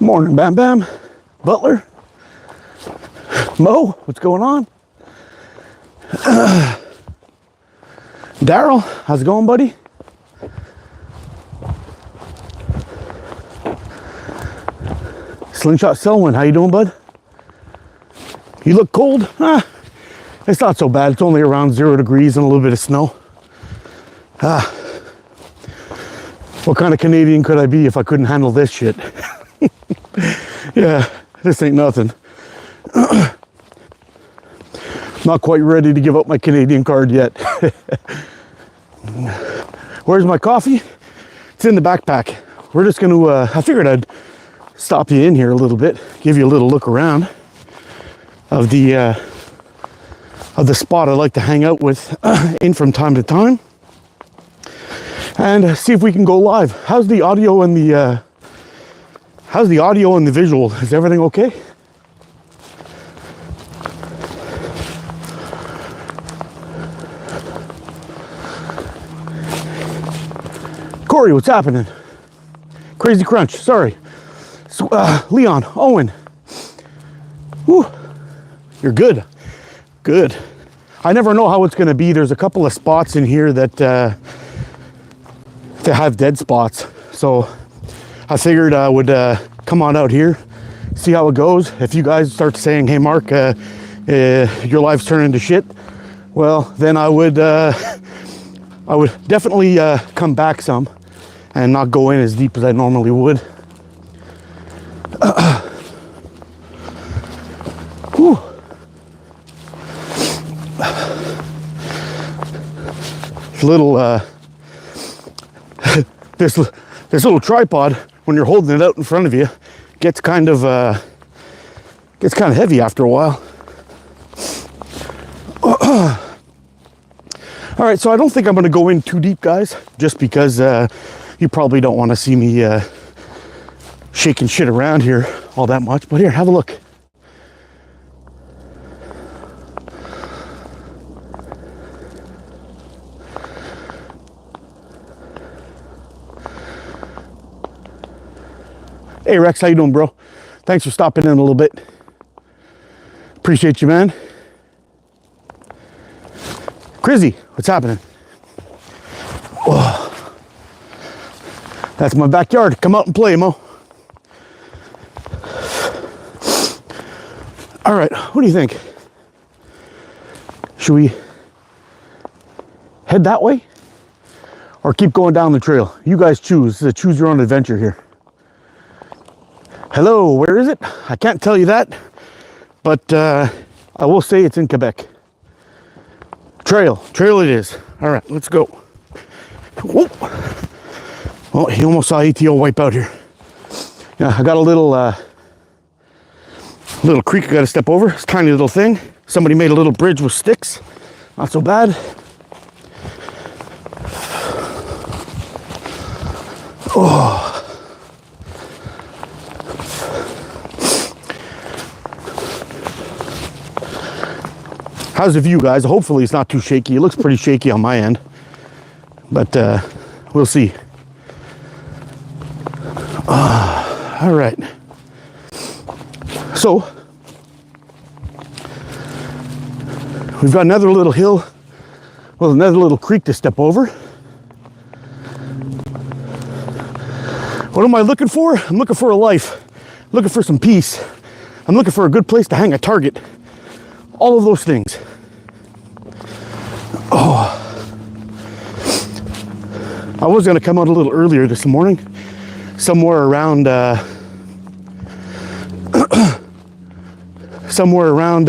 Morning, Bam Bam. Butler. Mo, what's going on? Daryl, how's it going, buddy? Slingshot Selwyn, how you doing, bud? You look cold? It's not so bad. It's only around 0 degrees and a little bit of snow. What kind of Canadian could I be if I couldn't handle this shit? Yeah, this ain't nothing. Not quite ready to give up my Canadian card yet. Where's my coffee? It's in the backpack. We're just gonna, I figured I'd stop you in here a little bit, give you a little look around of the spot I like to hang out with in from time to time, and see if we can go live. How's the audio and the visual? Is everything okay? Corey, what's happening? Crazy Crunch, sorry. So, Leon, Owen. Whew. You're good. Good. I never know how it's going to be. There's a couple of spots in here that they have dead spots. So I figured I would come on out here, see how it goes. If you guys start saying, hey, Mark, your life's turning to shit, well, then I would definitely come back some and not go in as deep as I normally would. Whew. Little this little tripod, when you're holding it out in front of you, gets kind of heavy after a while. All right, so I don't think I'm going to go in too deep, guys, just because you probably don't want to see me shaking shit around here all that much. But here, have a look. Hey Rex, how you doing, bro? Thanks for stopping in a little bit. Appreciate you, man. Crizzy, what's happening? Oh, that's my backyard. Come out and play, Mo. All right, what do you think? Should we head that way or keep going down the trail? You guys choose. It's a choose your own adventure here. Hello, where is it? I can't tell you that, but I will say it's in Quebec. Trail it is. All right, let's go. Whoop. Oh, he almost saw ATO wipe out here. Yeah, I got a little creek I got to step over. It's a tiny little thing. Somebody made a little bridge with sticks. Not so bad. Oh. How's the view, guys? Hopefully it's not too shaky. It looks pretty shaky on my end, but we'll see. All right. So we've got another little hill, well, another little creek to step over. What am I looking for? I'm looking for a life. I'm looking for some peace. I'm looking for a good place to hang a target. All of those things. Oh. I was going to come out a little earlier this morning, somewhere around somewhere around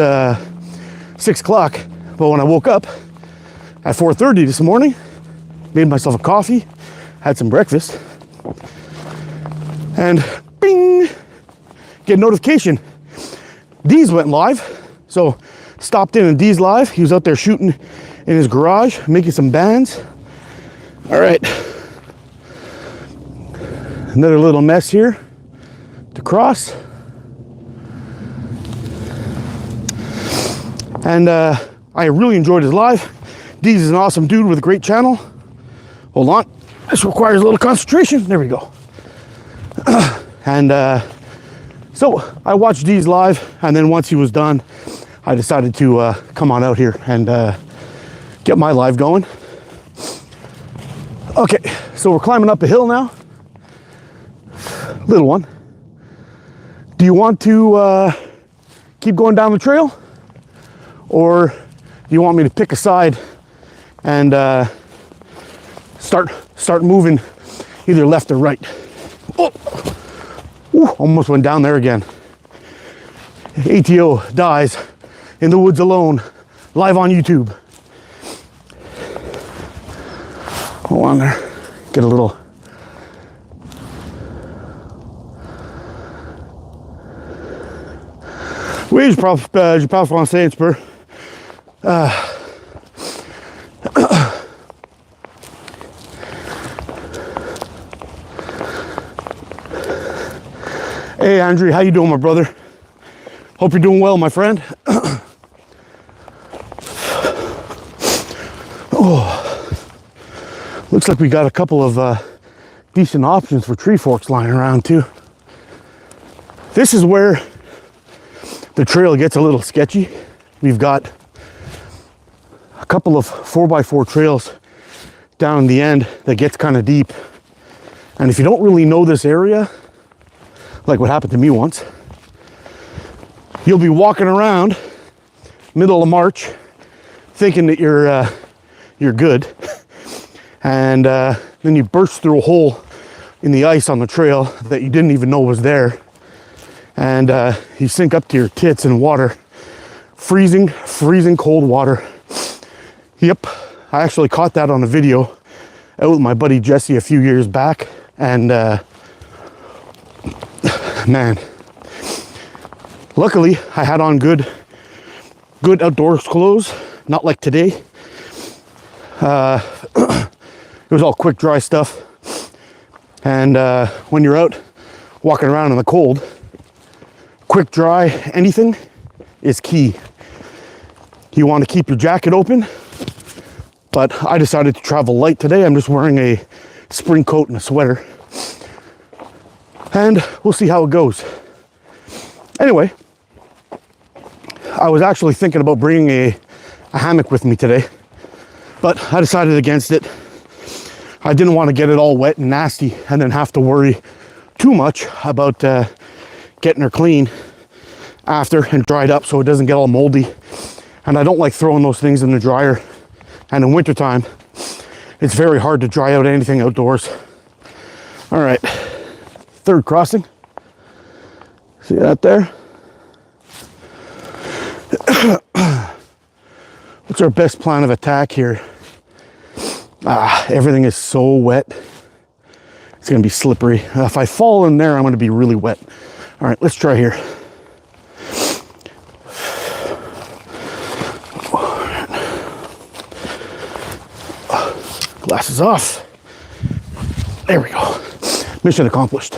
6 o'clock. But when I woke up at 4:30 this morning, made myself a coffee, had some breakfast, and bing, get a notification. Dee's went live. So stopped in and Dee's live. He was out there shooting in his garage, making some bands. All right. Another little mess here to cross. And I really enjoyed his live. Dee's is an awesome dude with a great channel. Hold on. This requires a little concentration. There we go. And so I watched Dee's live, and then once he was done, I decided to come on out here and get my live going. Okay, so we're climbing up a hill now. Little one. Do you want to keep going down the trail? Or do you want me to pick a side and start moving either left or right? Oh, ooh, almost went down there again. ATO dies in the woods alone, live on YouTube. Hold on there, get a little. Oui, je parle français un petit peu. Hey Andrew, how you doing, my brother? Hope you're doing well, my friend. Oh, looks like we got a couple of decent options for tree forks lying around too. This is where the trail gets a little sketchy. We've got a couple of 4x4 trails down the end that gets kind of deep. And if you don't really know this area, like what happened to me once, you'll be walking around middle of March thinking that you're good. And then you burst through a hole in the ice on the trail that you didn't even know was there. And you sink up to your tits in water. Freezing cold water. Yep, I actually caught that on a video out with my buddy Jesse a few years back. And man, luckily I had on good outdoors clothes, not like today. It was all quick dry stuff. And when you're out walking around in the cold, quick dry anything is key. You want to keep your jacket open, but I decided to travel light today. I'm just wearing a spring coat and a sweater, and we'll see how it goes. Anyway, I was actually thinking about bringing a hammock with me today, but I decided against it. I didn't want to get it all wet and nasty and then have to worry too much about getting her clean after and dried up so it doesn't get all moldy. And I don't like throwing those things in the dryer. And in wintertime, it's very hard to dry out anything outdoors. All right, third crossing. See that there? What's our best plan of attack here? Everything is so wet. It's gonna be slippery. If I fall in there, I'm gonna be really wet. All right, let's try here. Glasses off. There we go. Mission accomplished.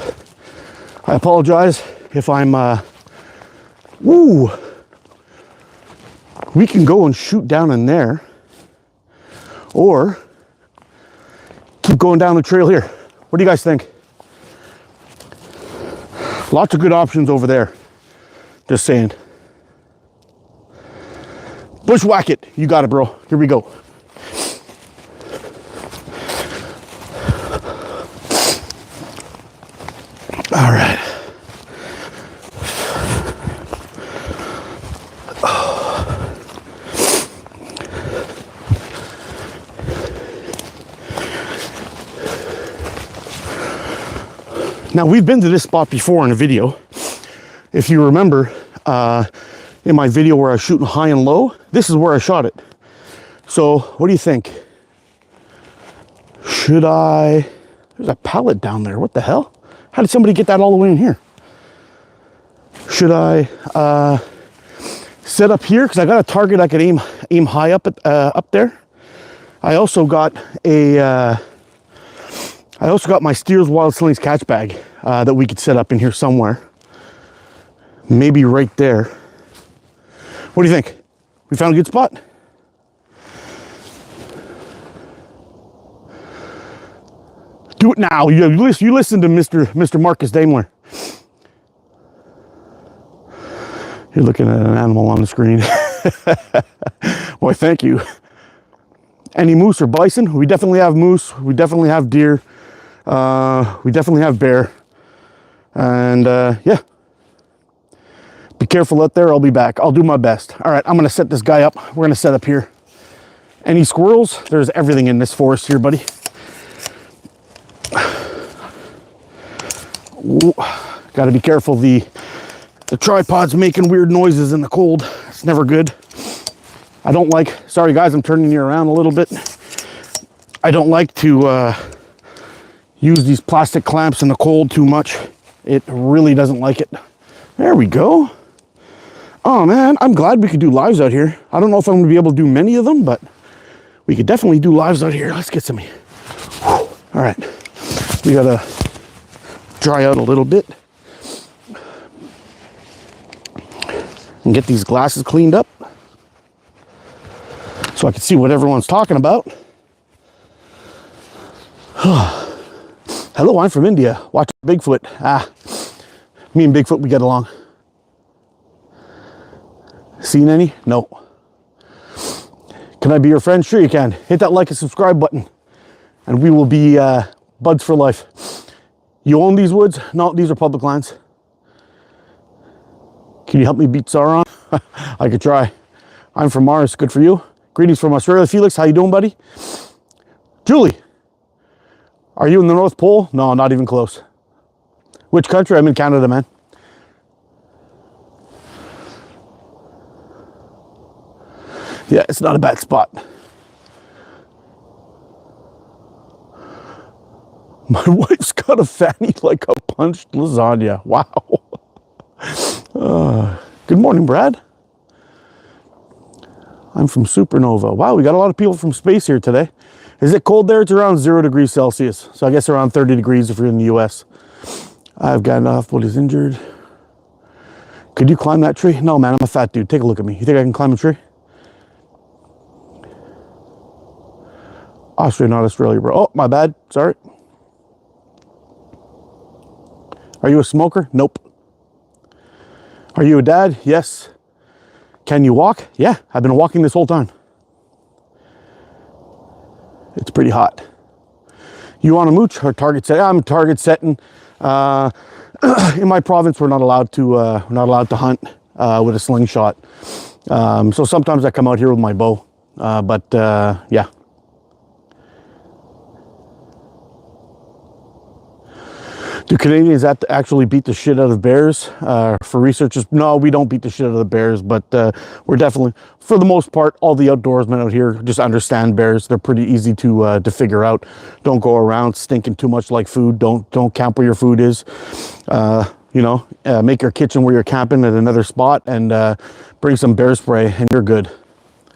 I apologize if I'm, we can go and shoot down in there, or keep going down the trail here. What do you guys think? Lots of good options over there. Just saying. Bushwhack it. You got it, bro. Here we go. All right. Now, we've been to this spot before in a video. If you remember, in my video where I was shooting high and low. This is where I shot it. So what do you think? Should I, there's a pallet down there. What the hell? How did somebody get that all the way in here? Should I set up here? Because I got a target I could aim high up at, up there. I also got my Steers Wild Slings catch bag that we could set up in here somewhere. Maybe right there. What do you think? We found a good spot? Do it now. You listen to Mr. Marcus Daimler. You're looking at an animal on the screen. Boy, thank you. Any moose or bison? We definitely have moose. We definitely have deer. We definitely have bear. And yeah. Be careful out there. I'll be back. I'll do my best. All right, I'm going to set this guy up. We're going to set up here. Any squirrels? There's everything in this forest here, buddy. Got to be careful. The tripod's making weird noises in the cold. It's never good. I don't like, sorry guys, I'm turning you around a little bit. I don't like to use these plastic clamps in the cold too much. It really doesn't like it. There we go. Oh man, I'm glad we could do lives out here. I don't know if I'm gonna be able to do many of them, but we could definitely do lives out here. Let's get some. All right, we gotta dry out a little bit and get these glasses cleaned up so I can see what everyone's talking about. Hello, I'm from India. Watch Bigfoot. Me and Bigfoot, we get along. Seen any? No. Can I be your friend? Sure you can. Hit that like and subscribe button and we will be buds for life. You own these woods? No, these are public lands. Can you help me beat Sauron? I could try. I'm from Mars. Good for you. Greetings from Australia. Felix, how you doing, buddy? Julie, are you in the North Pole? No, not even close. Which country? I'm in Canada, man. Yeah, it's not a bad spot. My wife's got a fanny like a punched lasagna. Wow. Good morning, Brad. I'm from Supernova. Wow, we got a lot of people from space here today. Is it cold there? It's around 0 degrees Celsius. So I guess around 30 degrees if you're in the US. I've gotten off, but he's injured. Could you climb that tree? No, man, I'm a fat dude. Take a look at me. You think I can climb a tree? Austria, not Australia, bro. Oh, my bad. Sorry. Are you a smoker? Nope. Are you a dad? Yes. Can you walk? Yeah, I've been walking this whole time. It's pretty hot. You on a mooch or target set? I'm target setting. In my province, we're not allowed to hunt with a slingshot. So sometimes I come out here with my bow. But yeah. Do Canadians actually beat the shit out of bears? For researchers, no, we don't beat the shit out of the bears, but we're definitely, for the most part, all the outdoorsmen out here just understand bears. They're pretty easy to figure out. Don't go around stinking too much like food. Don't camp where your food is. You know, make your kitchen where you're camping at another spot and bring some bear spray and you're good.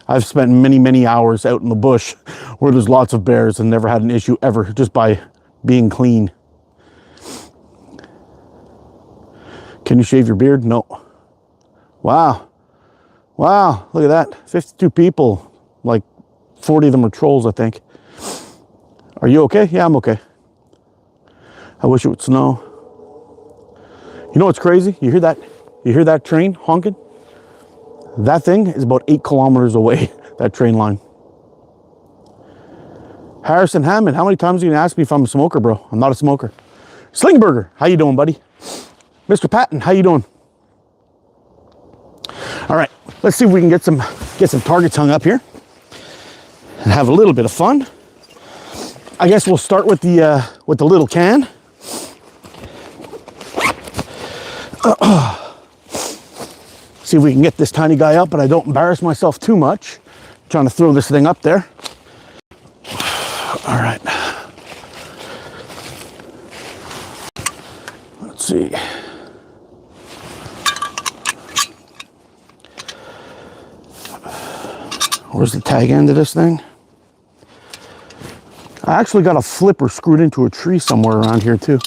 I've spent many, many hours out in the bush where there's lots of bears and never had an issue ever just by being clean. Can you shave your beard? No. Wow. Wow, look at that. 52 people. Like 40 of them are trolls, I think. Are you okay? Yeah, I'm okay. I wish it would snow. You know what's crazy? You hear that? You hear that train honking? That thing is about 8 kilometers away, that train line. Harrison Hammond, how many times are you gonna ask me if I'm a smoker, bro? I'm not a smoker. Slingburger, how you doing, buddy? Mr. Patton, how you doing? All right, let's see if we can get some targets hung up here and have a little bit of fun. I guess we'll start with the little can. See if we can get this tiny guy up, but I don't embarrass myself too much. I'm trying to throw this thing up there. All right. Let's see. Where's the tag end of this thing? I actually got a flipper screwed into a tree somewhere around here too.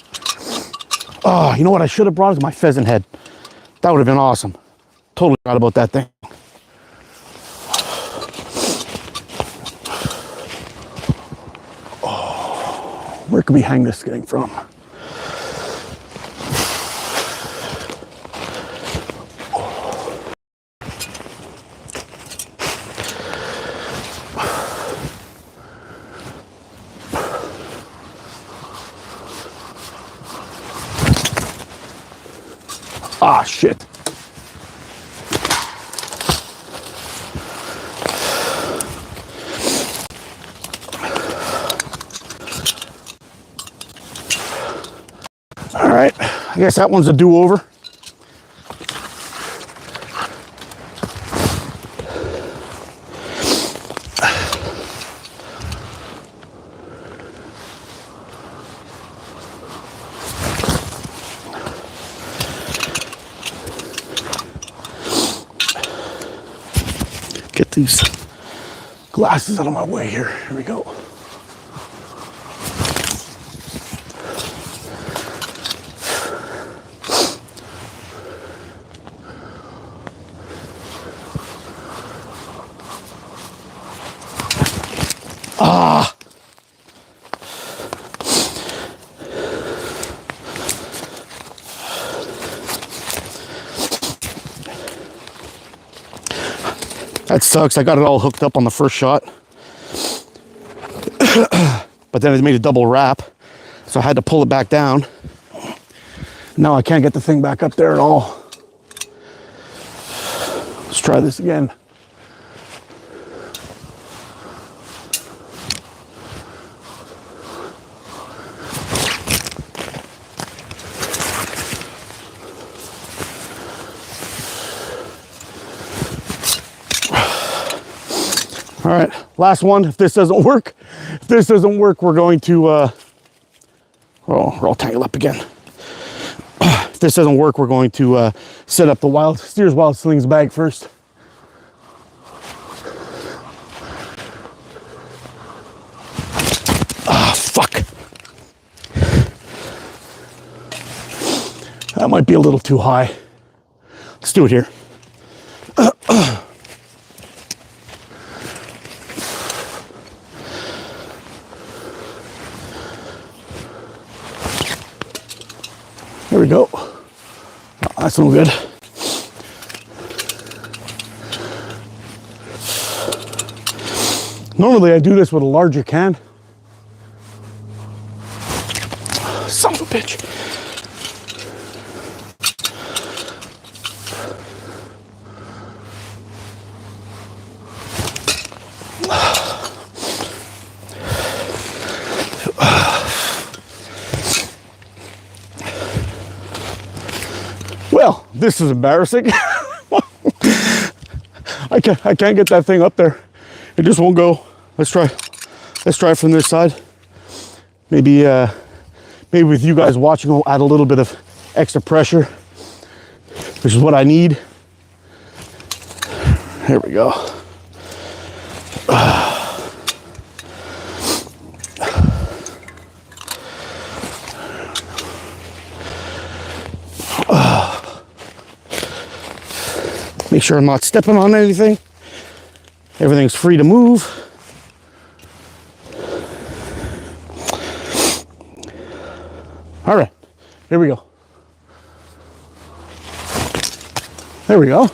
Oh, you know what I should have brought is my pheasant head. That would have been awesome. Totally forgot about that thing. Oh, where can we hang this thing from? Ah, shit. All right, I guess that one's a do-over. Get these glasses out of my way here. Here we go. Ah! That sucks. I got it all hooked up on the first shot. But then it made a double wrap. So I had to pull it back down. Now I can't get the thing back up there at all. Let's try this again. All right, last one. If this doesn't work, we're going to, oh, we're all tangled up again. If this doesn't work, we're going to set up the Steers Wild Slings bag first. Ah, fuck. That might be a little too high. Let's do it here. There we go. Oh, that's no good. Normally I do this with a larger can. Son of a bitch. Well, this is embarrassing. I can't get that thing up there. It just won't go. Let's try from this side. Maybe with you guys watching, I'll add a little bit of extra pressure, which is what I need. Here we go. Make sure I'm not stepping on anything. Everything's free to move. All right, here we go. There we go.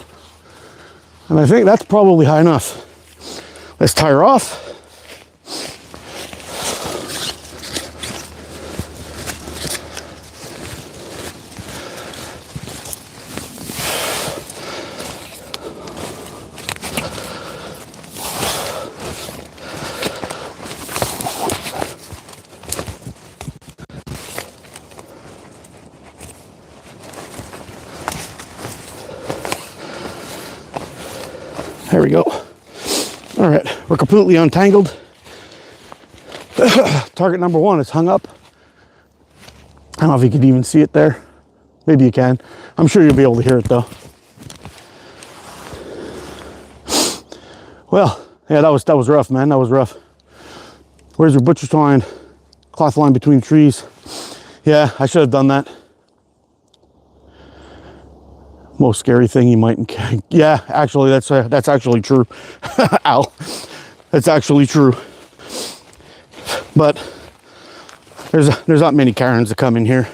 And I think that's probably high enough. Let's tie her off. There we go. All right, we're completely untangled. Target number 1 is hung up. I don't know if you can even see it there. Maybe you can. I'm sure you'll be able to hear it though. Well, yeah, that was rough, man. That was rough. Where's your butcher's twine? Cloth line between trees. Yeah, I should have done that. Most scary thing you might. Yeah, actually, that's actually true. Al, that's actually true. But there's not many Karens that come in here.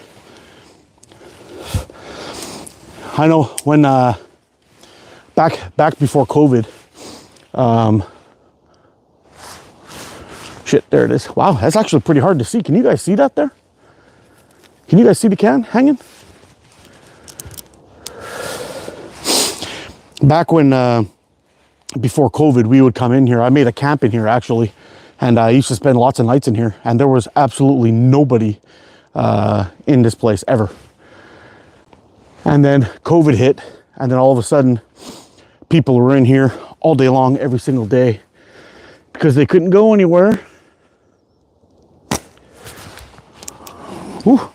I know when back before COVID. Shit, there it is. Wow, that's actually pretty hard to see. Can you guys see that there? Can you guys see the can hanging? Back when, before COVID, we would come in here. I made a camp in here actually, and I used to spend lots of nights in here, and there was absolutely nobody in this place ever. And then COVID hit, and then all of a sudden, people were in here all day long, every single day, because they couldn't go anywhere. Whew.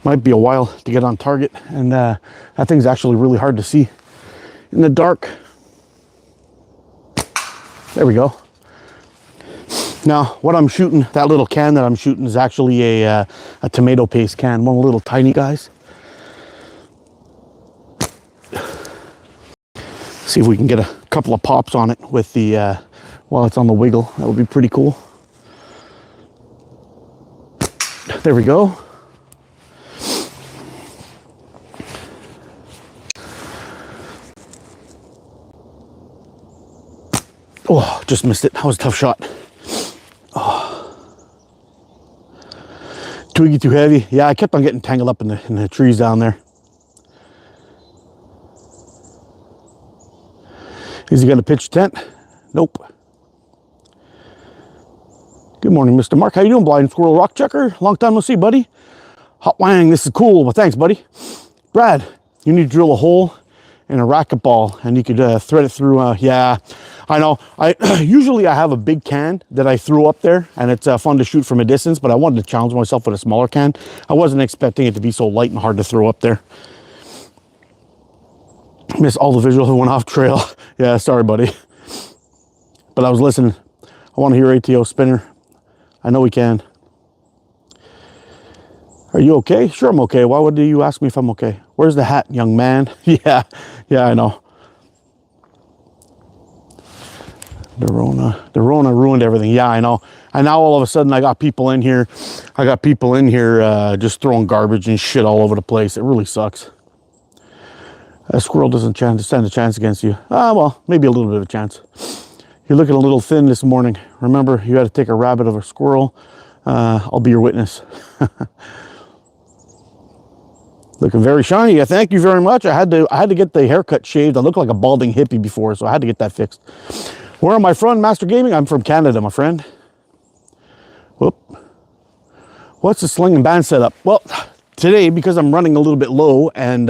Might be a while to get on target, and that thing's actually really hard to see in the dark. There we go. Now, what I'm shooting, that little can that I'm shooting is actually a tomato paste can, one of the little tiny guys. See if we can get a couple of pops on it with the, while it's on the wiggle. That would be pretty cool. There we go. Oh, just missed it. That was a tough shot. Oh. Twiggy too heavy. Yeah, I kept on getting tangled up in the trees down there. Is he going to pitch tent? Nope. Good morning, Mr. Mark. How you doing, Blind Squirrel Rock Checker? Long time no see, buddy. Hot Wang, this is cool. Well, thanks, buddy. Brad, you need to drill a hole in a racquetball, and you could thread it through. Yeah, I know. Usually I have a big can that I threw up there, and it's fun to shoot from a distance, but I wanted to challenge myself with a smaller can. I wasn't expecting it to be so light and hard to throw up there. Miss all the visual that went off trail. Yeah, sorry, buddy. But I was listening. I want to hear ATO spinner. I know we can. Are you okay? Sure, I'm okay. Why would you ask me if I'm okay? Where's the hat, young man? Yeah, I know. The Rona ruined everything. Yeah, I know. And now all of a sudden I got people in here. Just throwing garbage and shit all over the place. It really sucks. A squirrel doesn't stand a chance against you. Ah, well, maybe a little bit of a chance. You're looking a little thin this morning. Remember, you got to take a rabbit of a squirrel. I'll be your witness. Looking very shiny. Yeah, thank you very much. I had to get the haircut shaved. I looked like a balding hippie before, so I had to get that fixed. Where am I from, Master Gaming? I'm from Canada, my friend. Whoop. What's the sling and band setup? Well, today, because I'm running a little bit low and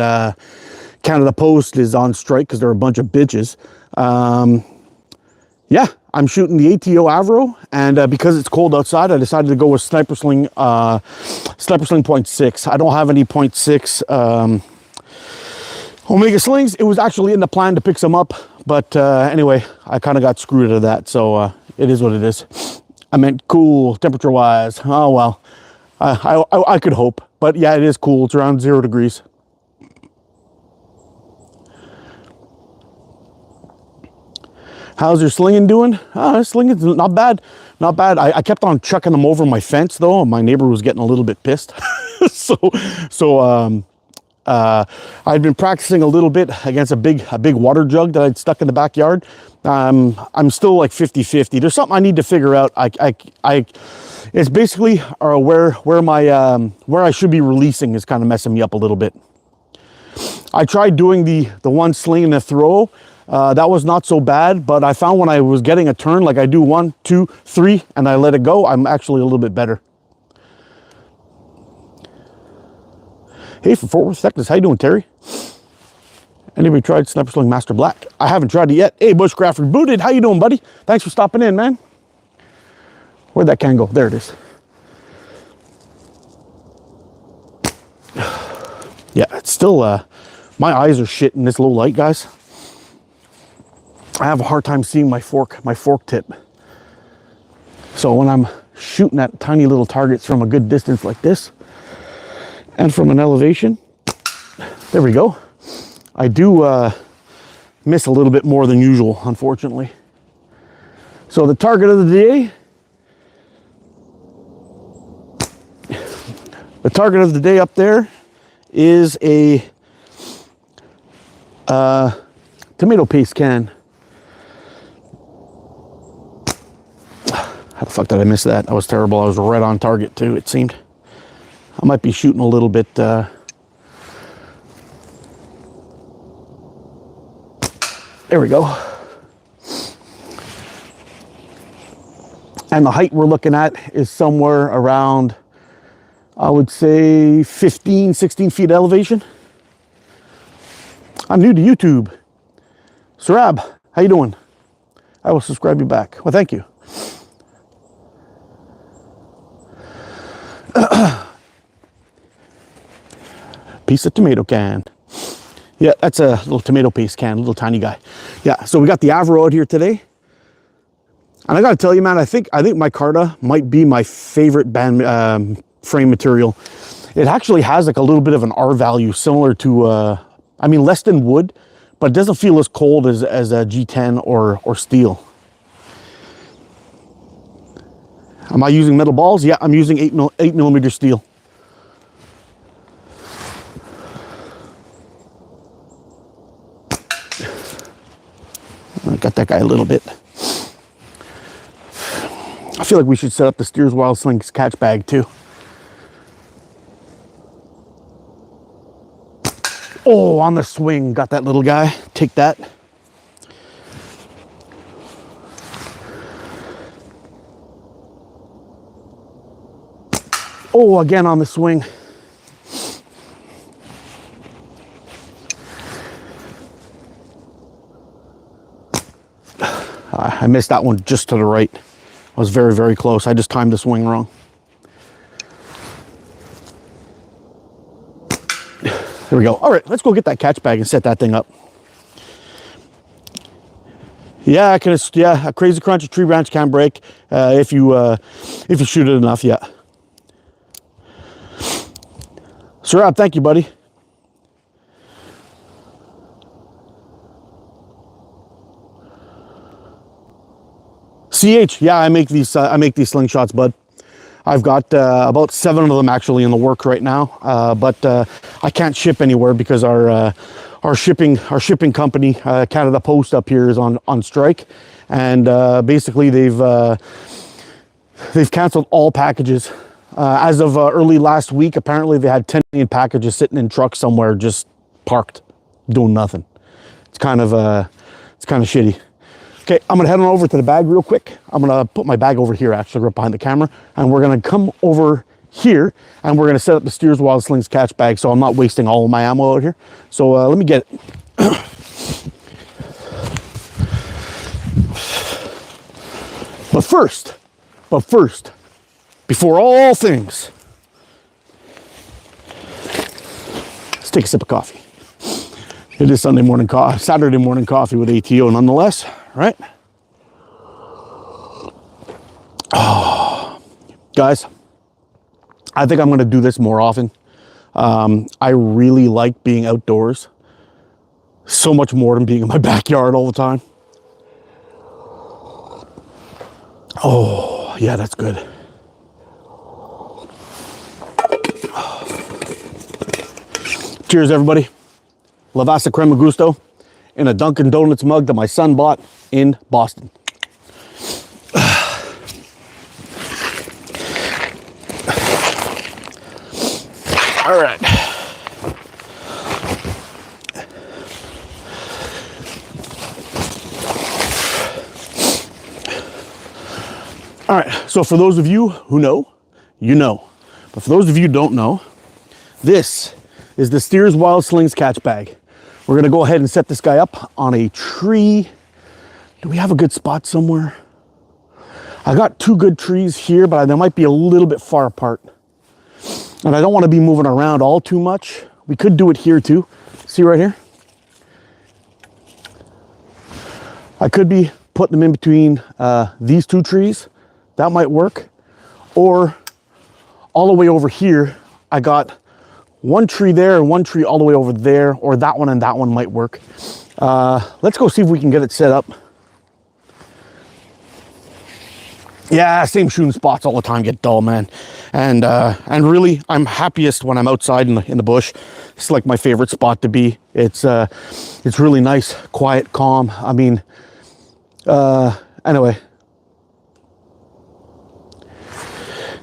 Canada Post is on strike because they're a bunch of bitches. Yeah, I'm shooting the ATO Avro, and because it's cold outside, I decided to go with Sniper Sling 0.6. I don't have any 0.6 Omega slings. It was actually in the plan to pick some up, but anyway, I kind of got screwed out of that, so it is what it is. I meant cool, temperature-wise. Oh, well, I could hope, but yeah, it is cool. It's around 0 degrees. How's your slinging doing? Slinging's not bad. Not bad. I kept on chucking them over my fence, though. My neighbor was getting a little bit pissed. I'd been practicing a little bit against a big water jug that I'd stuck in the backyard. I'm still like 50-50. There's something I need to figure out. It's basically where I should be releasing is kind of messing me up a little bit. I tried doing the one sling and a throw. That was not so bad, but I found when I was getting a turn, like I do 1, 2, 3, and I let it go, I'm actually a little bit better. Hey, from Fort Worth, Texas, how you doing, Terry? Anybody tried Sniper Sling Master Black? I haven't tried it yet. Hey, Bushcraft Rebooted, how you doing, buddy? Thanks for stopping in, man. Where'd that can go? There it is. Yeah, it's still, my eyes are shit in this low light, guys. I have a hard time seeing my fork tip. So when I'm shooting at tiny little targets from a good distance like this, and from an elevation, there we go. I do miss a little bit more than usual, unfortunately. So the target of the day up there is a tomato paste can. How the fuck did I miss that? That was terrible. I was right on target too, it seemed. I might be shooting a little bit there we go. And the height we're looking at is somewhere around, I would say 15, 16 feet elevation. I'm new to YouTube. Sarab, how you doing? I will subscribe you back. Well, thank you. Piece of tomato can. Yeah, that's a little tomato paste can, little tiny guy. Yeah, so we got the Avro out here today. And I gotta tell you, man, I think micarta might be my favorite band frame material. It actually has like a little bit of an R value, similar to, I mean, less than wood, but it doesn't feel as cold as a G10 or steel. Am I using metal balls? Yeah, I'm using 8mm steel. I got that guy a little bit. I feel like we should set up the Steers Wild Slings catch bag too. Oh, on the swing, got that little guy. Take that. Oh, again on the swing. I missed that one just to the right. I was very, very close. I just timed the swing wrong. There we go. All right, let's go get that catch bag and set that thing up. Yeah, a crazy crunch, a tree branch can break if you shoot it enough. Yeah. Sarab, thank you, buddy. CH, yeah, I make these slingshots, bud. I've got about 7 of them actually in the work right now, but I can't ship anywhere because our shipping company, Canada Post up here, is on strike, and basically they've canceled all packages. As of early last week, apparently they had 10 million packages sitting in trucks somewhere, just parked, doing nothing. It's kind of shitty. Okay, I'm gonna head on over to the bag real quick. I'm gonna put my bag over here, actually, right behind the camera, and we're gonna come over here and we're gonna set up the Steers Wild Slings catch bag so I'm not wasting all of my ammo out here. So let me get it. But first, before all things, let's take a sip of coffee. It is Saturday morning coffee with ATO nonetheless, right? Oh, guys, I think I'm going to do this more often. I really like being outdoors so much more than being in my backyard all the time. Oh, yeah, that's good. Cheers, everybody. Lavassa Crema Gusto in a Dunkin' Donuts mug that my son bought in Boston. All right. All right, so for those of you who know, you know. But for those of you who don't know, this is the Steers Wild Slings catch bag. We're gonna go ahead and set this guy up on a tree. Do we have a good spot somewhere? I got 2 good trees here, but they might be a little bit far apart. And I don't want to be moving around all too much. We could do it here too. See right here? I could be putting them in between these 2 trees. That might work. Or all the way over here, I got 1 tree there and 1 tree all the way over there, or that one and that one might work. Let's go see if we can get it set up. Yeah, same shooting spots all the time get dull, man. And really, I'm happiest when I'm outside in the bush. It's like my favorite spot to be. It's really nice, quiet, calm. I mean, anyway.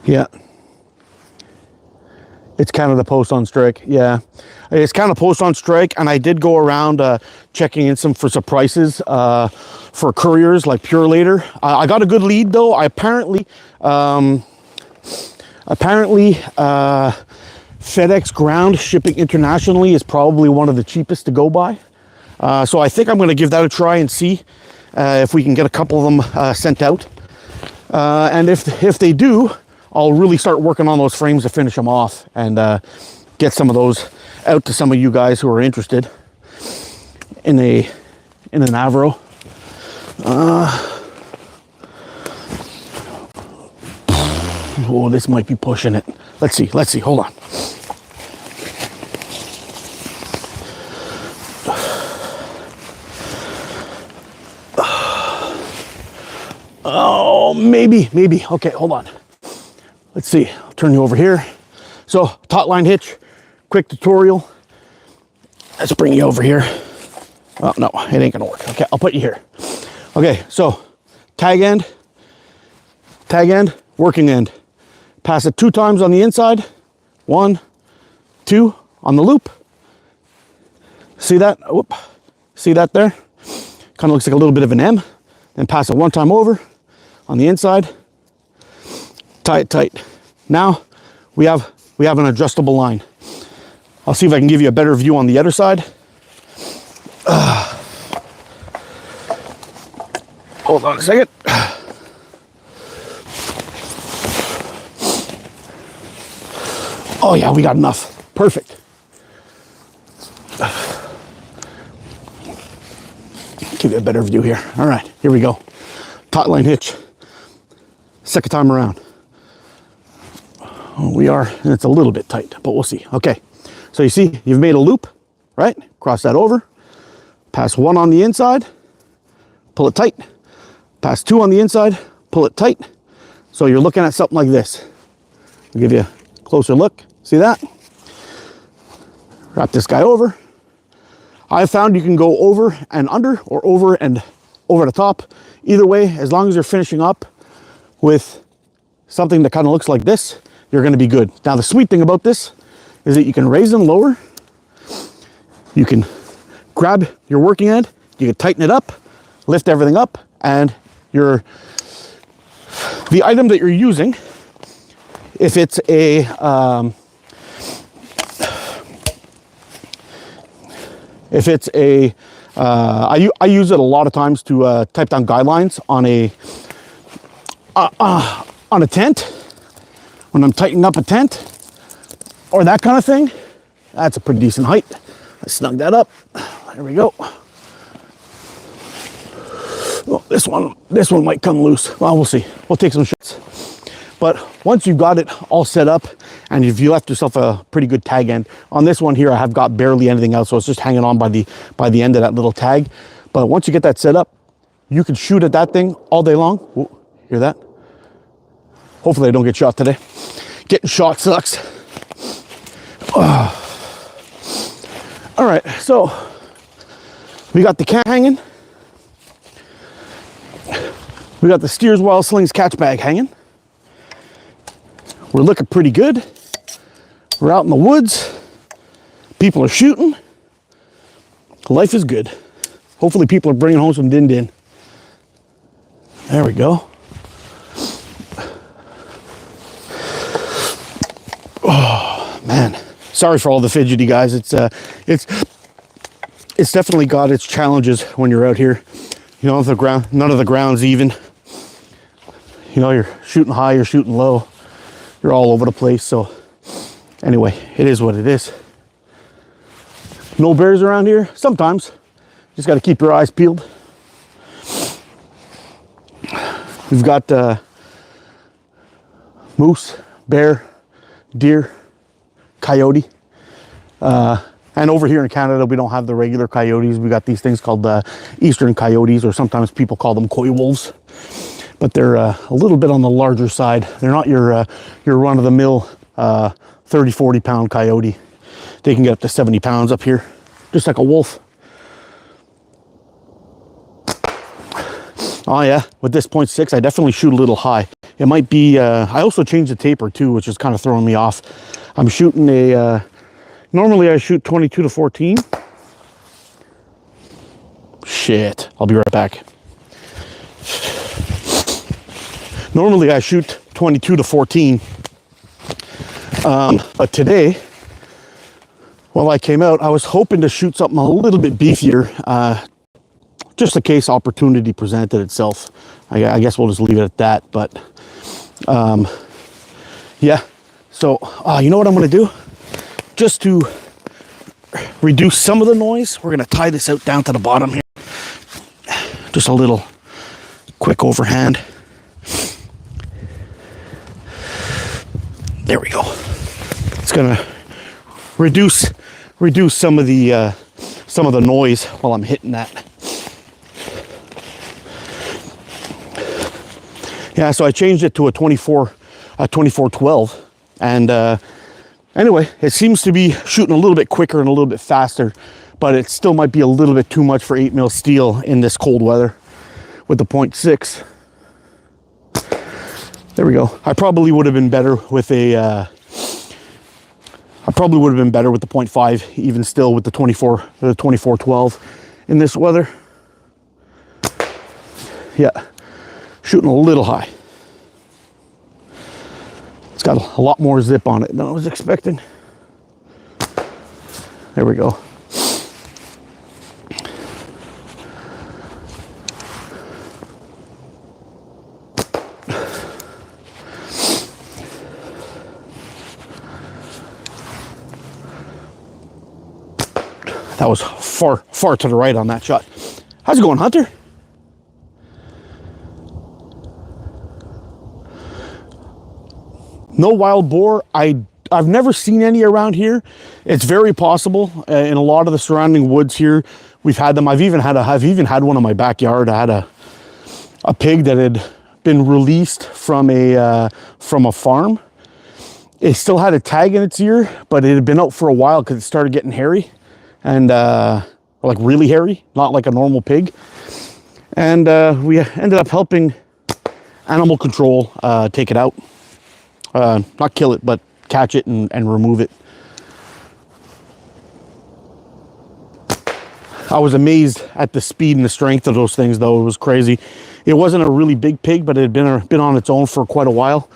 Yeah. It's Canada Post on strike. Yeah, it's Canada Post on strike, and I did go around checking in for some prices for couriers like Pure Later. I got a good lead though. I apparently FedEx ground shipping internationally is probably one of the cheapest to go by. So I think I'm going to give that a try and see if we can get a couple of them sent out. And if they do, I'll really start working on those frames to finish them off and get some of those out to some of you guys who are interested in an Avro. Oh, this might be pushing it. Let's see, hold on. Oh, maybe. Okay, hold on. Let's see, I'll turn you over here. So, taut line hitch, quick tutorial. Let's bring you over here. Oh, no, it ain't gonna work. Okay, I'll put you here. Okay, so tag end, working end. Pass it 2 times on the inside. 1, 2 on the loop. See that? Whoop. See that there? Kind of looks like a little bit of an M. Then pass it 1 time over on the inside. Tie it tight. Now we have an adjustable line. I'll see if I can give you a better view on the other side. Hold on a second. Oh yeah, we got enough. Perfect. Give you a better view here. All right, here we go. Taut line hitch. Second time around. It's a little bit tight, but we'll see. Okay, so you see, you've made a loop, right? Cross that over. Pass 1 on the inside. Pull it tight. Pass 2 on the inside. Pull it tight. So you're looking at something like this. I'll give you a closer look. See that? Wrap this guy over. I've found you can go over and under or over and over the top. Either way, as long as you're finishing up with something that kind of looks like this, you're going to be good. Now, the sweet thing about this is that you can raise and lower. You can grab your working end. You can tighten it up, lift everything up, and the item that you're using, if it's a I use it a lot of times to type down guidelines on a tent. When I'm tightening up a tent or that kind of thing, that's a pretty decent height. I snug that up. There we go. Oh, this one might come loose. Well, we'll see. We'll take some shots. But once you've got it all set up and you've left yourself a pretty good tag end, on this one here, I have got barely anything else, so it's just hanging on by the end of that little tag. But once you get that set up, you can shoot at that thing all day long. Ooh, hear that? Hopefully I don't get shot today. Getting shot sucks. All right, so we got the can hanging. We got the Steers Wild Slings catch bag hanging. We're looking pretty good. We're out in the woods. People are shooting. Life is good. Hopefully people are bringing home some din din. There we go. Oh man, sorry for all the fidgety guys. It's it's definitely got its challenges when you're out here. You know, the ground, none of the ground's even. You know, you're shooting high, you're shooting low, you're all over the place. So anyway, it is what it is. No bears around here? Sometimes. Just got to keep your eyes peeled. We've got moose, bear, deer, coyote. And over here in Canada, we don't have the regular coyotes. We got these things called eastern coyotes, or sometimes people call them coy wolves. But they're a little bit on the larger side. They're not your run-of-the-mill 30, 40 pound coyote. They can get up to 70 pounds up here, just like a wolf. Oh yeah, with this .6, I definitely shoot a little high. It might be, I also changed the taper too, which is kind of throwing me off. I'm shooting a, normally I shoot 22 to 14. Shit, I'll be right back. Normally I shoot 22 to 14. But today, while I came out, I was hoping to shoot something a little bit beefier, just in case opportunity presented itself. I guess we'll just leave it at that. But yeah, so you know what I'm going to do? Just to reduce some of the noise, we're going to tie this out down to the bottom here. Just a little quick overhand. There we go. It's going to reduce some of the noise while I'm hitting that. Yeah, so I changed it to a 24-12, and anyway, it seems to be shooting a little bit quicker and a little bit faster, but it still might be a little bit too much for 8mm steel in this cold weather with the .6. There we go. I probably would have been better with a I probably would have been better with the .5, even still with the 24-12 in this weather. Yeah, shooting a little high. It's got a lot more zip on it than I was expecting. There we go. That was far to the right on that shot. How's it going, Hunter? No wild boar. I've never seen any around here. It's very possible. In a lot of the surrounding woods here, we've had them. I've even had one in my backyard. I had a pig that had been released from a farm. It still had a tag in its ear, but it had been out for a while because it started getting hairy. And like really hairy, not like a normal pig. And we ended up helping animal control take it out. Not kill it, but catch it and remove it. I was amazed at the speed and the strength of those things, though. It was crazy. It wasn't a really big pig, but it had been on its own for quite a while.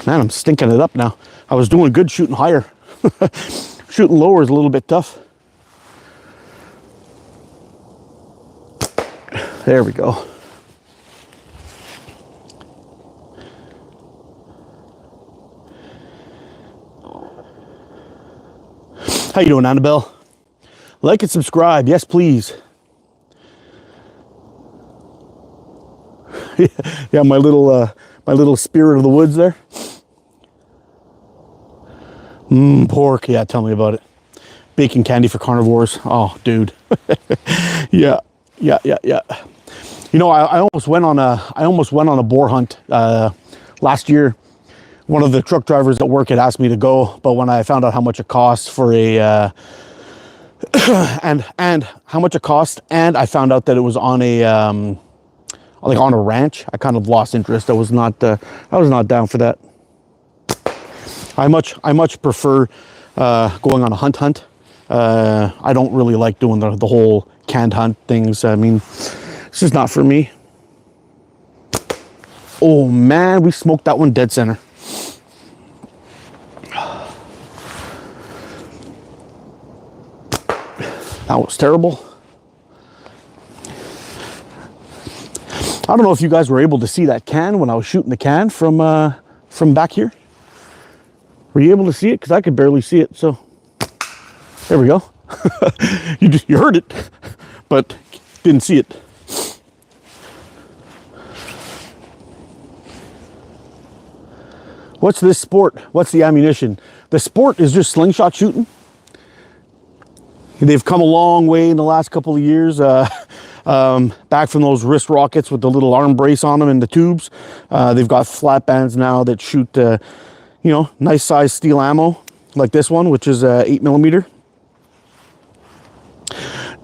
Man, I'm stinking it up now. I was doing good shooting higher. Shooting lower is a little bit tough. There we go. How you doing, Annabelle? Like and subscribe, yes please. Yeah, my little spirit of the woods there. Pork, yeah, tell me about it. Bacon candy for carnivores. Oh, dude. Yeah. You know, I almost went on a boar hunt last year. One of the truck drivers at work had asked me to go, but when I found out how much it costs for a and how much it cost, and I found out that it was on a like on a ranch, I kind of lost interest. I was not down for that. I much prefer going on a hunt. I don't really like doing the whole canned hunt things. I mean, it's just not for me. Oh man, we smoked that one dead center. That was terrible. I don't know if you guys were able to see that can when I was shooting the can from back here. Were you able to see it? Because I could barely see it. So there we go. you heard it, but didn't see it. What's this sport? What's the ammunition? The sport is just slingshot shooting. They've come a long way in the last couple of years. Back from those wrist rockets with the little arm brace on them and the tubes. They've got flat bands now that shoot, you know, nice size steel ammo like this one, which is 8mm.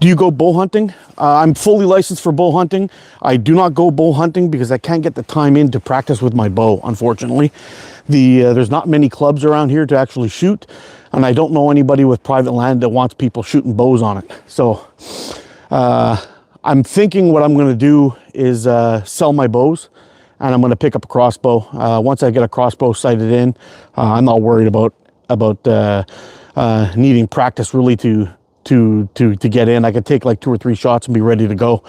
Do you go bow hunting? I'm fully licensed for bow hunting. I do not go bow hunting because I can't get the time in to practice with my bow, unfortunately. There's not many clubs around here to actually shoot, and I don't know anybody with private land that wants people shooting bows on it. So I'm thinking what I'm going to do is sell my bows, and I'm going to pick up a crossbow. Once I get a crossbow sighted in, I'm not worried about needing practice really to get in. I could take like 2 or 3 shots and be ready to go,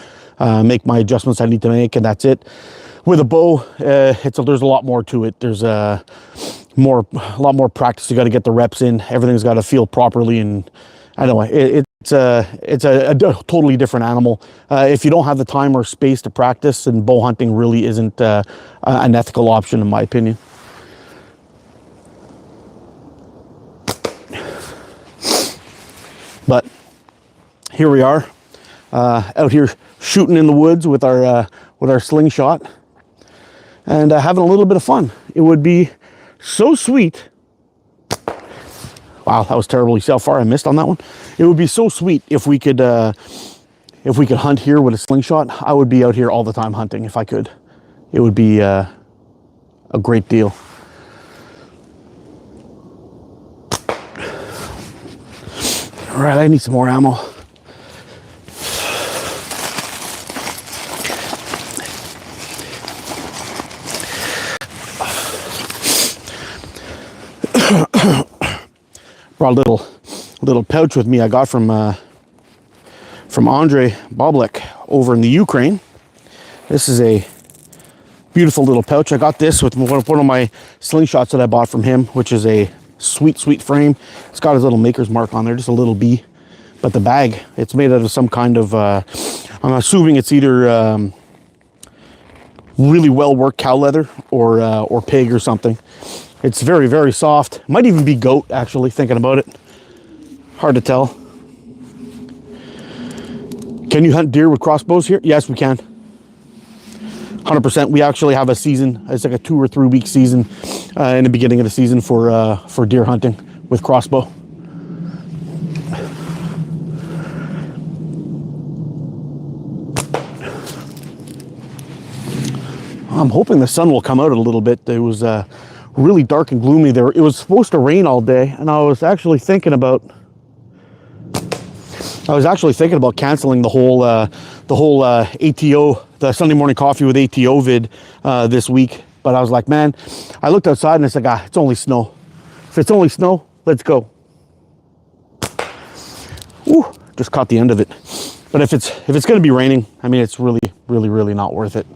make my adjustments I need to make, and that's it. With a bow, there's a lot more to it. There's a lot more practice. You got to get the reps in. Everything's got to feel properly, and I don't know. It's a totally different animal. If you don't have the time or space to practice, then bow hunting really isn't an ethical option, in my opinion. But here we are, out here shooting in the woods with our slingshot, and having a little bit of fun. It would be so sweet. Wow, that was terrible. You see how far I missed on that one? It would be so sweet if we could hunt here with a slingshot. I would be out here all the time hunting if I could. It would be a great deal. All right, I need some more ammo. Brought a little pouch with me I got from Andre Boblek over in the Ukraine. This is a beautiful little pouch. I got this with one of my slingshots that I bought from him, which is a sweet frame. It's got his little maker's mark on there, just a little B. But the bag, it's made out of some kind of, I'm assuming it's either really well worked cow leather or pig or something. It's very, very soft. Might even be goat, actually, thinking about it. Hard to tell. Can you hunt deer with crossbows here? Yes, we can. 100%. We actually have a season. It's like a 2 or 3 week season in the beginning of the season for deer hunting with crossbow. I'm hoping the sun will come out a little bit. It was really dark and gloomy there. It was supposed to rain all day, and I was actually thinking about canceling the whole ATO, the Sunday morning coffee with ATO vid this week. But I was like, man, I looked outside and it's like, it's only snow. If it's only snow, let's go. Ooh, just caught the end of it. But if it's going to be raining, I mean, it's really, really, really not worth it.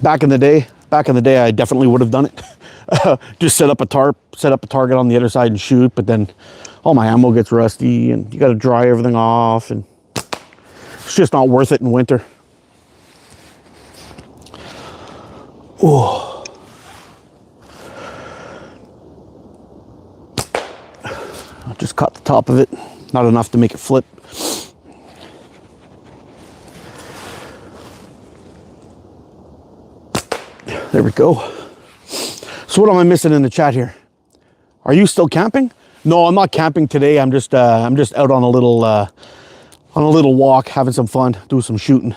Back in the day, I definitely would have done it. Just set up a tarp, set up a target on the other side and shoot, but then all my ammo gets rusty and you got to dry everything off, and it's just not worth it in winter. Oh. I just caught the top of it, not enough to make it flip. There we go. So what am I missing in the chat here? Are you still camping? No, I'm not camping today. I'm just out on a little walk, having some fun, doing some shooting.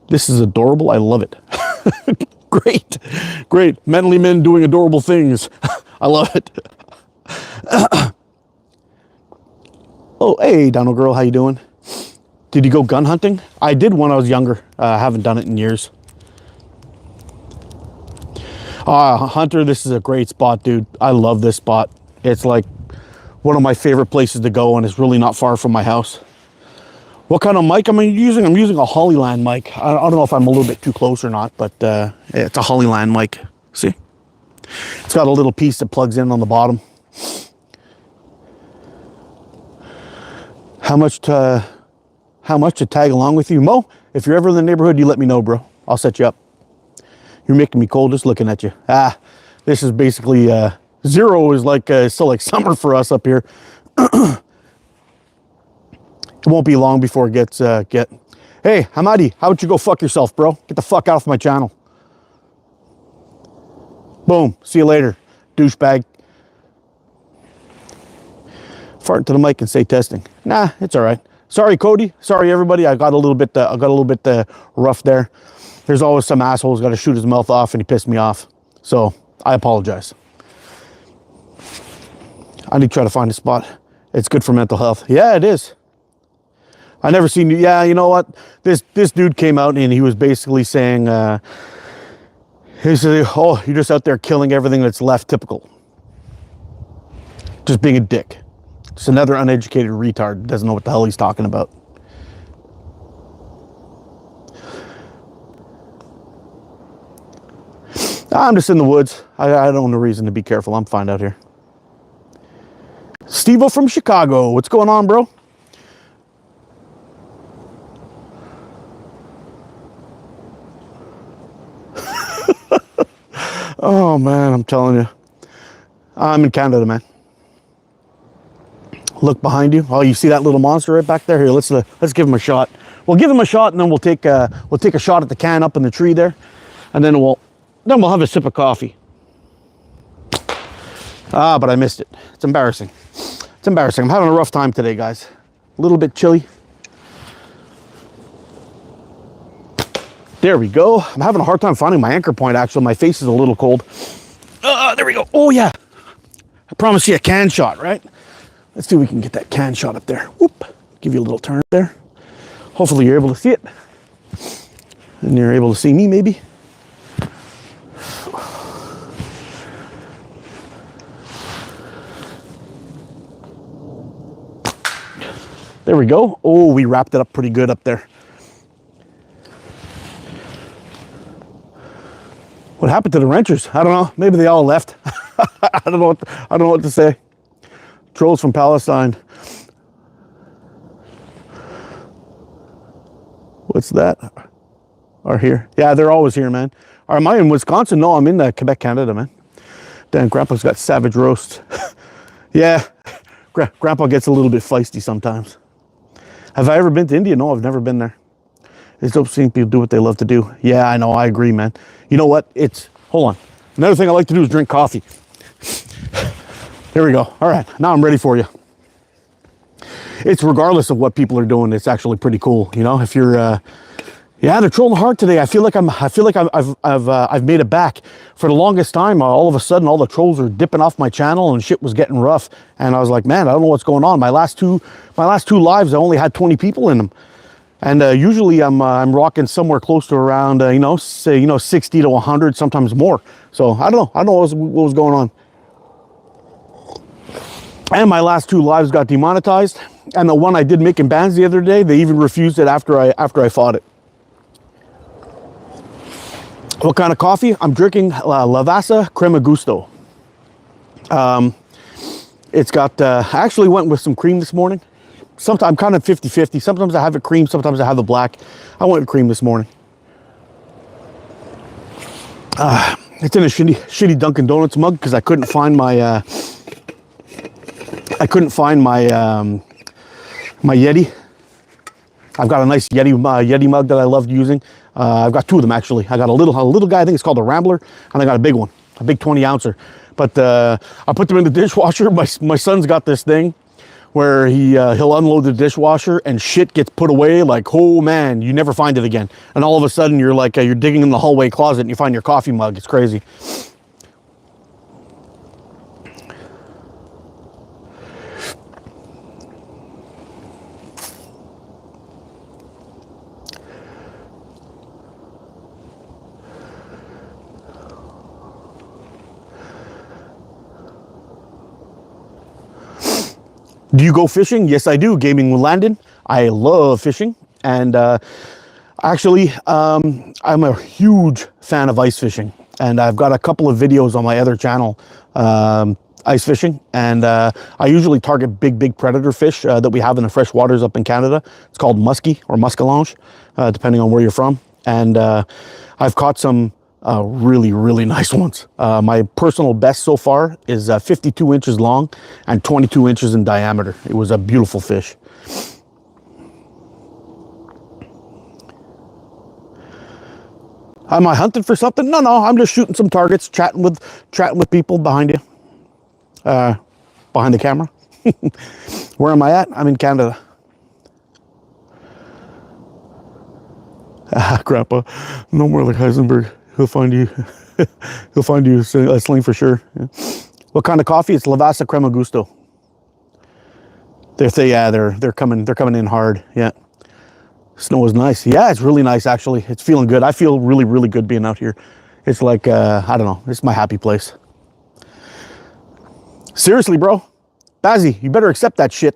This is adorable. I love it. Great. Manly men doing adorable things. I love it. Oh, hey, Dino girl, how you doing? Did you go gun hunting? I did when I was younger. I haven't done it in years. Hunter, this is a great spot, dude. I love this spot. It's like one of my favorite places to go, and it's really not far from my house. What kind of mic am I using? I'm using a Hollyland mic. I don't know if I'm a little bit too close or not, but it's a Hollyland mic. See? It's got a little piece that plugs in on the bottom. How much to tag along with you? Mo, if you're ever in the neighborhood, you let me know, bro. I'll set you up. You're making me cold just looking at you. This is basically, 0 is like, still like summer for us up here. It won't be long before it gets, hey, Hamadi, how about you go fuck yourself, bro? Get the fuck out of my channel. Boom, see you later, douchebag. Fart into the mic and say testing. Nah, it's all right. Sorry, Cody. Sorry, everybody. I got a little bit rough there. There's always some asshole's got to shoot his mouth off, and he pissed me off. So I apologize. I need to try to find a spot. It's good for mental health. Yeah, it is. I never seen you. Yeah, you know what? This dude came out and he was basically saying, he said, "Oh, you're just out there killing everything that's left." Typical. Just being a dick. Just another uneducated retard. Doesn't know what the hell he's talking about. I'm just in the woods. I don't know reason to be careful. I'm fine out here. Steve-O from Chicago. What's going on, bro? Oh, man, I'm telling you. I'm in Canada, man. Look behind you. Oh, you see that little monster right back there? Here, let's give him a shot. We'll give him a shot, and then we'll take a shot at the can up in the tree there, and then we'll have a sip of coffee. But I missed it. It's embarrassing. It's embarrassing. I'm having a rough time today, guys. A little bit chilly. There we go. I'm having a hard time finding my anchor point, actually. My face is a little cold. There we go. Oh, yeah. I promised you a can shot, right? Let's see if we can get that can shot up there. Whoop. Give you a little turn there. Hopefully you're able to see it. And you're able to see me, maybe. There we go. Oh, we wrapped it up pretty good up there. What happened to the wrenchers? I don't know. Maybe they all left. I don't know what to say. Trolls from Palestine. What's that? Are here? Yeah, they're always here, man. Am I in Wisconsin? No, I'm in Quebec, Canada, man. Damn, Grandpa's got savage roast. Yeah, Grandpa gets a little bit feisty sometimes. Have I ever been to India? No, I've never been there. It's dope seeing people do what they love to do. Yeah, I know. I agree, man. You know what? Hold on. Another thing I like to do is drink coffee. There we go. All right. Now I'm ready for you. It's regardless of what people are doing. It's actually pretty cool. You know, if you're, yeah, they're trolling hard today. I feel like I've made it back. For the longest time, all of a sudden, all the trolls are dipping off my channel and shit was getting rough. And I was like, man, I don't know what's going on. My last two lives, I only had 20 people in them. And usually I'm rocking somewhere close to around, 60 to 100, sometimes more. So I don't know what was going on. And my last 2 lives got demonetized. And the one I did making bands the other day, they even refused it after I fought it. What kind of coffee? I'm drinking Lavazza Crema Gusto. It's got, I actually went with some cream this morning. Sometimes I'm kind of 50-50. Sometimes I have it cream, sometimes I have the black. I went with cream this morning. It's in a shitty Dunkin' Donuts mug because I couldn't find my my Yeti. I've got a nice Yeti mug that I loved using. I've got 2 of them actually. I got a little guy, I think it's called a Rambler, and I got a big one, a big 20-ouncer. But I put them in the dishwasher. My son's got this thing where he'll unload the dishwasher and shit gets put away like, oh man, you never find it again. And all of a sudden you're like, you're digging in the hallway closet and you find your coffee mug. It's crazy. Do you go fishing? Yes, I do. Gaming with Landon. I love fishing. And actually, I'm a huge fan of ice fishing. And I've got a couple of videos on my other channel, ice fishing. And I usually target big predator fish that we have in the fresh waters up in Canada. It's called muskie or muscalange, depending on where you're from. And I've caught some really nice ones. My personal best so far is 52 inches long and 22 inches in diameter. It was a beautiful fish. Am I hunting for something? No, I'm just shooting some targets, chatting with people behind you, behind the camera. Where am I at? I'm in Canada. Grandpa, no more like Heisenberg. He'll find you. He'll find you a sling for sure. Yeah. What kind of coffee? It's Lavazza Crema Gusto. They're coming in hard. Yeah. Snow is nice. Yeah, it's really nice actually. It's feeling good. I feel really good being out here. It's like I don't know. It's my happy place. Seriously, bro. Bazzy, you better accept that shit.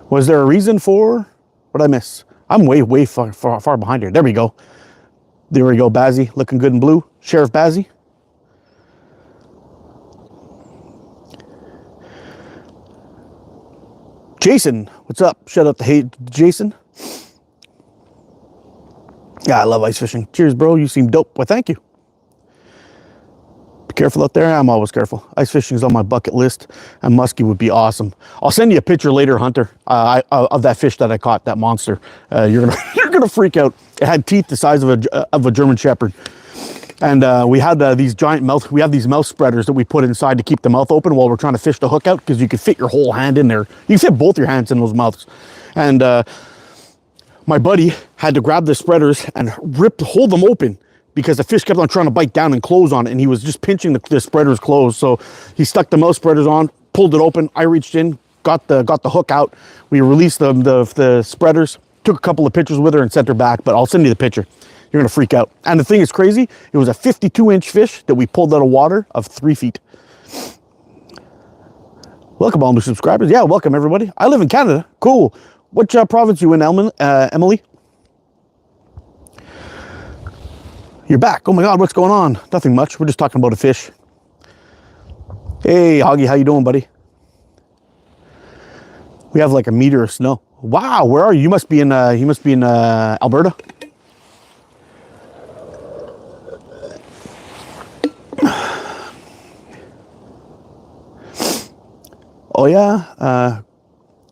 Was there a reason for what I miss? I'm way far behind here. There we go. There we go, Bazzy. Looking good in blue. Sheriff Bazzy. Jason, what's up? Shout out to Jason. Yeah, I love ice fishing. Cheers, bro. You seem dope. Well, thank you. Be careful out there. I'm always careful. Ice fishing is on my bucket list, and muskie would be awesome. I'll send you a picture later, Hunter, of that fish that I caught, that monster. You're gonna freak out. It had teeth the size of a German Shepherd, and we had these giant mouth. We have these mouth spreaders that we put inside to keep the mouth open while we're trying to fish the hook out, because you could fit your whole hand in there. You can fit both your hands in those mouths, and my buddy had to grab the spreaders and hold them open, because the fish kept on trying to bite down and close on it, and he was just pinching the spreaders closed. So he stuck the mouth spreaders on, pulled it open. I reached in, got the hook out. We released the spreaders, took a couple of pictures with her and sent her back, but I'll send you the picture. You're gonna freak out. And the thing is crazy, it was a 52-inch fish that we pulled out of water of 3 feet. Welcome all new subscribers. Yeah, welcome everybody. I live in Canada. Cool. Which province you in, Emily? You're back. Oh my God, what's going on? Nothing much. We're just talking about a fish. Hey, Hoggy, how you doing, buddy? We have like a meter of snow. Wow, where are you? You must be in Alberta. Oh yeah,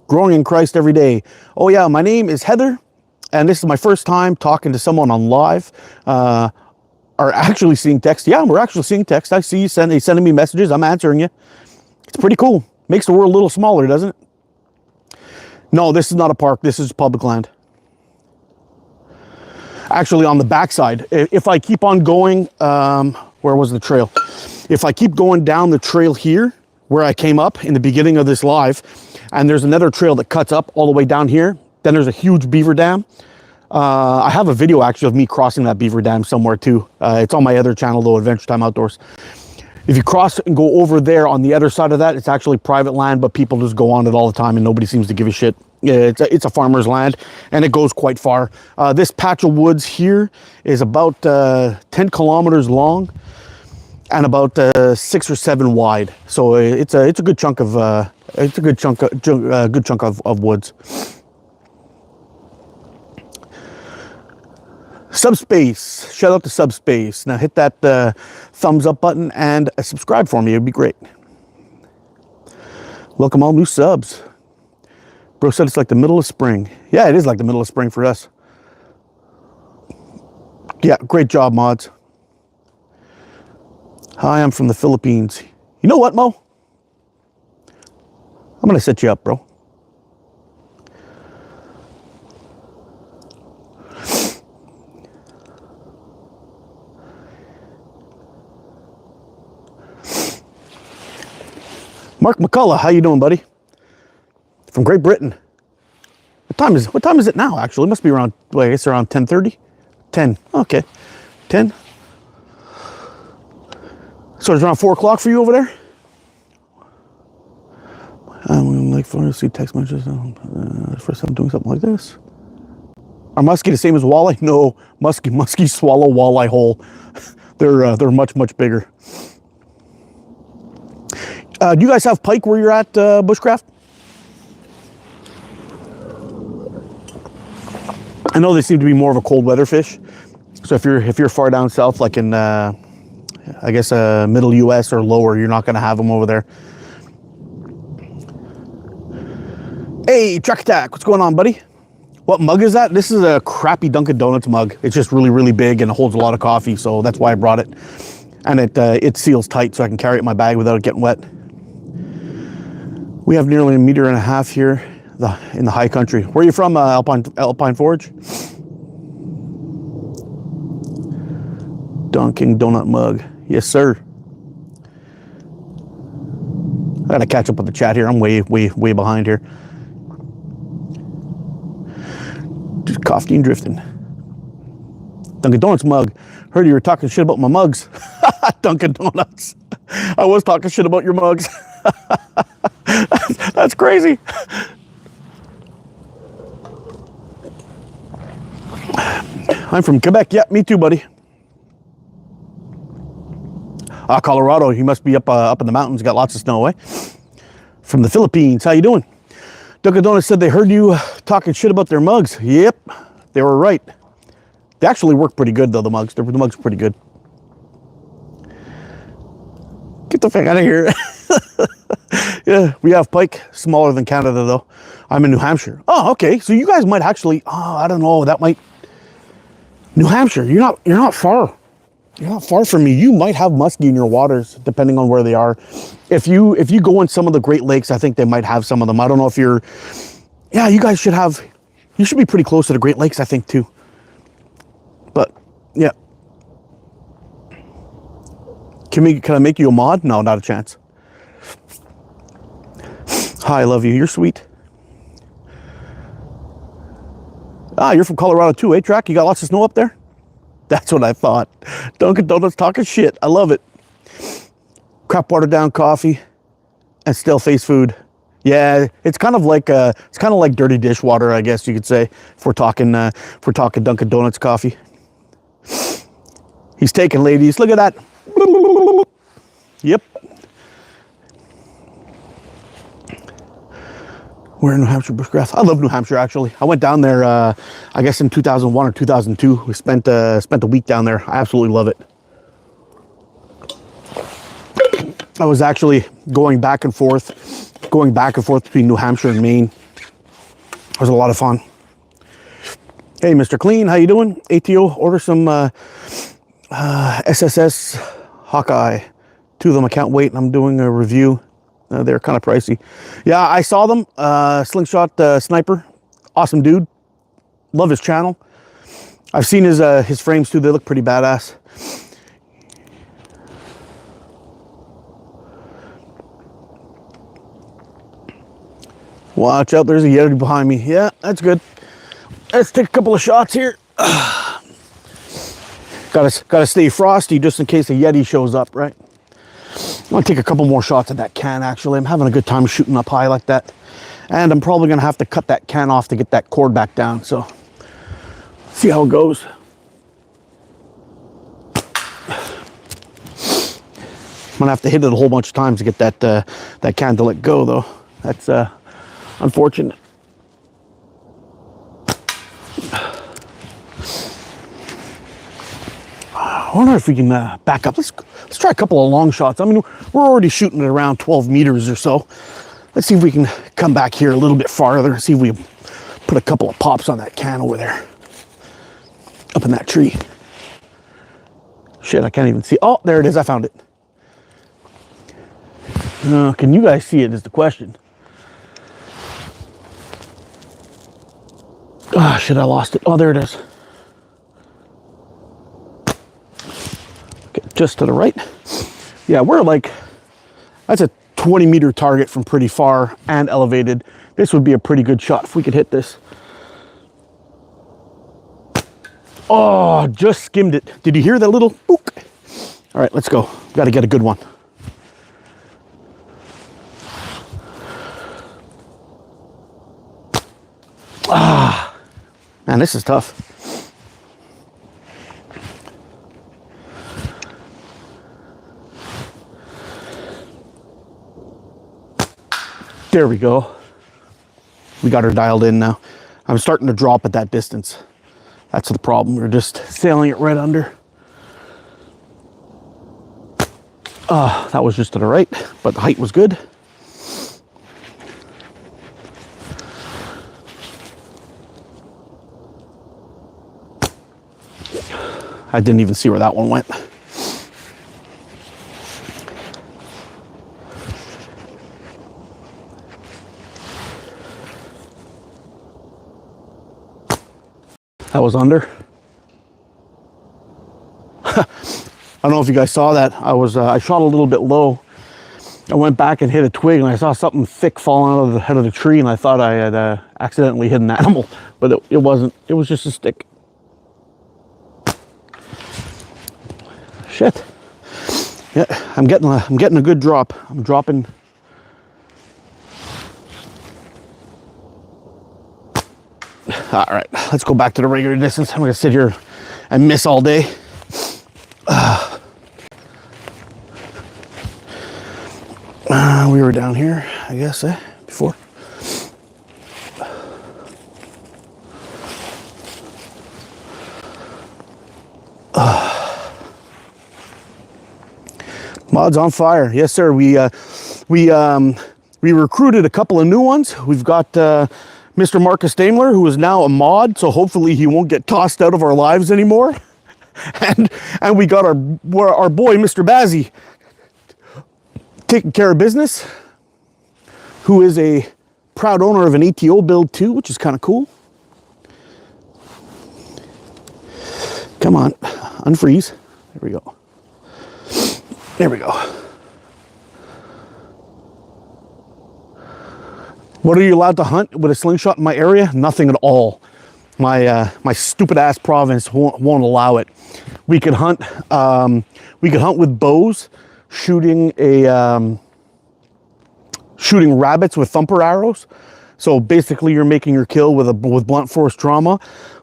growing in Christ every day. Oh yeah, my name is Heather, and this is my first time talking to someone on live. Are actually seeing text. Yeah, we're actually seeing text. I see you sending me messages. I'm answering you. It's pretty cool. Makes the world a little smaller, doesn't it? No, this is not a park. This is public land. Actually, on the backside, if I keep on going, where was the trail? If I keep going down the trail here, where I came up in the beginning of this live, and there's another trail that cuts up all the way down here, then there's a huge beaver dam. I have a video actually of me crossing that beaver dam somewhere too. It's on my other channel though, Adventure Time Outdoors. If you cross and go over there on the other side of that, it's actually private land, but people just go on it all the time and nobody seems to give a shit. It's a farmer's land, and it goes quite far. This patch of woods here is about 10 kilometers long and about 6 or 7 wide. So it's a good chunk of of woods. Subspace, shout out to Subspace. Now hit that thumbs up button and subscribe for me. It'd be great. Welcome all new subs. Bro said it's like the middle of spring. Yeah, it is like the middle of spring for us. Yeah, great job, mods. Hi, I'm from the Philippines. You know what, Mo? I'm gonna set you up, bro. Mark McCullough, how you doing, buddy? From Great Britain. What time is it now, actually? It must be around, well, I guess around 10:30? 10, okay. 10. So So it's around 4 o'clock for you over there? I'm like to see text messages. First time doing something like this. Are muskie the same as walleye? No, muskie swallow walleye whole. They're much bigger. Do you guys have pike where you're at, Bushcraft? I know they seem to be more of a cold weather fish. So if you're far down south, like in I guess middle U.S. or lower, you're not going to have them over there. Hey, Truck Attack, what's going on, buddy? What mug is that? This is a crappy Dunkin' Donuts mug. It's just really big and it holds a lot of coffee, so that's why I brought it. And it seals tight so I can carry it in my bag without it getting wet. We have nearly 1.5 meters here in the high country. Where are you from, Alpine Forge? Dunkin' Donut mug. Yes, sir. I gotta catch up with the chat here. I'm way behind here. Just coffee and drifting. Dunkin' Donuts mug. Heard you were talking shit about my mugs. Dunkin' Donuts. I was talking shit about your mugs. That's crazy. I'm from Quebec. Yeah, me too, buddy. Colorado. You must be up in the mountains. Got lots of snow, eh? From the Philippines. How you doing? Dunkin' Donuts said they heard you talking shit about their mugs. Yep, they were right. They actually work pretty good, though, the mugs. The mugs are pretty good. Get the fuck out of here. Yeah, we have pike. Smaller than Canada, though. I'm in New Hampshire. Oh, okay. So you guys might actually... Oh, I don't know. That might... New Hampshire, you're not far. You're not far from me. You might have muskie in your waters, depending on where they are. If you go in some of the Great Lakes, I think they might have some of them. I don't know if you're... Yeah, you guys should have... You should be pretty close to the Great Lakes, I think, too. But, yeah. Can I make you a mod? No, not a chance. Hi, I love you. You're sweet. Ah, you're from Colorado too, eh, Track? You got lots of snow up there? That's what I thought. Dunkin' Donuts talking shit. I love it. Crap watered down coffee and still face food. Yeah, it's kind of like dirty dishwater, I guess you could say, if we're talking Dunkin' Donuts coffee. He's taking, ladies. Look at that. Yep. We're in New Hampshire, Bushcraft. I love New Hampshire, actually. I went down there, I guess in 2001 or 2002. We spent a week down there. I absolutely love it. I was actually going back and forth between New Hampshire and Maine. It was a lot of fun. Hey, Mr. Clean, how you doing? ATO, order some SSS Hawkeye. 2 of them, I can't wait. I'm doing a review. They're kind of pricey. Yeah, I saw them. Slingshot Sniper. Awesome dude. Love his channel. I've seen his frames too. They look pretty badass. Watch out, there's a Yeti behind me. Yeah, that's good. Let's take a couple of shots here. Gotta stay frosty just in case a Yeti shows up, right? I'm gonna take a couple more shots at that can, actually. I'm having a good time shooting up high like that. And I'm probably gonna have to cut that can off to get that cord back down, so see how it goes. I'm gonna have to hit it a whole bunch of times to get that can to let go, though. That's unfortunate. I wonder if we can back up. Let's try a couple of long shots. I mean, we're already shooting at around 12 meters or so. Let's see if we can come back here a little bit farther. See if we put a couple of pops on that can over there. Up in that tree. Shit, I can't even see. Oh, there it is. I found it. Can you guys see it is the question. Ah, shit, I lost it. Oh, there it is. Okay, just to the right. Yeah, we're like, that's a 20-meter target from pretty far and elevated. This would be a pretty good shot if we could hit this. Oh, just skimmed it. Did you hear that little book? All right, let's go. Got to get a good one. Ah, man, this is tough. There we go. We got her dialed in now. I'm starting to drop at that distance. That's the problem. We're just sailing it right under. That was just to the right, but the height was good. I didn't even see where that one went. That was under. I don't know if you guys saw that. I shot a little bit low. I went back and hit a twig, and I saw something thick falling out of the head of the tree, and I thought I had accidentally hit an animal, but it wasn't. It was just a stick. Shit. Yeah, I'm getting a good drop. I'm dropping. All right, let's go back to the regular distance. I'm gonna sit here and miss all day. We were down here, I guess, before. Mods on fire, yes sir. We recruited a couple of new ones. We've got Mr. Marcus Daimler, who is now a mod, so hopefully he won't get tossed out of our lives anymore. And we got our boy, Mr. Bazzi, taking care of business, who is a proud owner of an ATO build too, which is kind of cool. Come on, unfreeze. There we go. There we go. What are you allowed to hunt with a slingshot in my area? Nothing at all. My stupid ass province won't allow it. We could hunt. We could hunt with bows, shooting rabbits with thumper arrows. So basically, you're making your kill with blunt force trauma,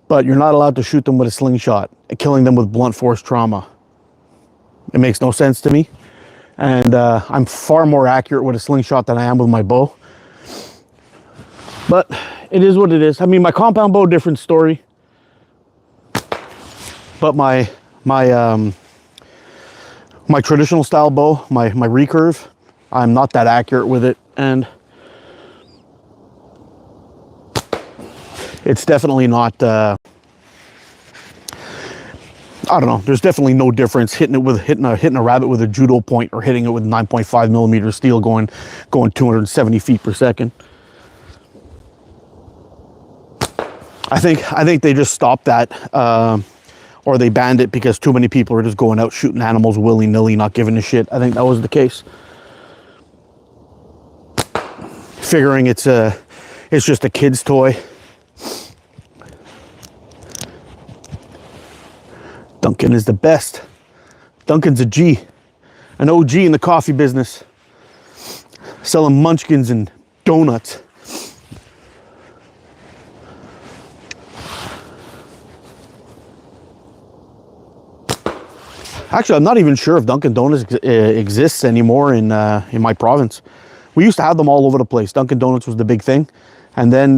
but you're not allowed to shoot them with a slingshot, killing them with blunt force trauma. It makes no sense to me. And I'm far more accurate with a slingshot than I am with my bow. But it is what it is. I mean, my compound bow, different story. But my traditional style bow, my recurve, I'm not that accurate with it. And it's definitely not... I don't know. There's definitely no difference hitting a rabbit with a judo point or hitting it with 9.5 millimeter steel going 270 feet per second. I think they just stopped that, or they banned it because too many people are just going out shooting animals willy-nilly, not giving a shit. I think that was the case. Figuring it's just a kid's toy. Duncan is the best. Duncan's a G, an OG in the coffee business, selling munchkins and donuts. Actually, I'm not even sure if Dunkin' Donuts exists anymore in my province. We used to have them all over the place. Dunkin' Donuts was the big thing, and then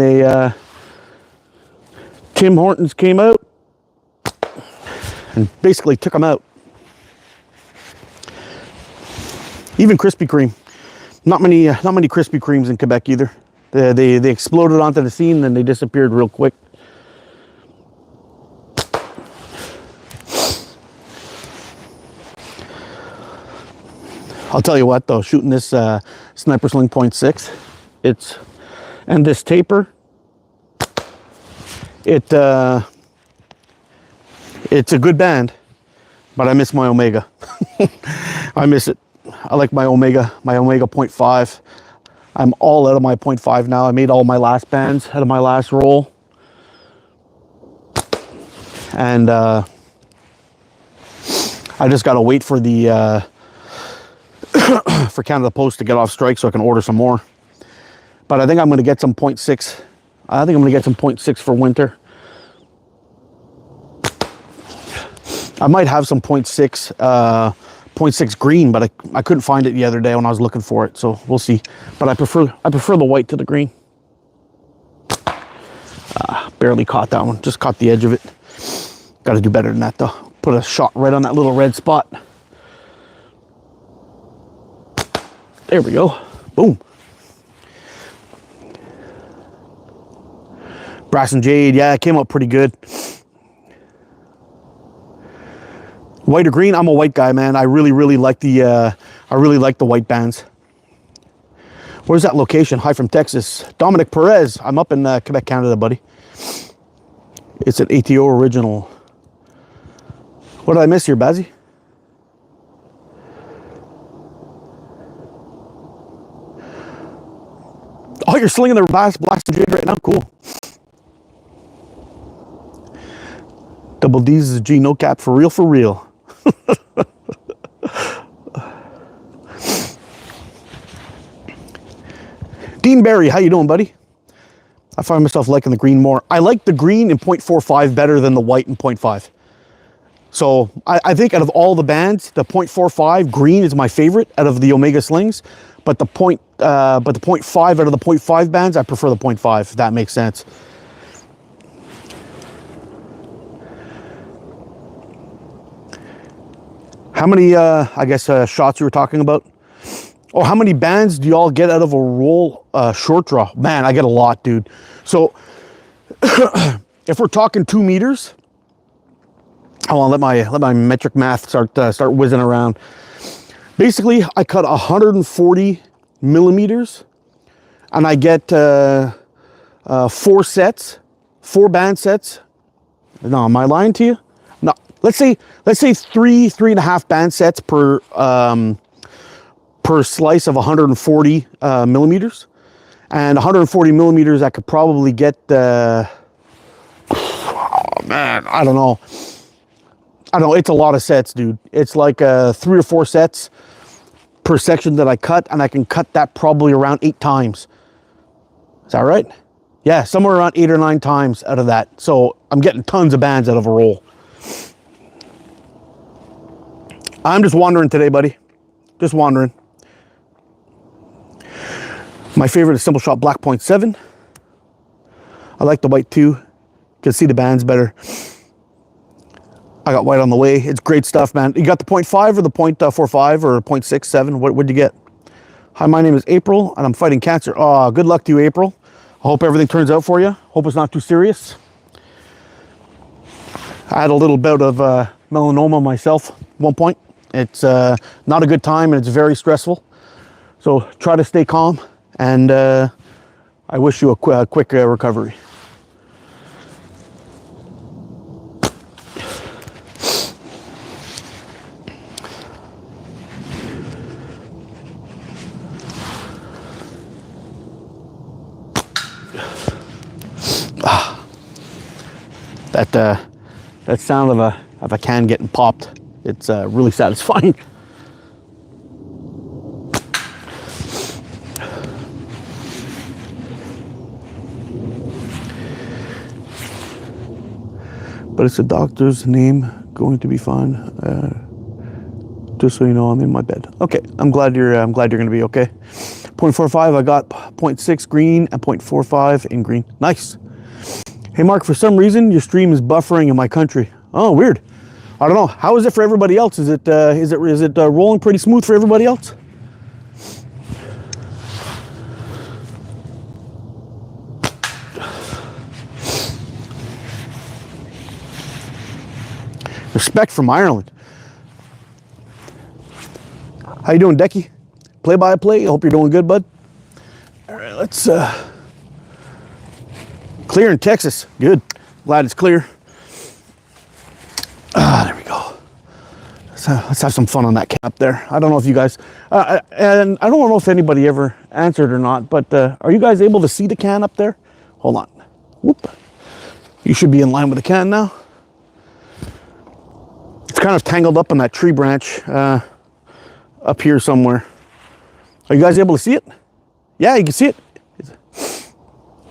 Tim Hortons came out and basically took them out. Even Krispy Kreme. Not many Krispy Kremes in Quebec either. They exploded onto the scene and then they disappeared real quick. I'll tell you what though, shooting this Sniper Sling .6, and this taper, it's a good band, but I miss my Omega. I miss it. I like my Omega .5. I'm all out of my .5 now. I made all my last bands out of my last roll. And I just got to wait for the for Canada Post to get off strike so I can order some more. But I think I'm going to get some 0.6. I think I'm going to get some 0.6 for winter. I might have some 0.6 0.6 green, but I couldn't find it the other day when I was looking for it, so we'll see. But I prefer the white to the green. Barely caught that one, just caught the edge of it. Got to do better than that though. Put a shot right on that little red spot. There we go. Boom. Brass and jade, yeah, it came out pretty good. White or green? I'm a white guy, man. I really like the white bands. Where's that location? Hi from Texas. Dominic Perez. I'm up in Quebec, Canada, buddy. It's an ATO original. What did I miss here, Bazzy? Oh, you're slinging the blast and jig right now? Cool. Double D's is a G, no cap, for real, for real. Dean Barry, how you doing, buddy? I find myself liking the green more. I like the green in 0.45 better than the white in 0.5. So I think out of all the bands, the 0.45 green is my favorite out of the Omega slings. But the 0.5 out of the 0.5 bands, I prefer the 0.5, if that makes sense. How many, I guess, shots you were talking about? Or how many bands do y'all get out of a roll short draw? Man, I get a lot, dude. So if we're talking 2 meters, hold on, let my metric math start whizzing around. Basically, I cut 140 millimeters, and I get 4 sets, 4 band sets. No, am I lying to you? No, let's say 3.5 band sets per slice of 140 millimeters, and 140 millimeters I could probably get. Oh man, I don't know. It's a lot of sets, dude. It's like 3 or 4 sets per section that I cut, and I can cut that probably around 8 times. Is that right? Yeah, somewhere around 8 or 9 times out of that. So I'm getting tons of bands out of a roll. I'm just wandering today, buddy. Just wandering. My favorite is Simple Shot Black 0.7. I like the white too. Can see the bands better. I got white on the way. It's great stuff, man. You got the 0.5 or the 0.45 or 0.67? What'd you get? Hi, my name is April, and I'm fighting cancer. Oh, good luck to you, April. I hope everything turns out for you. Hope it's not too serious. I had a little bout of melanoma myself at one point. It's not a good time, and it's very stressful. So try to stay calm, and I wish you a quick recovery. That sound of a can getting popped, it's really satisfying. But it's a doctor's name, going to be fine. Just so you know, I'm in my bed. Okay, I'm glad you're going to be okay. 0.45, I got 0.6 green and 0.45 in green. Nice. Hey Mark, for some reason your stream is buffering in my country. Oh, weird. I don't know. How is it for everybody else? Is it rolling pretty smooth for everybody else? Respect from Ireland. How you doing, Decky? Play by play. Hope you're doing good, bud. All right, let's clear in Texas. Good. Glad it's clear. There we go. Let's have some fun on that cap there. I don't know if you guys, and I don't know if anybody ever answered or not, but are you guys able to see the can up there? Hold on. Whoop. You should be in line with the can now. It's kind of tangled up in that tree branch up here somewhere. Are you guys able to see it? Yeah, you can see it.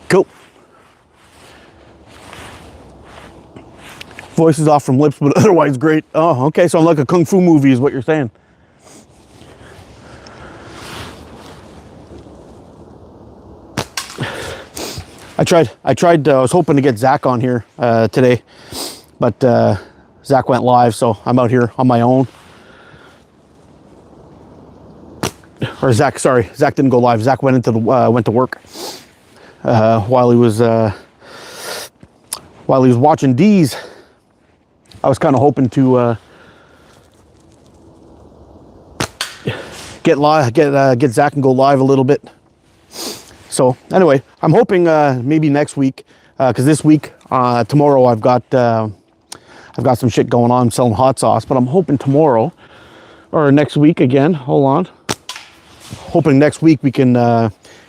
Cool. Voice is off from lips, but otherwise great. Oh, okay, so I'm like a kung fu movie is what you're saying. I was hoping to get Zach on here today, but Zach went live, so I'm out here on my own. Or Zach didn't go live. Zach went to work while he was watching D's. I was kind of hoping to get Zach and go live a little bit. So anyway, I'm hoping maybe next week, because this week, tomorrow I've got some shit going on. I'm selling hot sauce, but I'm hoping tomorrow or next week again. Hold on. Hoping next week we can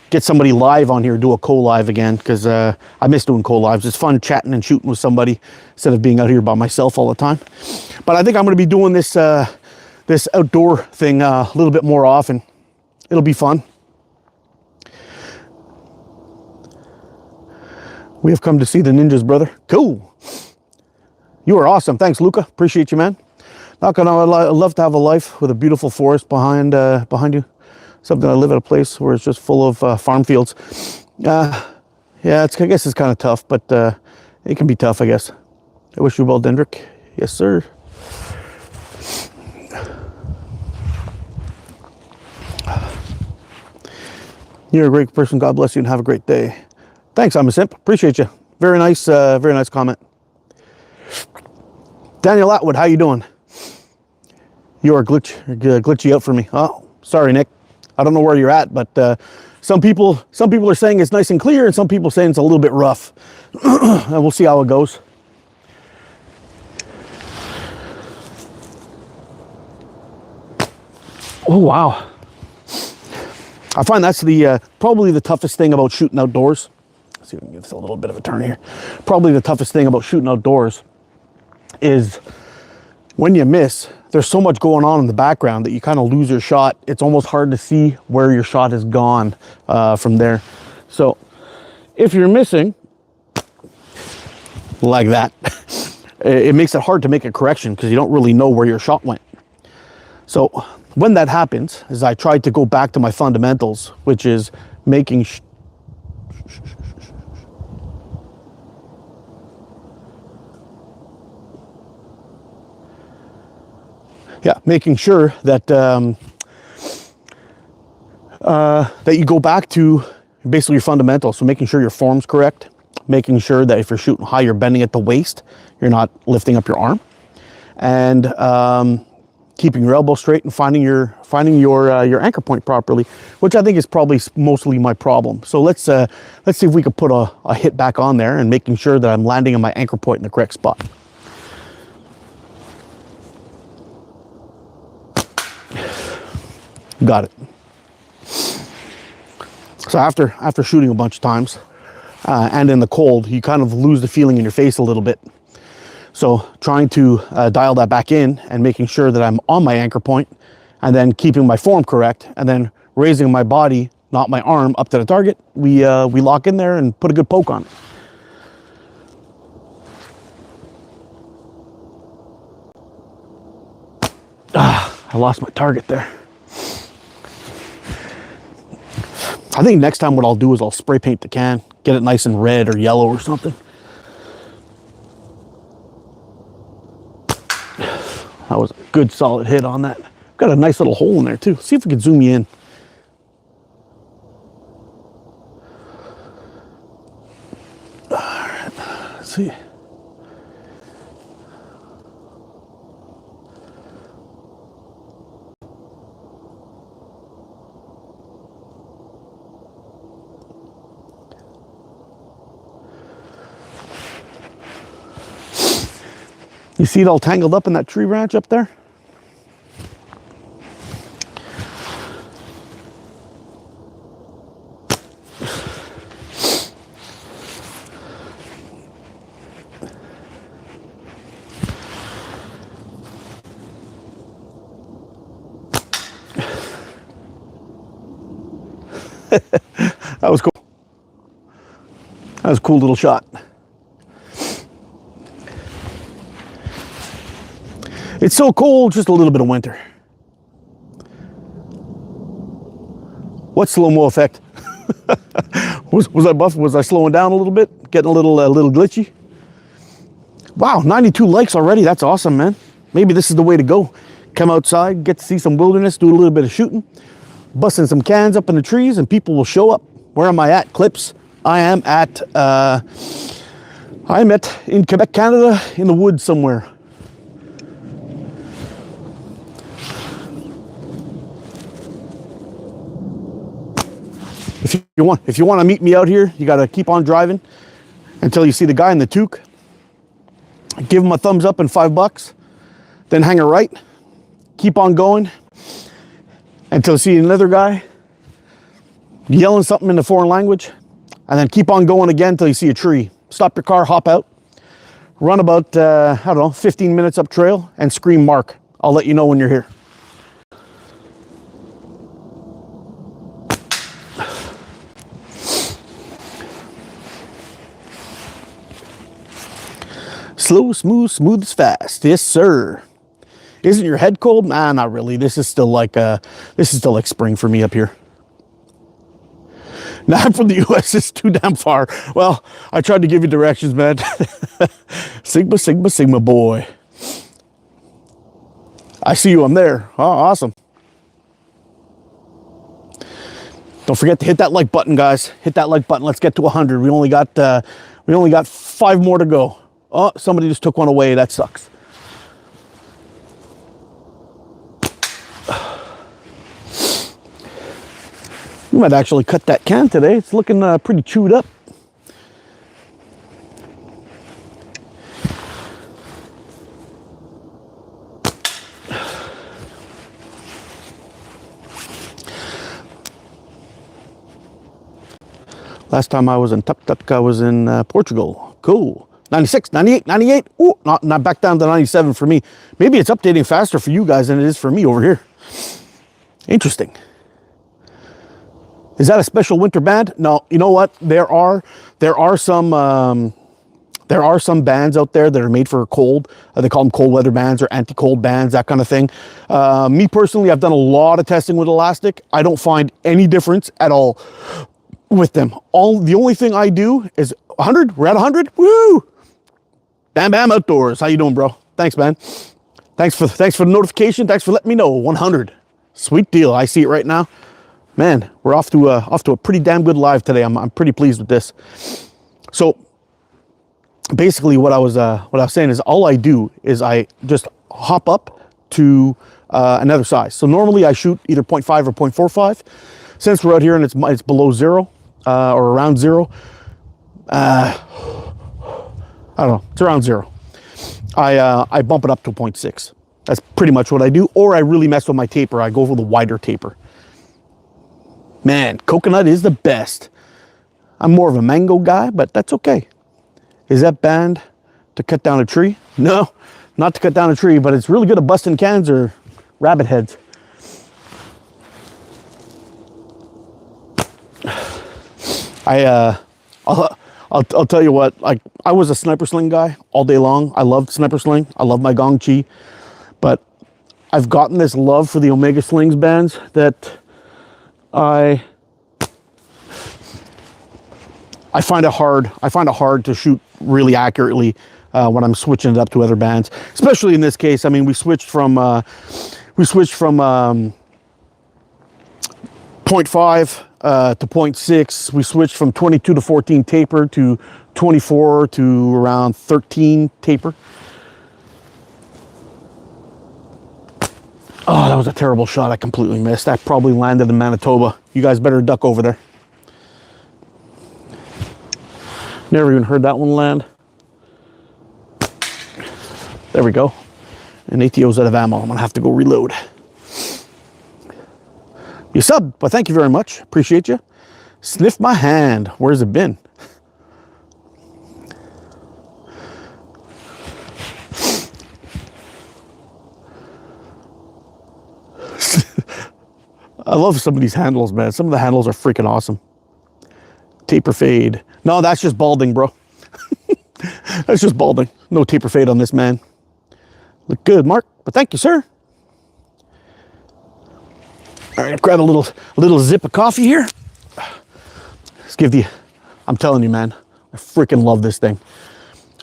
get somebody live on here, do a co-live again, because I miss doing co-lives. It's fun chatting and shooting with somebody instead of being out here by myself all the time. But I think I'm going to be doing this this outdoor thing a little bit more often. It'll be fun. We have come to see the ninjas, brother. Cool. You are awesome. Thanks, Luca. Appreciate you, man. Not gonna. I'd love to have a life with a beautiful forest behind you. Something I live at a place where it's just full of farm fields. Yeah, I guess it's kind of tough, but it can be tough, I guess. I wish you well, Dendrick. Yes, sir. You're a great person. God bless you and have a great day. Thanks, I'm a simp. Appreciate you. Very nice comment. Daniel Atwood, how you doing? You are glitchy out for me. Oh, sorry, Nick. I don't know where you're at, but some people are saying it's nice and clear, and some people saying it's a little bit rough. And we'll see how it goes. Oh wow! I find that's the probably the toughest thing about shooting outdoors. Let's see if we can give this a little bit of a turn here. Probably the toughest thing about shooting outdoors is when you miss. There's so much going on in the background that you kind of lose your shot. It's almost hard to see where your shot has gone from there. So if you're missing like that, it makes it hard to make a correction because you don't really know where your shot went. So when that happens, is I tried to go back to my fundamentals, which is making making sure that that you go back to basically your fundamentals. So making sure your form's correct, making sure that if you're shooting high, you're bending at the waist, you're not lifting up your arm, and keeping your elbow straight and finding your anchor point properly, which I think is probably mostly my problem. So let's see if we could put a hit back on there and making sure that I'm landing on my anchor point in the correct spot. Got it. So after shooting a bunch of times and in the cold, you kind of lose the feeling in your face a little bit. So trying to dial that back in and making sure that I'm on my anchor point and then keeping my form correct and then raising my body, not my arm, up to the target. We lock in there and put a good poke on it. I lost my target there. I think next time what I'll do is I'll spray paint the can, get it nice and red or yellow or something. That was a good solid hit on that. Got a nice little hole in there too. See if we can zoom you in. All right, let's see. You see it all tangled up in that tree branch up there? That was cool. That was a cool little shot. It's so cold, just a little bit of winter. What slow-mo effect? was I buff? Was I slowing down a little bit? Getting a little glitchy? Wow, 92 likes already. That's awesome, man. Maybe this is the way to go. Come outside, get to see some wilderness, do a little bit of shooting, busting some cans up in the trees, and people will show up. Where am I at, Clips? I'm in Quebec, Canada, in the woods somewhere. If you want to meet me out here, you got to keep on driving until you see the guy in the toque. Give him a thumbs up and $5. Then hang a right. Keep on going until you see another guy yelling something in a foreign language. And then keep on going again until you see a tree. Stop your car, hop out, run about, 15 minutes up trail and scream Mark. I'll let you know when you're here. Slow, smooth as fast. Yes, sir. Isn't your head cold? Nah, not really. This is still like spring for me up here. Now I'm from the US, it's too damn far. Well, I tried to give you directions, man. Sigma boy. I see you, I'm there. Oh, awesome. Don't forget to hit that like button, guys. Hit that like button. Let's get to 100. We only got 5 more to go. Oh, somebody just took one away. That sucks. We might actually cut that can today. It's looking pretty chewed up. Last time I was in Tuk-Tuk, I was in Portugal. Cool. 96, 98, 98. Ooh, not back down to 97 for me. Maybe it's updating faster for you guys than it is for me over here. Interesting. Is that a special winter band? No, you know what? There are some bands out there that are made for cold. They call them cold weather bands or anti-cold bands, that kind of thing. Me personally, I've done a lot of testing with elastic. I don't find any difference at all with them. The only thing I do is 100. We're at 100. Woo! Bam Bam Outdoors. How you doing, bro? Thanks, man. Thanks for the notification. Thanks for letting me know. 100. Sweet deal. I see it right now. Man, we're off to a pretty damn good live today. I'm pretty pleased with this. So basically, what I was saying is all I do is I just hop up to another size. So normally I shoot either 0.5 or 0.45. Since we're out here and it's below 0 or around 0, I don't know. It's around 0. I bump it up to 0.6. That's pretty much what I do. Or I really mess with my taper. I go for the wider taper. Man, coconut is the best. I'm more of a mango guy, but that's okay. Is that band to cut down a tree? No, not to cut down a tree, but it's really good at busting cans or rabbit heads. I'll tell you what, like I was a sniper sling guy all day long. I loved sniper sling. I love my Gong Chi, but I've gotten this love for the Omega Slings bands that I find it hard to shoot really accurately when I'm switching it up to other bands, especially in this case. I mean, we switched from 0.5 to 0.6. We switched from 22 to 14 taper to 24 to around 13 taper. Oh, that was a terrible shot. I completely missed. That probably landed in Manitoba. You guys better duck over there. Never even heard that one land. There we go. And ATO's out of ammo. I'm gonna have to go reload. You subbed, but thank you very much. Appreciate you. Sniff my hand. Where's it been? I love some of these handles, man. Some of the handles are freaking awesome. Taper fade. No, that's just balding, bro. That's just balding. No taper fade on this, man. Look good, Mark. But thank you, sir. All right, grab a little zip of coffee here. Let's give the. I'm telling you, man. I freaking love this thing.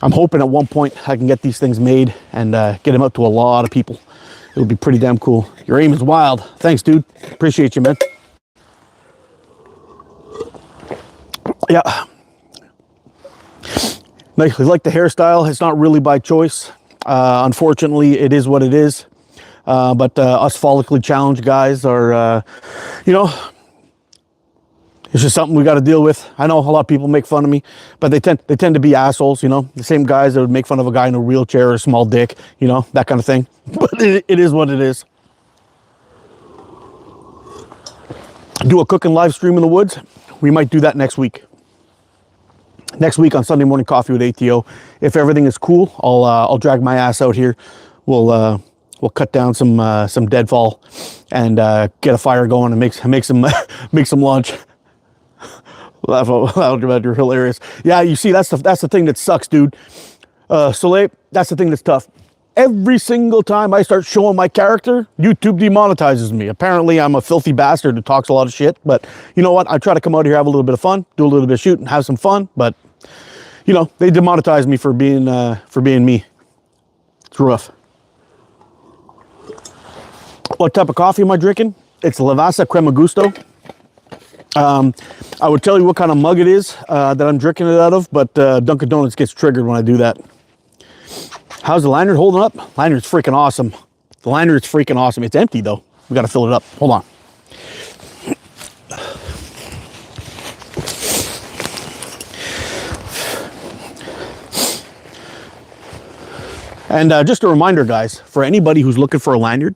I'm hoping at one point I can get these things made and get them out to a lot of people. It'll be pretty damn cool. Your aim is wild. Thanks, dude. Appreciate you, man. Yeah. I like the hairstyle. It's not really by choice. Unfortunately, it is what it is. But us follically challenged guys are, you know, it's just something we got to deal with. I know a lot of people make fun of me, but they tend to be assholes, you know, the same guys that would make fun of a guy in a wheelchair or a small dick, you know, that kind of thing. But it is what it is. Do a cooking live stream in the woods. We might do that next week. Next week on Sunday Morning Coffee with ATO. If everything is cool, I'll drag my ass out here. We'll cut down some deadfall and get a fire going and make some make some lunch. Laugh out loud, you're hilarious. Yeah, you see, that's the thing that sucks, dude. Soleil, that's the thing that's tough. Every single time I start showing my character, YouTube demonetizes me. Apparently, I'm a filthy bastard who talks a lot of shit. But you know what? I try to come out here, have a little bit of fun, do a little bit of shooting, have some fun. But you know, they demonetize me for being me. It's rough. What type of coffee am I drinking? It's Lavazza Crema Gusto. I would tell you what kind of mug it is that I'm drinking it out of, but Dunkin' Donuts gets triggered when I do that. How's the lanyard holding up? Lanyard's freaking awesome. The lanyard's freaking awesome. It's empty though. We got to fill it up. Hold on. And just a reminder, guys, for anybody who's looking for a lanyard,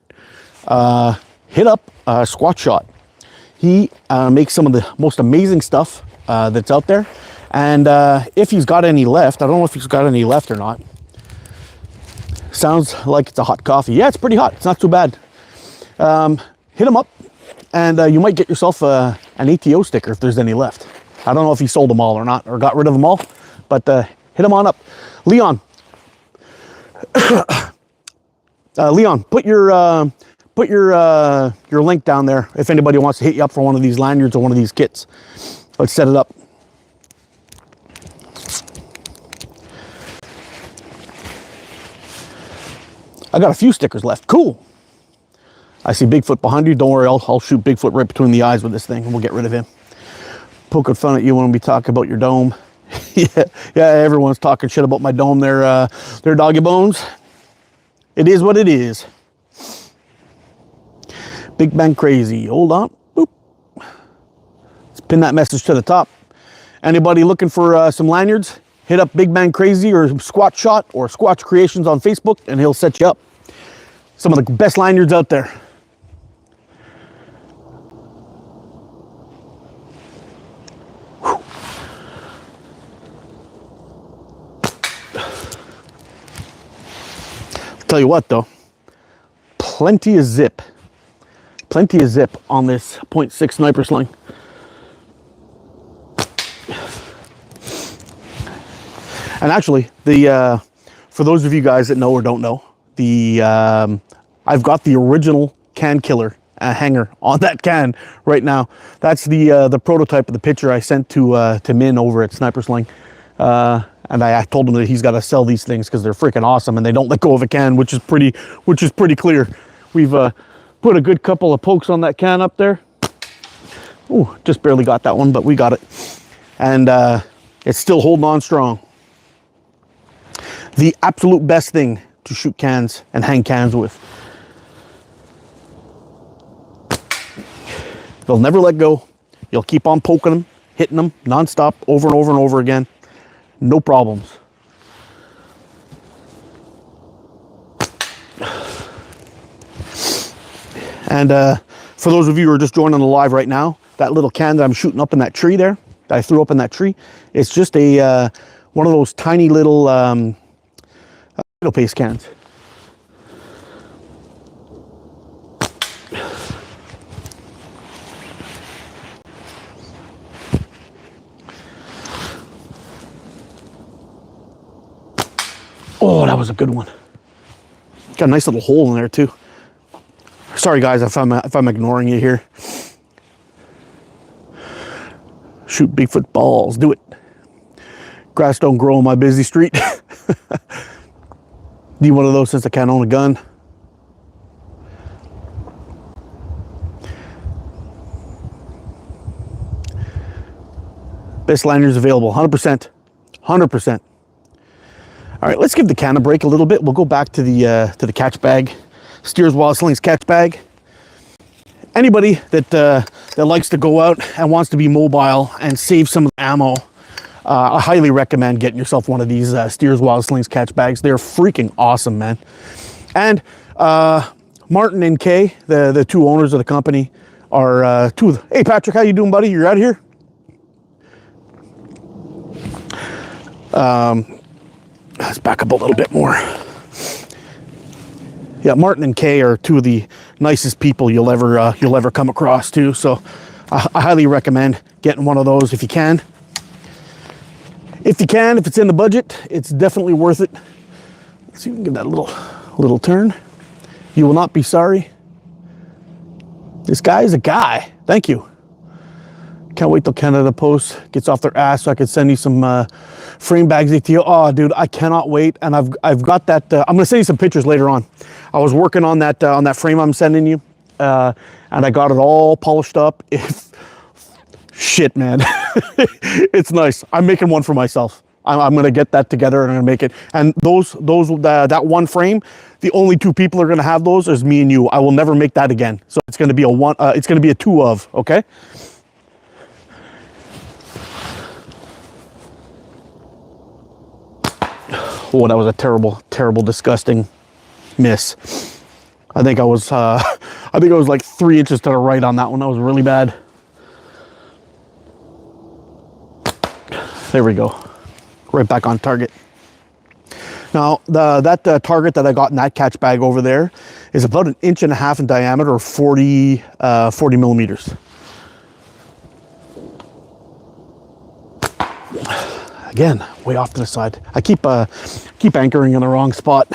hit up Squat Shot. He makes some of the most amazing stuff that's out there. And if he's got any left, I don't know if he's got any left or not. Sounds like it's a hot coffee. Yeah, it's pretty hot. It's not too bad. Hit him up, and you might get yourself an ATO sticker if there's any left. I don't know if he sold them all or not, or got rid of them all, but hit him on up. Leon. Leon, put your link down there if anybody wants to hit you up for one of these lanyards or one of these kits. Let's set it up. I got a few stickers left. Cool. I see Bigfoot behind you. Don't worry, I'll shoot Bigfoot right between the eyes with this thing and we'll get rid of him. Poking fun at you when we talk about your dome. yeah, everyone's talking shit about my dome. They're doggy bones. It is what it is. Big Bang Crazy. Hold on. Boop. Let's pin that message to the top. Anybody looking for some lanyards? Hit up Big Bang Crazy or Squat Shot or Squatch Creations on Facebook and he'll set you up. Some of the best lanyards out there. Whew. Tell you what though, plenty of zip on this .6 sniper sling. And actually, for those of you guys that know or don't know, I've got the original can killer hanger on that can right now. That's the prototype of the picture I sent to Min over at Sniper Sling. And I told him that he's got to sell these things because they're freaking awesome and they don't let go of a can, which is pretty clear. We've put a good couple of pokes on that can up there. Ooh, just barely got that one, but we got it. And it's still holding on strong. The absolute best thing to shoot cans and hang cans with. They'll never let go. You'll keep on poking them, hitting them nonstop over and over and over again. No problems. And for those of you who are just joining the live right now, that little can that I'm shooting up in that tree there, that I threw up in that tree, it's just a one of those tiny little tomato paste cans. that was a good one. Got a nice little hole in there too. Sorry guys if I'm ignoring you here. Shoot Bigfoot balls, do it. Grass don't grow on my busy street. Need one of those since I can't own a gun. Best liners available, 100%. 100%. All right, let's give the can a break a little bit. We'll go back to the catch bag, Steers Wild Slings catch bag. Anybody that likes to go out and wants to be mobile and save some of the ammo, I highly recommend getting yourself one of these Steers Wild Slings catch bags. They're freaking awesome, man. And Martin and Kay, the two owners of the company, are two of the, hey Patrick, how you doing, buddy? You're out here? Let's back up a little bit more. Yeah, Martin and Kay are two of the nicest people you'll ever come across too. So I highly recommend getting one of those if you can. If it's in the budget, it's definitely worth it. Let's see if we can give that a little turn. You will not be sorry. This guy is a guy. Thank you. Can't wait till Canada Post gets off their ass so I can send you some frame bags to you. Oh, dude, I cannot wait. And I've got that. I'm gonna send you some pictures later on. I was working on that frame I'm sending you, and I got it all polished up. Shit, man, it's nice. I'm making one for myself. I'm gonna get that together and I'm gonna make it. And that one frame, the only two people are gonna have those is me and you. I will never make that again. So it's gonna be a one. It's gonna be a two of. Okay. Oh, that was a terrible, disgusting miss. I think I was like 3 inches to the right on that one. That was really bad. There we go. Right back on target. Now, that target that I got in that catch bag over there is about 1.5 inches in diameter, or 40 millimeters. Again, way off to the side. I keep anchoring in the wrong spot.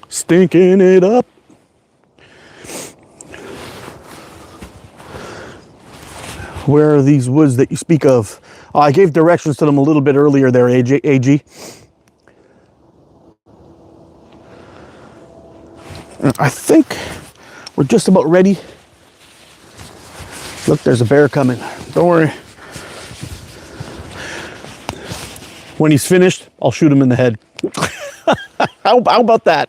Stinking it up. Where are these woods that you speak of? I gave directions to them a little bit earlier there, AG. I think we're just about ready. Look, there's a bear coming. Don't worry. When he's finished, I'll shoot him in the head. How about that?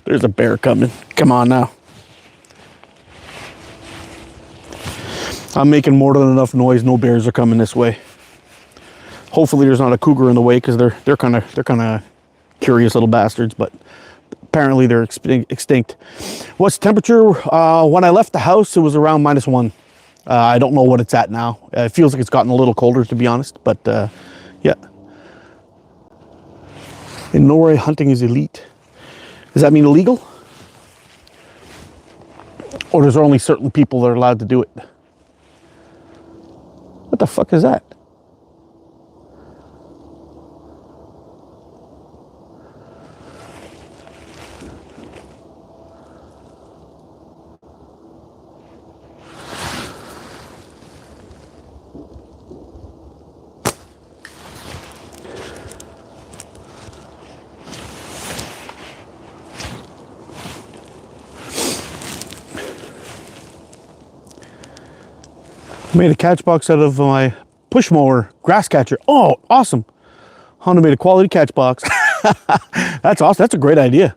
There's a bear coming. Come on now. I'm making more than enough noise. No bears are coming this way. Hopefully there's not a cougar in the way, because they're kind of curious little bastards, but apparently they're extinct. What's the temperature? When I left the house, it was around -1. I don't know what it's at now. It feels like it's gotten a little colder, to be honest, but yeah. In Norway, hunting is elite. Does that mean illegal? Or there's only certain people that are allowed to do it? What the fuck is that? Made a catch box out of my push mower grass catcher. Oh, awesome. Honda made a quality catch box. That's awesome. That's a great idea.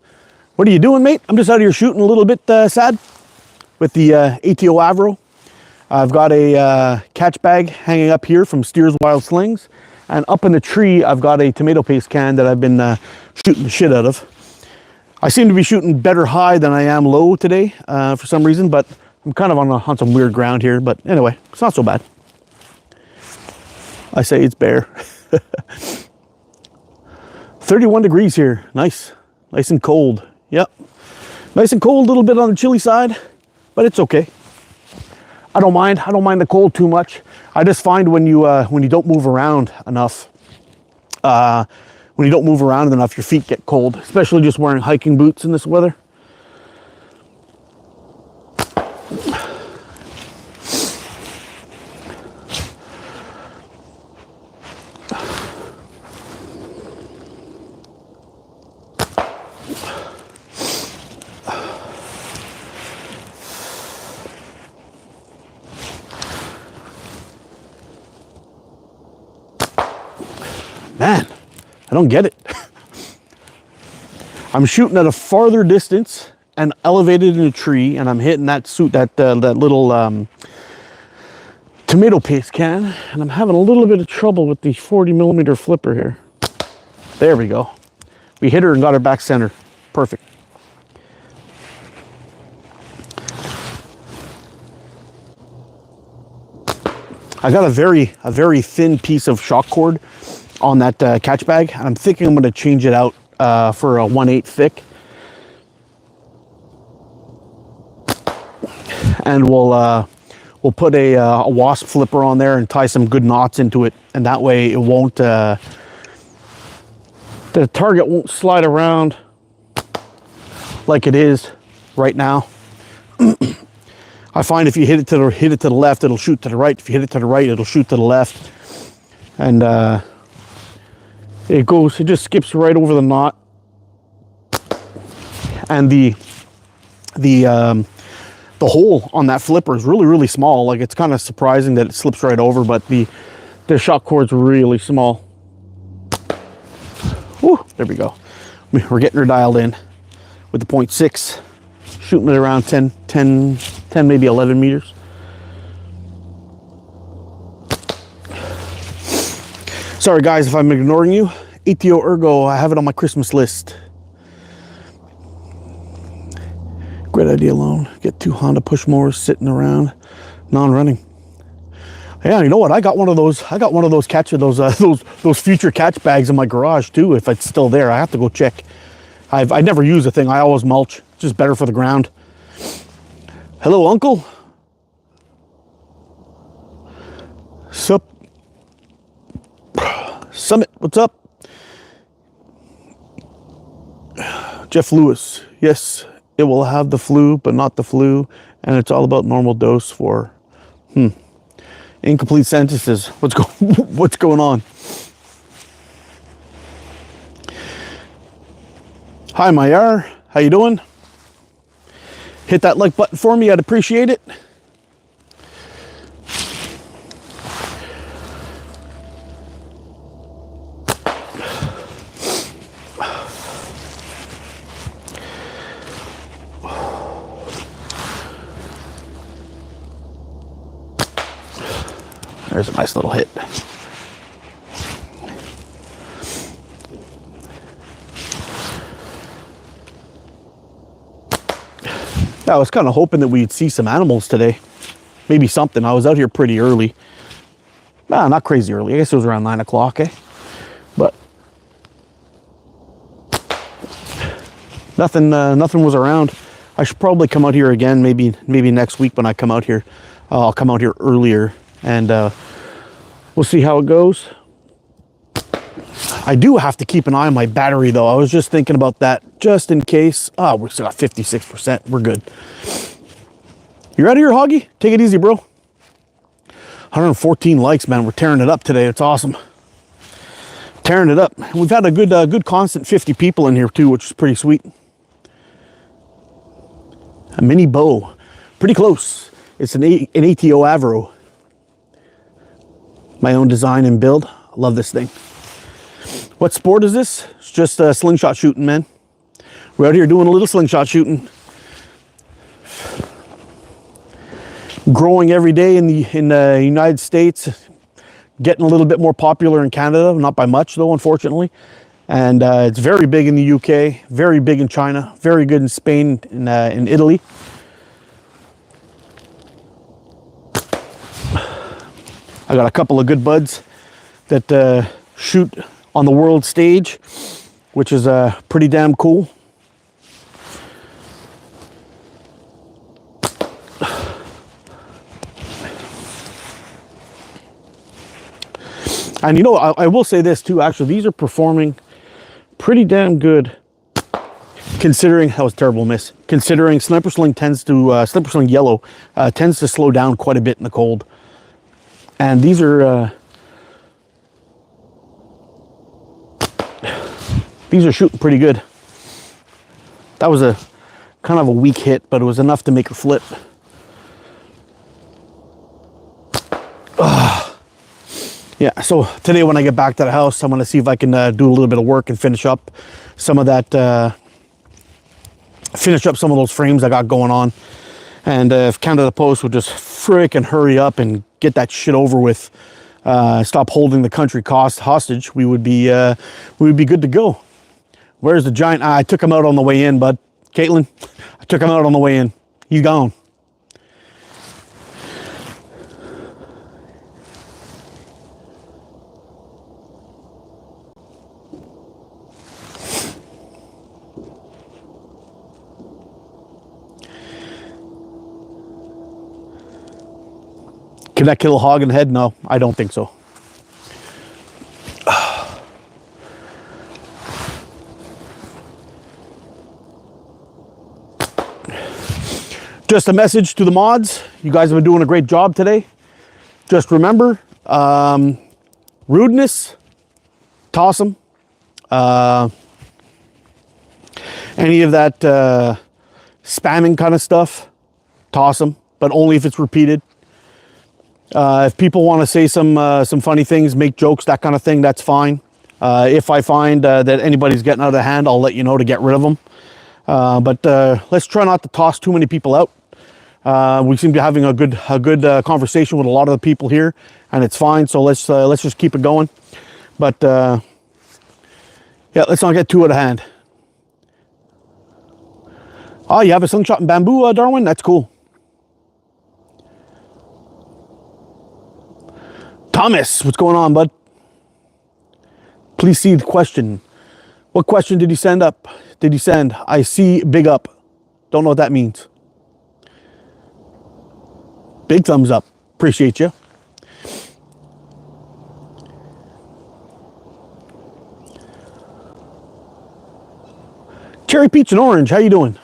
What are you doing, mate? I'm just out here shooting a little bit sad with the ATO Avro. I've got a catch bag hanging up here from Steers Wild Slings. And up in the tree, I've got a tomato paste can that I've been shooting the shit out of. I seem to be shooting better high than I am low today for some reason, but I'm kind of on some weird ground here, but anyway, it's not so bad. I say it's bare. 31 degrees here. Nice and cold. Yep. Nice and cold, a little bit on the chilly side, but it's okay. I don't mind. I don't mind the cold too much. I just find when you don't move around enough, your feet get cold, especially just wearing hiking boots in this weather. Man, I don't get it. I'm shooting at a farther distance and elevated in a tree, and I'm hitting that little tomato paste can, and I'm having a little bit of trouble with the 40mm flipper here. There we go. We hit her and got her back center. Perfect. I got a very thin piece of shock cord on that catch bag, and I'm thinking I'm going to change it out for a 1/8 thick, and we'll put a wasp flipper on there and tie some good knots into it, and that way it won't the target won't slide around like it is right now. I find if you hit it to the left, it'll shoot to the right. If you hit it to the right, it'll shoot to the left, and it just skips right over the knot. And the hole on that flipper is really small. Like, it's kind of surprising that it slips right over, but the shock cord's really small. Whew, there we go. We're getting her dialed in with the 0.6, shooting it around 10, maybe 11 meters. Sorry guys if I'm ignoring you. ATO Ergo, I have it on my Christmas list. Great idea alone. Get 2 Honda push mowers sitting around, non-running. Yeah, you know what? I got one of those those future catch bags in my garage too. If it's still there, I have to go check. I never use the thing. I always mulch. It's just better for the ground. Hello, Uncle. Sup? Summit, what's up? Jeff Lewis, yes, it will have the flu, but not the flu, and it's all about normal dose for, incomplete sentences. What's going on? Hi, Mayar, how you doing? Hit that like button for me, I'd appreciate it. There's a nice little hit. Yeah, I was kind of hoping that we'd see some animals today. Maybe something. I was out here pretty early. Nah, not crazy early. I guess it was around 9 o'clock, eh? But nothing was around. I should probably come out here again, maybe next week when I come out here. I'll come out here earlier, and we'll see how it goes. I do have to keep an eye on my battery though. I was just thinking about that just in case. Oh, we still got 56%. We're good. You're out of here, Hoggy? Take it easy, bro. 114 likes, man. We're tearing it up today. It's awesome. Tearing it up. We've had a good constant 50 people in here too, which is pretty sweet. A mini bow. Pretty close. It's an ATO Avro. My own design and build. I love this thing. What sport is this? It's just slingshot shooting, man. We're out here doing a little slingshot shooting. Growing every day in the United States. Getting a little bit more popular in Canada, not by much though, unfortunately. And it's very big in the UK, very big in China, very good in Spain, in Italy. I got a couple of good buds that shoot on the world stage, which is pretty damn cool. And you know, I will say this too, actually, these are performing pretty damn good, considering, that was a terrible miss, considering Sniper Sling tends to, Sniper Sling Yellow tends to slow down quite a bit in the cold. And these are shooting pretty good. That was a kind of a weak hit, but it was enough to make her flip. Yeah, so today when I get back to the house, I'm going to see if I can do a little bit of work and finish up some of that, finish up some of those frames I got going on. And if Canada Post would just freaking hurry up and get that shit over with, stop holding the country hostage, we would be good to go. Where's the giant? I took him out on the way in, bud. Caitlin, I took him out on the way in. He's gone. Can that kill a hog in the head? No, I don't think so. Just a message to the mods. You guys have been doing a great job today. Just remember, rudeness, toss them. Any of that spamming kind of stuff, toss them, but only if it's repeated. If people want to say some funny things, make jokes, that kind of thing, that's fine. If I find that anybody's getting out of hand, I'll let you know to get rid of them. But let's try not to toss too many people out. We seem to be having a good conversation with a lot of the people here, and it's fine. So let's just keep it going. But yeah, let's not get too out of hand. Oh, you have a slingshot and bamboo, Darwin? That's cool. Thomas, what's going on, bud? Please see the question. What question did he send up? Did he send? I see big up. Don't know what that means. Big thumbs up. Appreciate you. Cherry peach and orange. How you doing?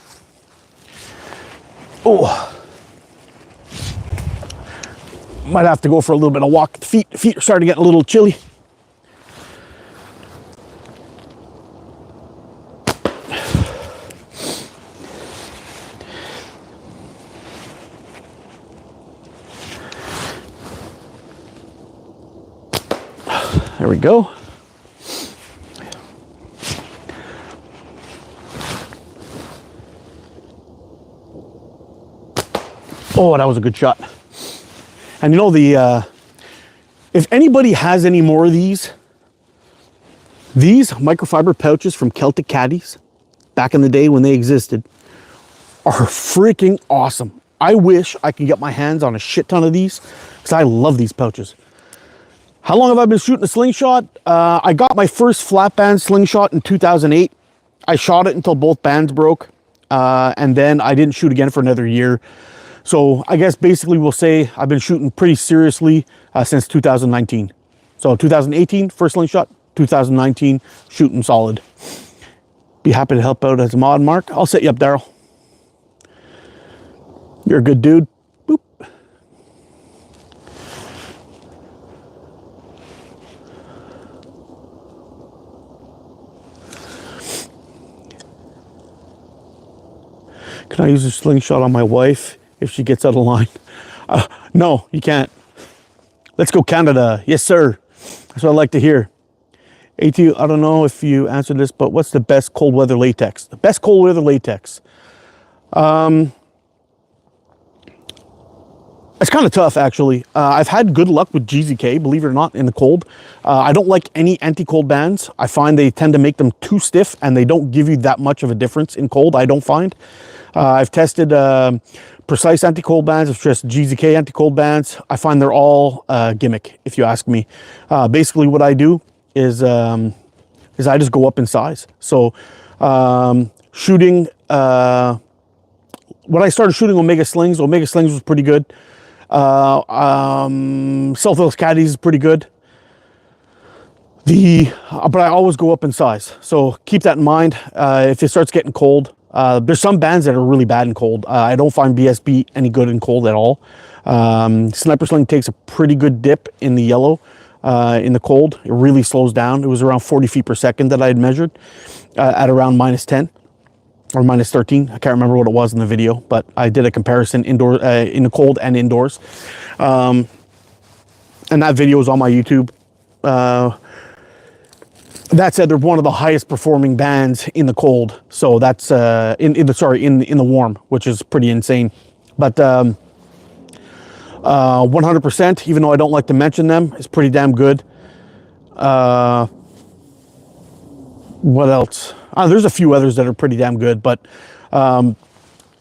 Oh. Might have to go for a little bit of walk. The feet are starting to get a little chilly. There we go. Oh, that was a good shot. And you know, if anybody has any more of these microfiber pouches from Celtic Caddies, back in the day when they existed, are freaking awesome. I wish I could get my hands on a shit ton of these, because I love these pouches. How long have I been shooting a slingshot? I got my first flat band slingshot in 2008. I shot it until both bands broke, and then I didn't shoot again for another year. So I guess basically we'll say I've been shooting pretty seriously since 2019. So 2018, first slingshot, 2019, shooting solid. Be happy to help out as a mod, Mark. I'll set you up, Daryl. You're a good dude. Boop. Can I use a slingshot on my wife if she gets out of line? No, you can't. Let's go Canada. Yes, sir. That's what I like to hear. ATO, I don't know if you answered this, but what's the best cold weather latex? The best cold weather latex. It's kind of tough, actually. I've had good luck with GZK, believe it or not, in the cold. I don't like any anti-cold bands. I find they tend to make them too stiff, and they don't give you that much of a difference in cold, I don't find. I've tested Precise anti-cold bands. It's just GZK anti-cold bands. I find they're all gimmick, if you ask me. Basically, what I do is I just go up in size. So shooting, when I started shooting Omega Slings was pretty good. South Wales Caddies is pretty good. But I always go up in size. So keep that in mind. If it starts getting cold, there's some bands that are really bad in cold. I don't find BSB any good in cold at all. Sniper Sling takes a pretty good dip in the yellow. In the cold, it really slows down. It was around 40 feet per second that I had measured at around -10 or -13. I can't remember what it was in the video, but I did a comparison indoor in the cold and indoors. And that video is on my YouTube. That said, they're one of the highest performing bands in the cold. So that's in the warm, which is pretty insane. But 100%, even though I don't like to mention them, is pretty damn good. What else? There's a few others that are pretty damn good, but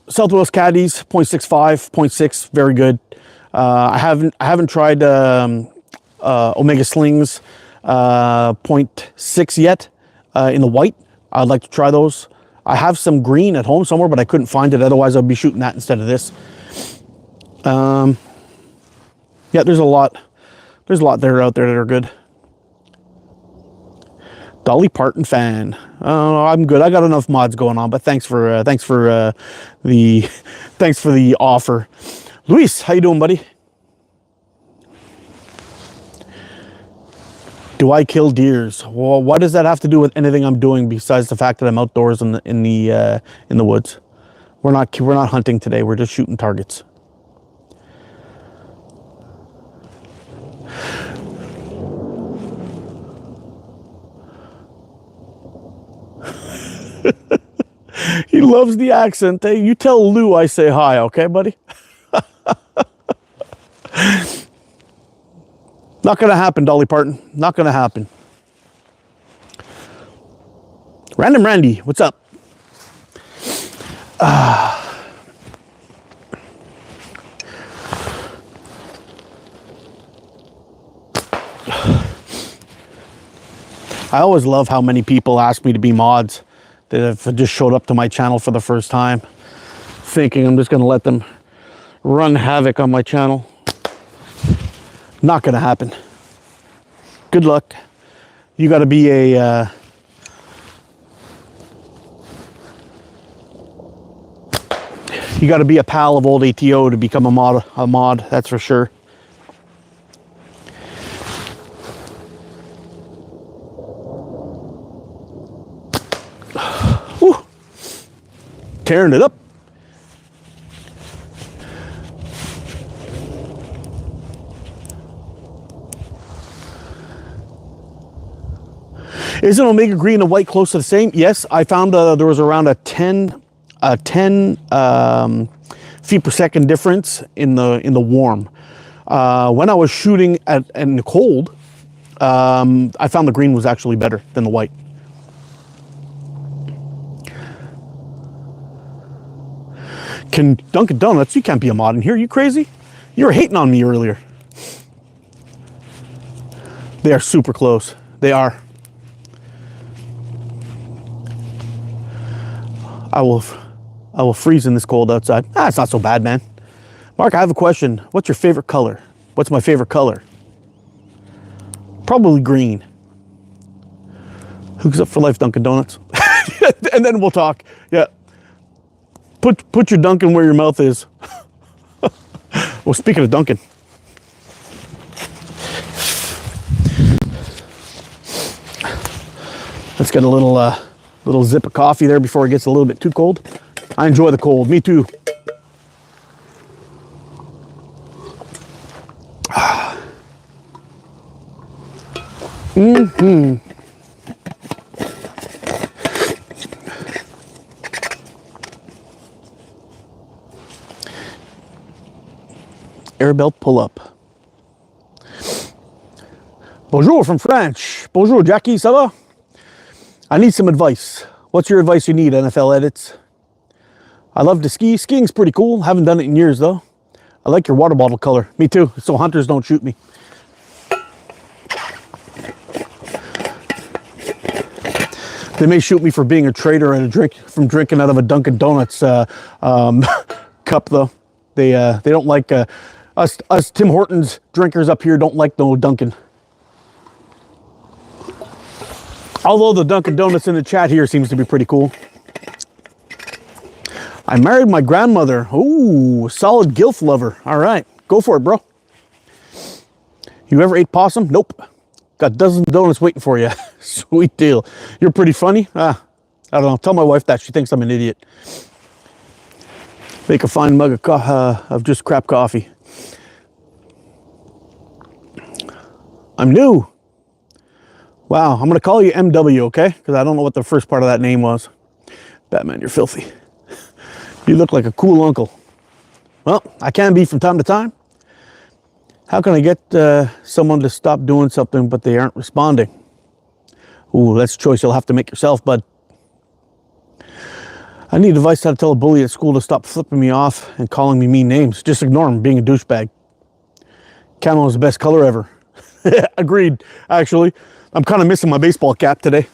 Southwest Caddies 0.65, 0.6, very good. I haven't tried Omega Slings 0.6 yet in the white. I'd like to try those. I have some green at home somewhere, but I couldn't find it. Otherwise, I'd be shooting that instead of this. Yeah, there's a lot there out there that are good. Dolly Parton fan. I'm good. I got enough mods going on, but thanks for the offer. Luis, how you doing, buddy? Do I kill deers? Well, what does that have to do with anything I'm doing besides the fact that I'm outdoors in the woods? We're not hunting today. We're just shooting targets. He loves the accent. Hey, you tell Lou I say hi, okay, buddy? Not gonna happen, Dolly Parton. Not gonna happen. Random Randy, what's up? I always love how many people ask me to be mods that have just showed up to my channel for the first time, thinking I'm just going to let them run havoc on my channel. Not going to happen. Good luck. You got to be a pal of old ATO to become a mod. That's for sure. Whew. Tearing it up. Isn't Omega Green and White close to the same? Yes, I found there was around a 10 feet per second difference in the warm. When I was shooting in the cold, I found the green was actually better than the white. Can Dunkin' Donuts, you can't be a mod in here. You crazy? You were hating on me earlier. They are super close. They are. I will freeze in this cold outside. It's not so bad, man. Mark, I have a question. What's your favorite color? What's my favorite color? Probably green. Hooks up for life, Dunkin' Donuts. And then we'll talk. Yeah. Put your Dunkin' where your mouth is. Well, speaking of Dunkin'. Let's get a little zip of coffee there before it gets a little bit too cold. I enjoy the cold. Me too. Mm-hmm. Air belt pull up. Bonjour from French. Bonjour, Jackie, ça va? I need some advice. What's your advice you need, NFL edits? I love to ski. Skiing's pretty cool. Haven't done it in years, though. I like your water bottle color. Me too, so hunters don't shoot me. They may shoot me for being a traitor and from drinking out of a Dunkin' Donuts cup, though. They don't like us Tim Hortons drinkers up here don't like no Dunkin'. Although the Dunkin' Donuts in the chat here seems to be pretty cool. I married my grandmother. Ooh, solid gilf lover. All right, go for it, bro. You ever ate possum? Nope. Got dozens of donuts waiting for you. Sweet deal. You're pretty funny. I don't know. Tell my wife that. She thinks I'm an idiot. Make a fine mug of just crap coffee. I'm new. Wow, I'm going to call you MW, okay? Because I don't know what the first part of that name was. Batman, you're filthy. You look like a cool uncle. Well, I can be from time to time. How can I get someone to stop doing something but they aren't responding? Ooh, that's a choice you'll have to make yourself, bud. I need advice how to tell a bully at school to stop flipping me off and calling me mean names. Just ignore him being a douchebag. Camo is the best color ever. Agreed, actually. I'm kind of missing my baseball cap today.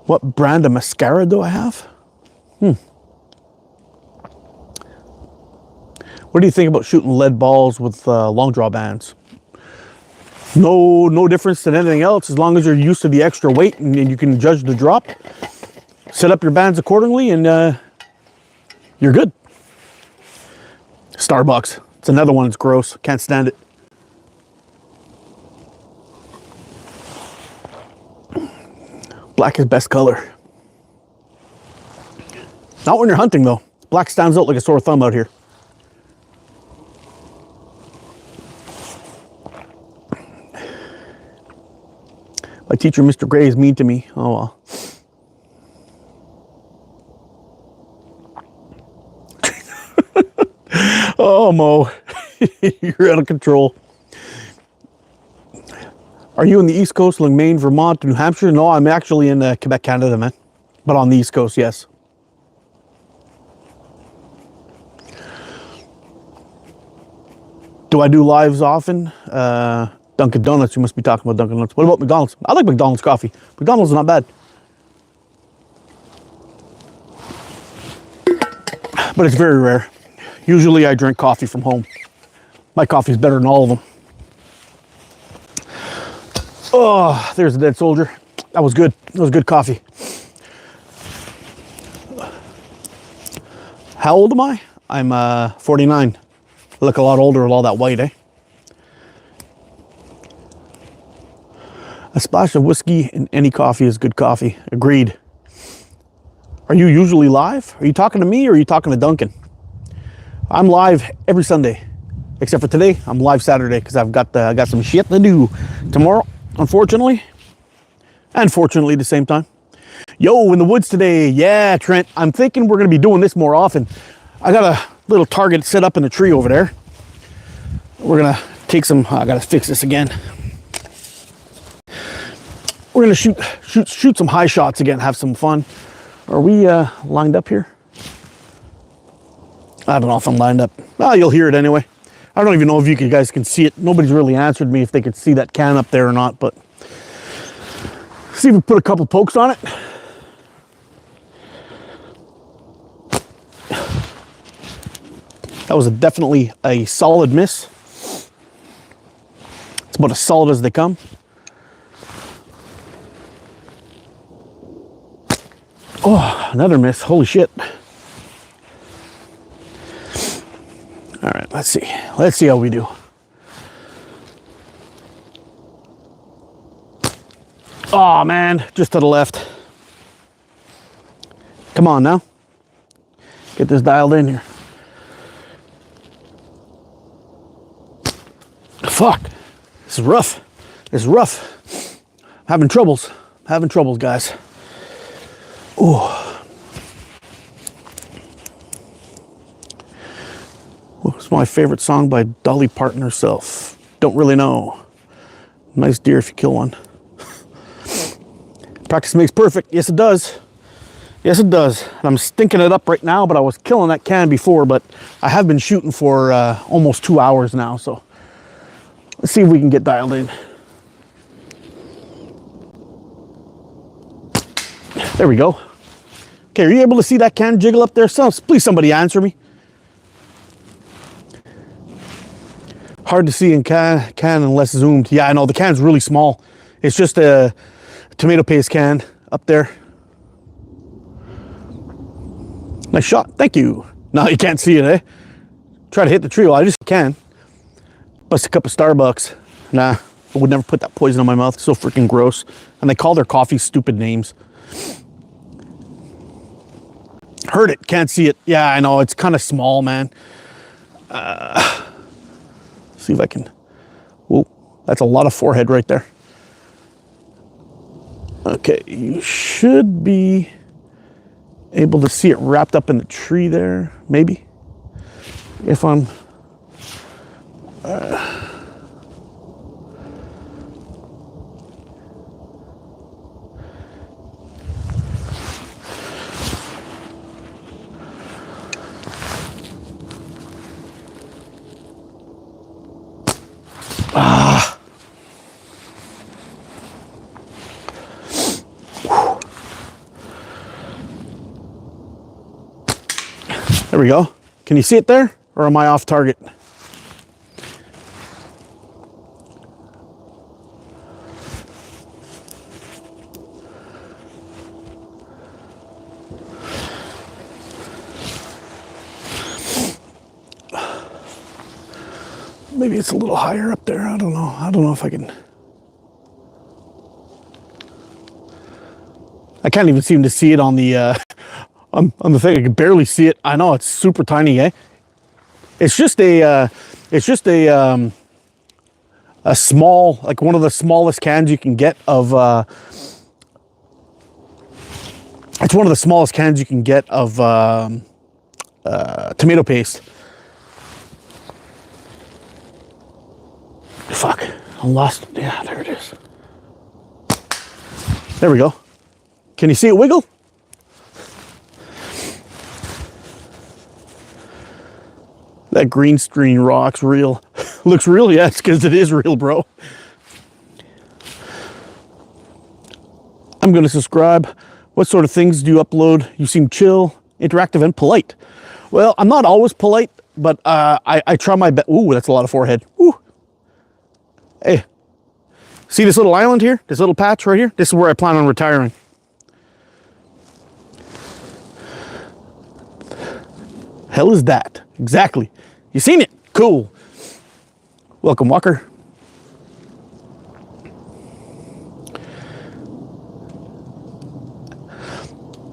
What brand of mascara do I have? What do you think about shooting lead balls with long draw bands? No difference than anything else, as long as you're used to the extra weight and you can judge the drop. Set up your bands accordingly and you're good. Starbucks. It's another one that's gross. Can't stand it. Black is best color. Not when you're hunting though. Black stands out like a sore thumb out here. My teacher, Mr. Gray, is mean to me. Oh well. Oh, Mo. You're out of control. Are you in the East Coast, like Maine, Vermont, New Hampshire? No, I'm actually in Quebec, Canada, man. But on the East Coast, yes. Do I do lives often? Dunkin' Donuts, you must be talking about Dunkin' Donuts. What about McDonald's? I like McDonald's coffee. McDonald's is not bad. But it's very rare. Usually I drink coffee from home. My coffee's better than all of them. Oh, there's a dead soldier. That was good. That was good coffee. How old am I? I'm 49. I look a lot older with all that white, eh? A splash of whiskey in any coffee is good coffee. Agreed. Are you usually live? Are you talking to me or are you talking to Duncan? I'm live every Sunday, except for today. I'm live Saturday because I've got some shit to do tomorrow, unfortunately, and fortunately at the same time. Yo, in the woods today. Yeah, Trent, I'm thinking we're going to be doing this more often. I got a little target set up in the tree over there. We're going to take some, I got to fix this again. We're going to shoot some high shots again, have some fun. Are we lined up here? I don't know if I'm lined up. Well, you'll hear it anyway. I don't even know if you guys can see it. Nobody's really answered me if they could see that can up there or not, but see if we put a couple pokes on it. That was definitely a solid miss. It's about as solid as they come. Oh, another miss. Holy shit. All right, let's see. Let's see how we do. Oh, man, just to the left. Come on now. Get this dialed in here. Fuck. This is rough. This is rough. Having troubles, guys. Ooh. What's my favorite song by Dolly Parton herself? Don't really know. Nice deer if you kill one. Practice makes perfect. Yes, it does. Yes, it does. And I'm stinking it up right now, but I was killing that can before, but I have been shooting for almost 2 hours now, so let's see if we can get dialed in. There we go. Okay, are you able to see that can jiggle up there? Please somebody answer me. Hard to see in can unless zoomed. Yeah, I know, the can's really small. It's just a tomato paste can up there. Nice shot. Thank you. No, you can't see it, eh? Try to hit the tree. Well, I just can. Bust a cup of Starbucks. Nah, I would never put that poison in my mouth. It's so freaking gross. And they call their coffee stupid names. Heard it. Can't see it. Yeah, I know. It's kind of small, man. See if I can. Whoa, that's a lot of forehead right there. Okay, you should be able to see it wrapped up in the tree there, maybe. If I'm... There we go. Can you see it there? Or am I off target? Maybe it's a little higher up there. I don't know. I don't know if I can. I can't even seem to see it on the on the thing. I can barely see it. I know it's super tiny, eh? It's just a small, like one of the smallest cans you can get of it's one of the smallest cans you can get of tomato paste. Fuck, I lost it. Yeah, there it is. There we go. Can you see it wiggle? That green screen rock's real. Looks real? Yeah, it's because it is real, bro. I'm going to subscribe. What sort of things do you upload? You seem chill, interactive, and polite. Well, I'm not always polite, but I try my best. Ooh, that's a lot of forehead. Ooh. Hey, see this little island here? This little patch right here? This is where I plan on retiring. Hell is that? Exactly. You seen it? Cool. Welcome, Walker.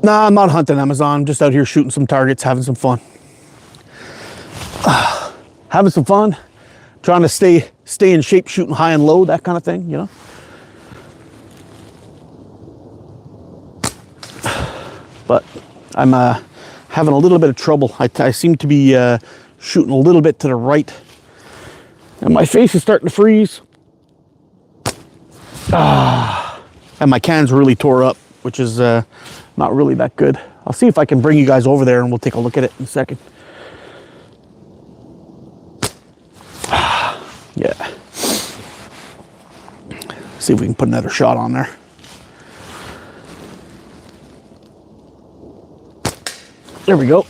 Nah, I'm not hunting Amazon. I'm just out here shooting some targets, having some fun. Having some fun. Trying to stay in shape, shooting high and low, that kind of thing, you know? But I'm having a little bit of trouble. I seem to be shooting a little bit to the right. And my face is starting to freeze. And my can's really tore up, which is not really that good. I'll see if I can bring you guys over there and we'll take a look at it in a second. Yeah. See if we can put another shot on there. There we go.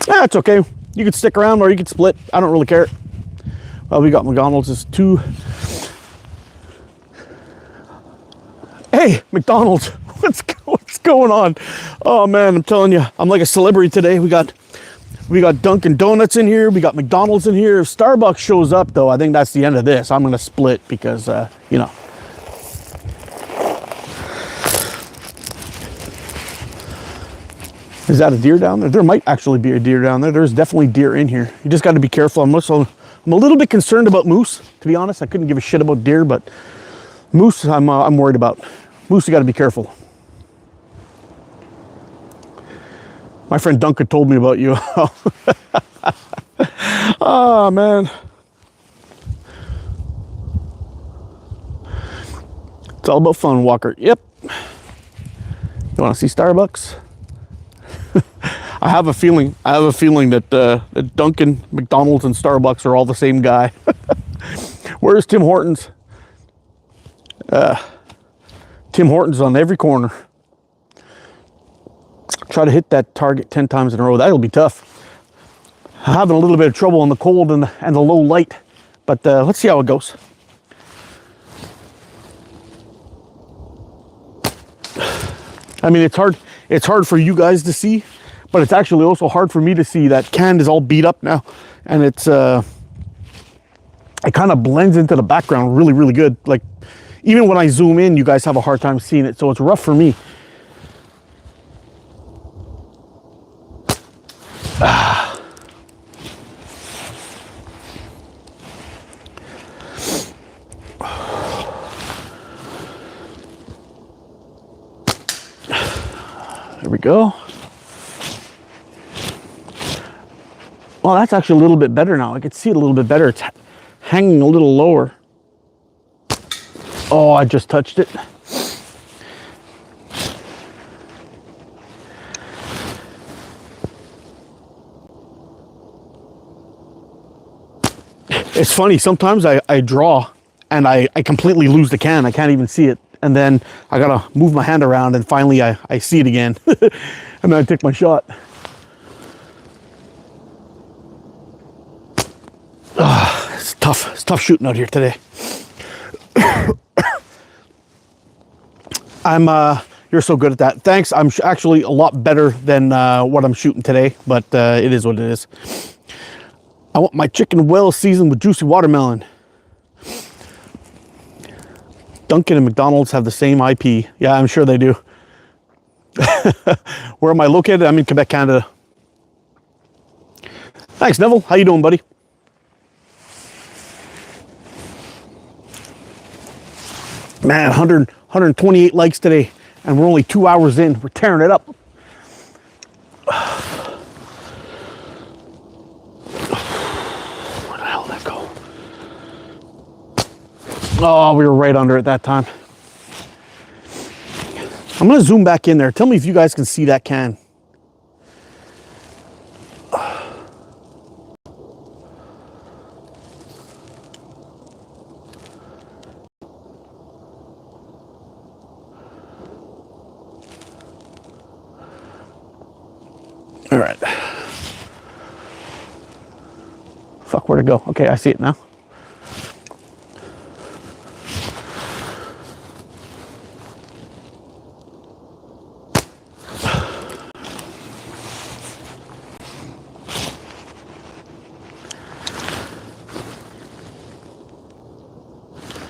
That's okay. You could stick around or you could split. I don't really care. Well, we got McDonald's is two. Hey, McDonald's, what's going on? Oh man, I'm telling you, I'm like a celebrity today. We got Dunkin' Donuts in here. We got McDonald's in here. If Starbucks shows up though, I think that's the end of this. I'm gonna split because you know. Is that a deer down there? There might actually be a deer down there. There's definitely deer in here. You just got to be careful. I'm a little bit concerned about moose, to be honest. I couldn't give a shit about deer, but moose, I'm worried about. Moose, you got to be careful. My friend Duncan told me about you. Oh man. It's all about fun, Walker. Yep. You want to see Starbucks? I have a feeling that that Dunkin', McDonald's, and Starbucks are all the same guy. Where's Tim Hortons? Tim Hortons on every corner. Try to hit that target 10 times in a row. That'll be tough. having a little bit of trouble in the cold and the low light, but let's see how it goes. I mean, it's hard for you guys to see, but it's actually also hard for me to see. That can is all beat up now, and it kind of blends into the background really, really good. Like, even when I zoom in, you guys have a hard time seeing it, so it's rough for me. There we go. Well, that's actually a little bit better now. I can see it a little bit better. It's hanging a little lower. Oh, I just touched it. It's funny, sometimes I draw and I completely lose the can. I can't even see it. And then I gotta move my hand around and finally I see it again. And then I take my shot. It's tough. It's tough shooting out here today. You're so good at that. Thanks. I'm actually a lot better than what I'm shooting today, but it is what it is. I want my chicken well seasoned with juicy watermelon. Dunkin' and McDonald's have the same IP. Yeah, I'm sure they do. Where am I located? I'm in Quebec, Canada. Thanks, Neville. How you doing, buddy? Man, 128 likes today, and we're only 2 hours in. We're tearing it up. Where the hell did that go? Oh, we were right under it that time. I'm gonna zoom back in there. Tell me if you guys can see that can. All right. Fuck, where'd it go? Okay, I see it now.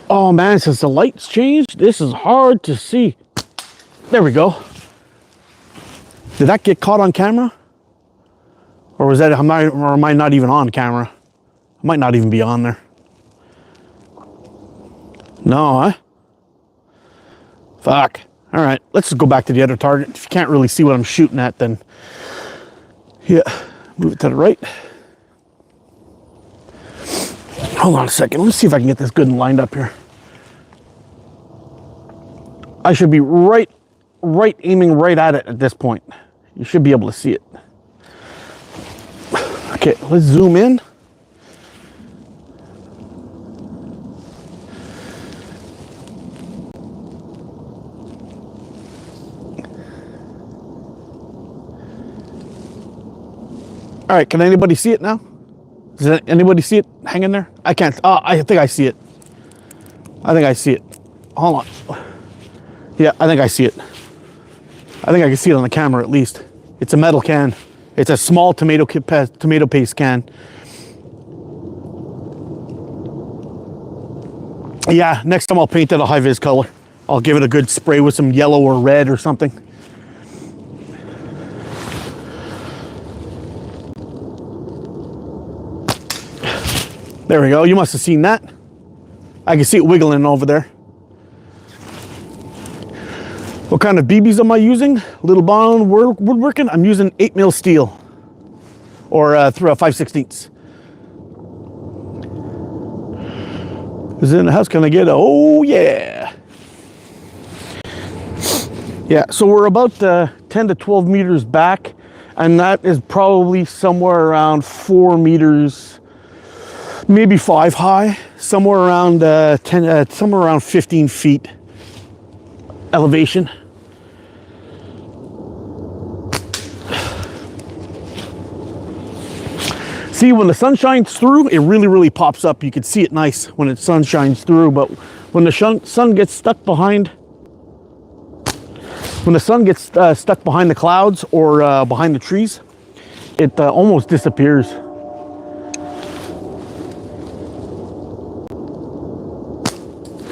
Oh man, since the lights changed, this is hard to see. There we go. Did that get caught on camera? Or was that, or am I not even on camera? I might not even be on there. No, huh? Fuck. All right, let's just go back to the other target. If you can't really see what I'm shooting at, then yeah, move it to the right. Hold on a second. Let me see if I can get this good and lined up here. I should be right aiming right at it at this point. You should be able to see it. Okay, let's zoom in. All right, can anybody see it now? Does anybody see it hanging there? I can't. Oh, I think I see it. I think I see it. Hold on. Yeah, I think I see it. I think I can see it on the camera at least. It's a metal can. It's a small tomato paste can. Yeah, next time I'll paint it a high vis color. I'll give it a good spray with some yellow or red or something. There we go. You must have seen that. I can see it wiggling over there. What kind of BBs am I using? Little bond woodworking. I'm using 8mm steel or 5/16. Is it in the house? Can I get a? Oh yeah. Yeah. So we're about 10 to 12 meters back, and that is probably somewhere around 4 meters, maybe 5 high. Somewhere around somewhere around 15 feet elevation. See, when the sun shines through, it really, really pops up. You can see it nice when the sun shines through, but when the sun gets stuck behind, stuck behind the clouds or behind the trees, it almost disappears.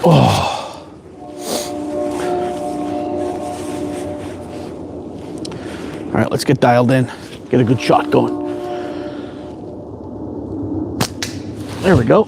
Oh. All right, let's get dialed in, get a good shot going. There we go.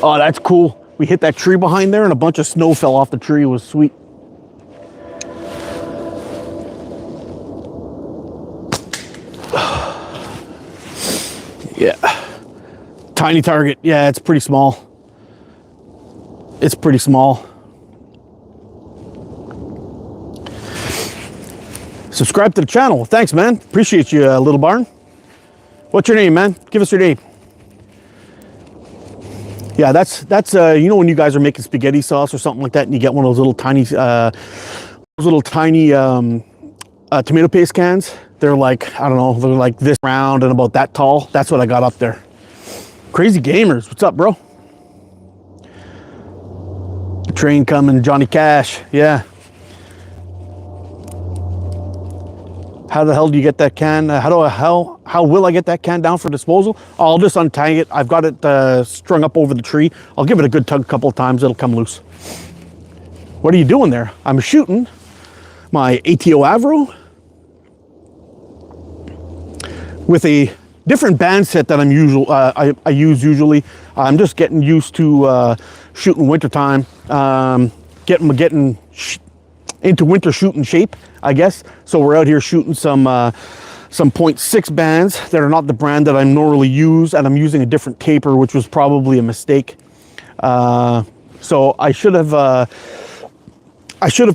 Oh, that's cool. We hit that tree behind there and a bunch of snow fell off the tree. It was sweet. Yeah. Tiny target. Yeah, it's pretty small. It's pretty small. Subscribe to the channel. Thanks, man. Appreciate you, Little Barn. What's your name, man? Give us your name. Yeah, that's you know when you guys are making spaghetti sauce or something like that, and you get one of those little tiny tomato paste cans. They're like, I don't know, they're like this round and about that tall. That's what I got up there. Crazy Gamers, what's up, bro? The train coming, Johnny Cash, yeah. How the hell do you get that can? How will I get that can down for disposal? I'll just untie it. I've got it strung up over the tree. I'll give it a good tug a couple of times. It'll come loose. What are you doing there? I'm shooting my ATO Avro with a different band set that I use usually. I'm just getting used to shooting wintertime, getting into winter shooting shape, I guess. So we're out here shooting some .6 bands that are not the brand that I normally use, and I'm using a different taper, which was probably a mistake. So I should have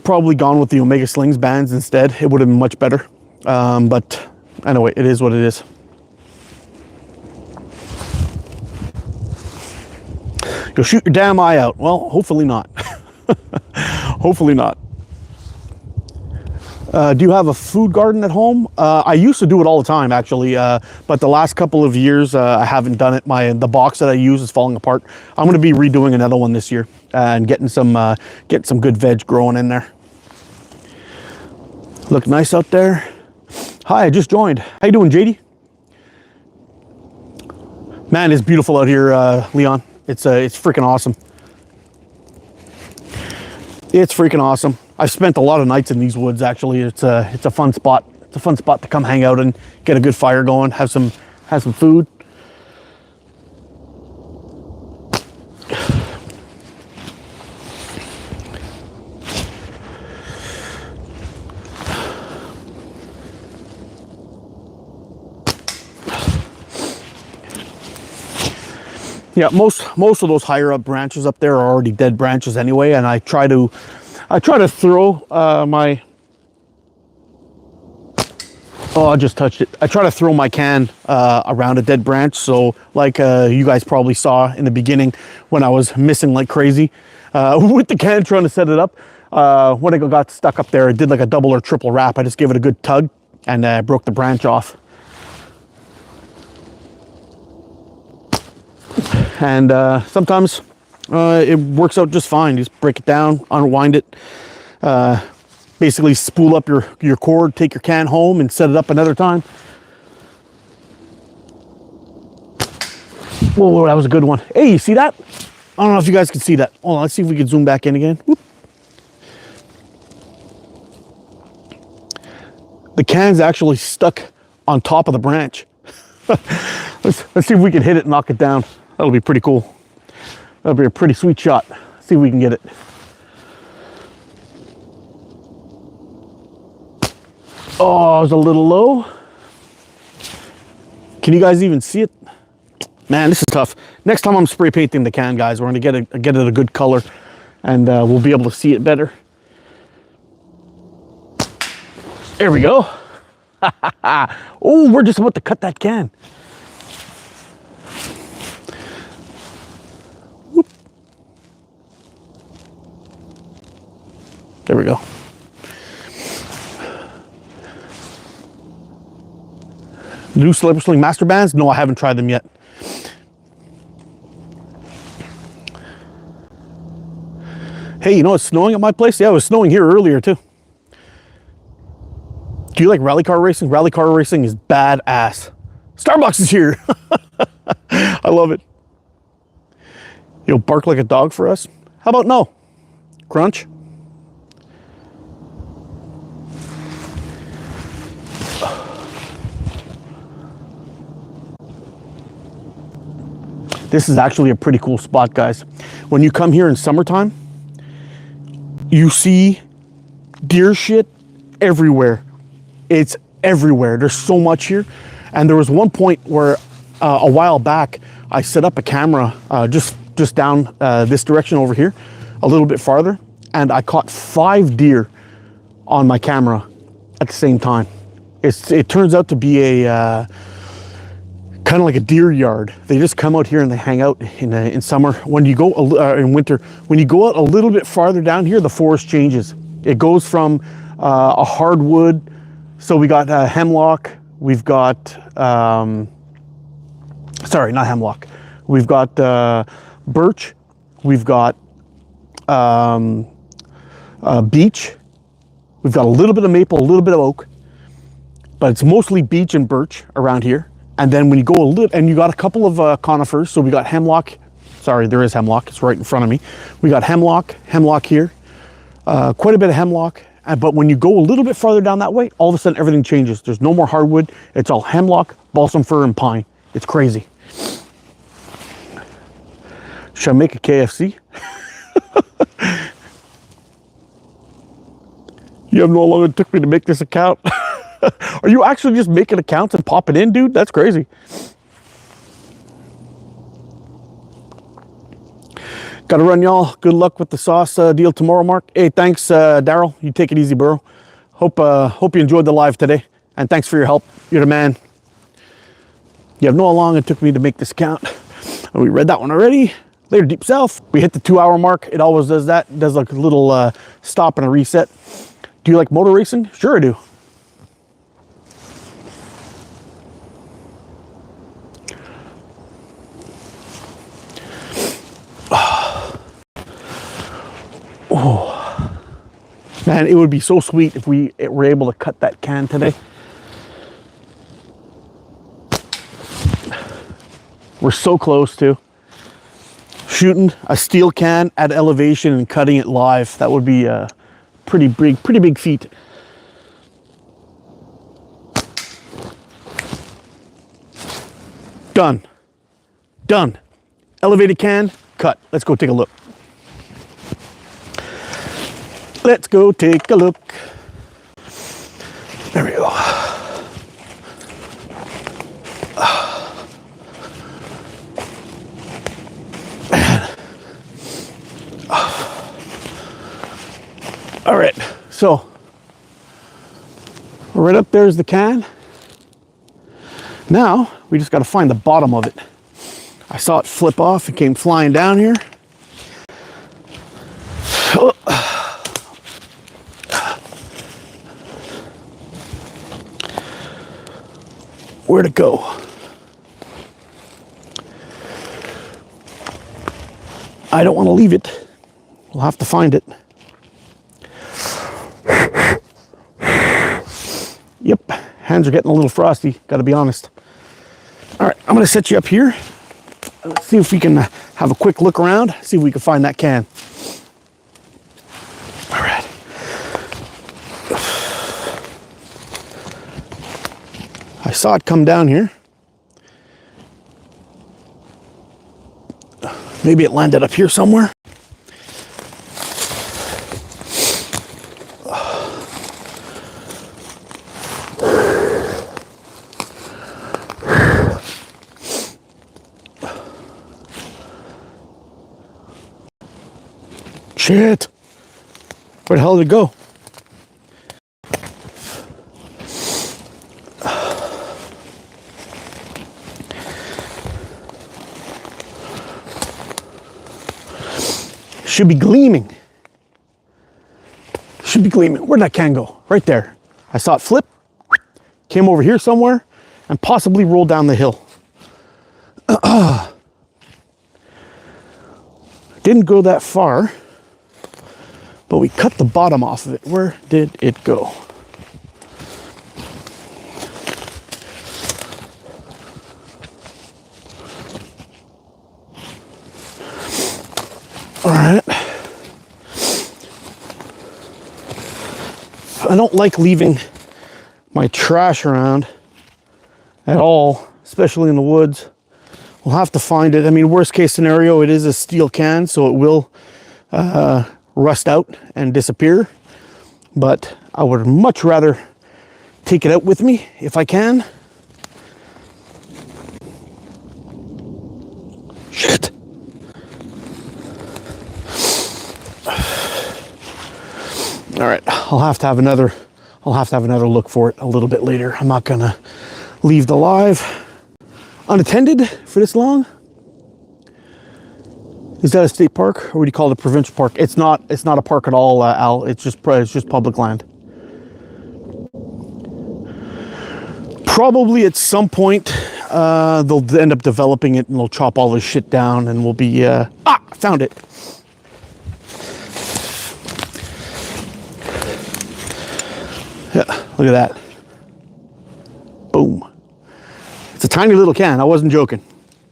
probably gone with the Omega Slings bands instead. It would have been much better. But anyway, it is what it is. You'll shoot your damn eye out. Well, hopefully not. Hopefully not. Do you have a food garden at home? I used to do it all the time, actually, but the last couple of years I haven't done it. The box that I use is falling apart. I'm going to be redoing another one this year and getting some good veg growing in there. Look nice out there. Hi, I just joined. How you doing, JD? Man, it's beautiful out here, Leon. It's freaking awesome. It's freaking awesome. I've spent a lot of nights in these woods, actually. It's a fun spot. It's a fun spot to come hang out and get a good fire going, have some food. Yeah, most of those higher up branches up there are already dead branches anyway, and I try to throw my, oh, I just touched it. I try to throw my can around a dead branch. So like you guys probably saw in the beginning when I was missing like crazy with the can trying to set it up. When it got stuck up there, it did like a double or triple wrap. I just gave it a good tug and broke the branch off. And sometimes it works out just fine. You just break it down, unwind it, basically spool up your cord, take your can home and set it up another time. Whoa, that was a good one. Hey, you see that? I don't know if you guys can see that. Hold on, let's see if we can zoom back in again. Whoop. The can's actually stuck on top of the branch. Let's see if we can hit it and knock it down. That'll be pretty cool. That'll be a pretty sweet shot. See if we can get it. Oh, it was a little low. Can you guys even see it? Man, this is tough. Next time I'm spray painting the can, guys, we're gonna get it a good color, and we'll be able to see it better. There we go. Oh, we're just about to cut that can. Whoop. There we go. New Slipper Sling Master Bands? No, I haven't tried them yet. Hey, you know it's snowing at my place? Yeah, it was snowing here earlier too. Do you like rally car racing? Rally car racing is badass. Starbucks is here. I love it. You'll bark like a dog for us? How about no? Crunch? This is actually a pretty cool spot, guys. When you come here in summertime, you see deer shit everywhere. It's everywhere. There's so much here. And there was one point where a while back, I set up a camera just down this direction over here, a little bit farther, and I caught 5 deer on my camera at the same time. It turns out to be a kind of like a deer yard. They just come out here and they hang out in summer. When you go in winter, when you go out a little bit farther down here, the forest changes. It goes from a hardwood. So we got hemlock. We've got sorry, not hemlock. We've got birch. We've got beech. We've got a little bit of maple, a little bit of oak, but it's mostly beech and birch around here. And then when you go a little, and you got a couple of conifers. So we got hemlock. Sorry, there is hemlock. It's right in front of me. We got hemlock here, quite a bit of hemlock. But when you go a little bit farther down that way, all of a sudden everything changes. There's no more hardwood. It's all hemlock, balsam fir, and pine. It's crazy. Should I make a KFC? You have no longer it took me to make this account. Are you actually just making accounts and popping in, dude? That's crazy. Gotta run, y'all. Good luck with the sauce deal tomorrow, Mark. Hey, thanks, Daryl. You take it easy, bro. Hope you enjoyed the live today. And thanks for your help. You're the man. You have no how long it took me to make this account. We read that one already. Later, Deep South. We hit the 2-hour mark. It always does that. It does like a little stop and a reset. Do you like motor racing? Sure I do. Oh, man, it would be so sweet if we were able to cut that can today. We're so close to shooting a steel can at elevation and cutting it live. That would be a pretty big feat. Done. Elevated can, cut. Let's go take a look. Let's go take a look. There we go. All right, so right up there's the can. Now we just got to find the bottom of it. I saw it flip off. It came flying down here. Where'd it go? I don't want to leave it. We'll have to find it. Yep, hands are getting a little frosty, gotta be honest. All right, I'm gonna set you up here. Let's see if we can have a quick look around, see if we can find that can. All right. I saw it come down here. Maybe it landed up here somewhere. Shit. Where the hell did it go? Should be gleaming. Should be gleaming. Where'd that can go? Right there. I saw it flip, came over here somewhere, and possibly rolled down the hill. Didn't go that far, but we cut the bottom off of it. Where did it go? All right. I don't like leaving my trash around at all, especially in the woods. We'll have to find it. I mean, worst case scenario, it is a steel can, so it will rust out and disappear. But I would much rather take it out with me if I can. Shit. All right, I'll have to have another look for it a little bit later. I'm not gonna leave the live unattended for this long. Is that a state park, or what do you call it, a provincial park? It's not a park at all, Al. It's just public land. Probably at some point they'll end up developing it, and they'll chop all this shit down, and we'll be found it. Yeah, look at that. Boom. It's a tiny little can. I wasn't joking.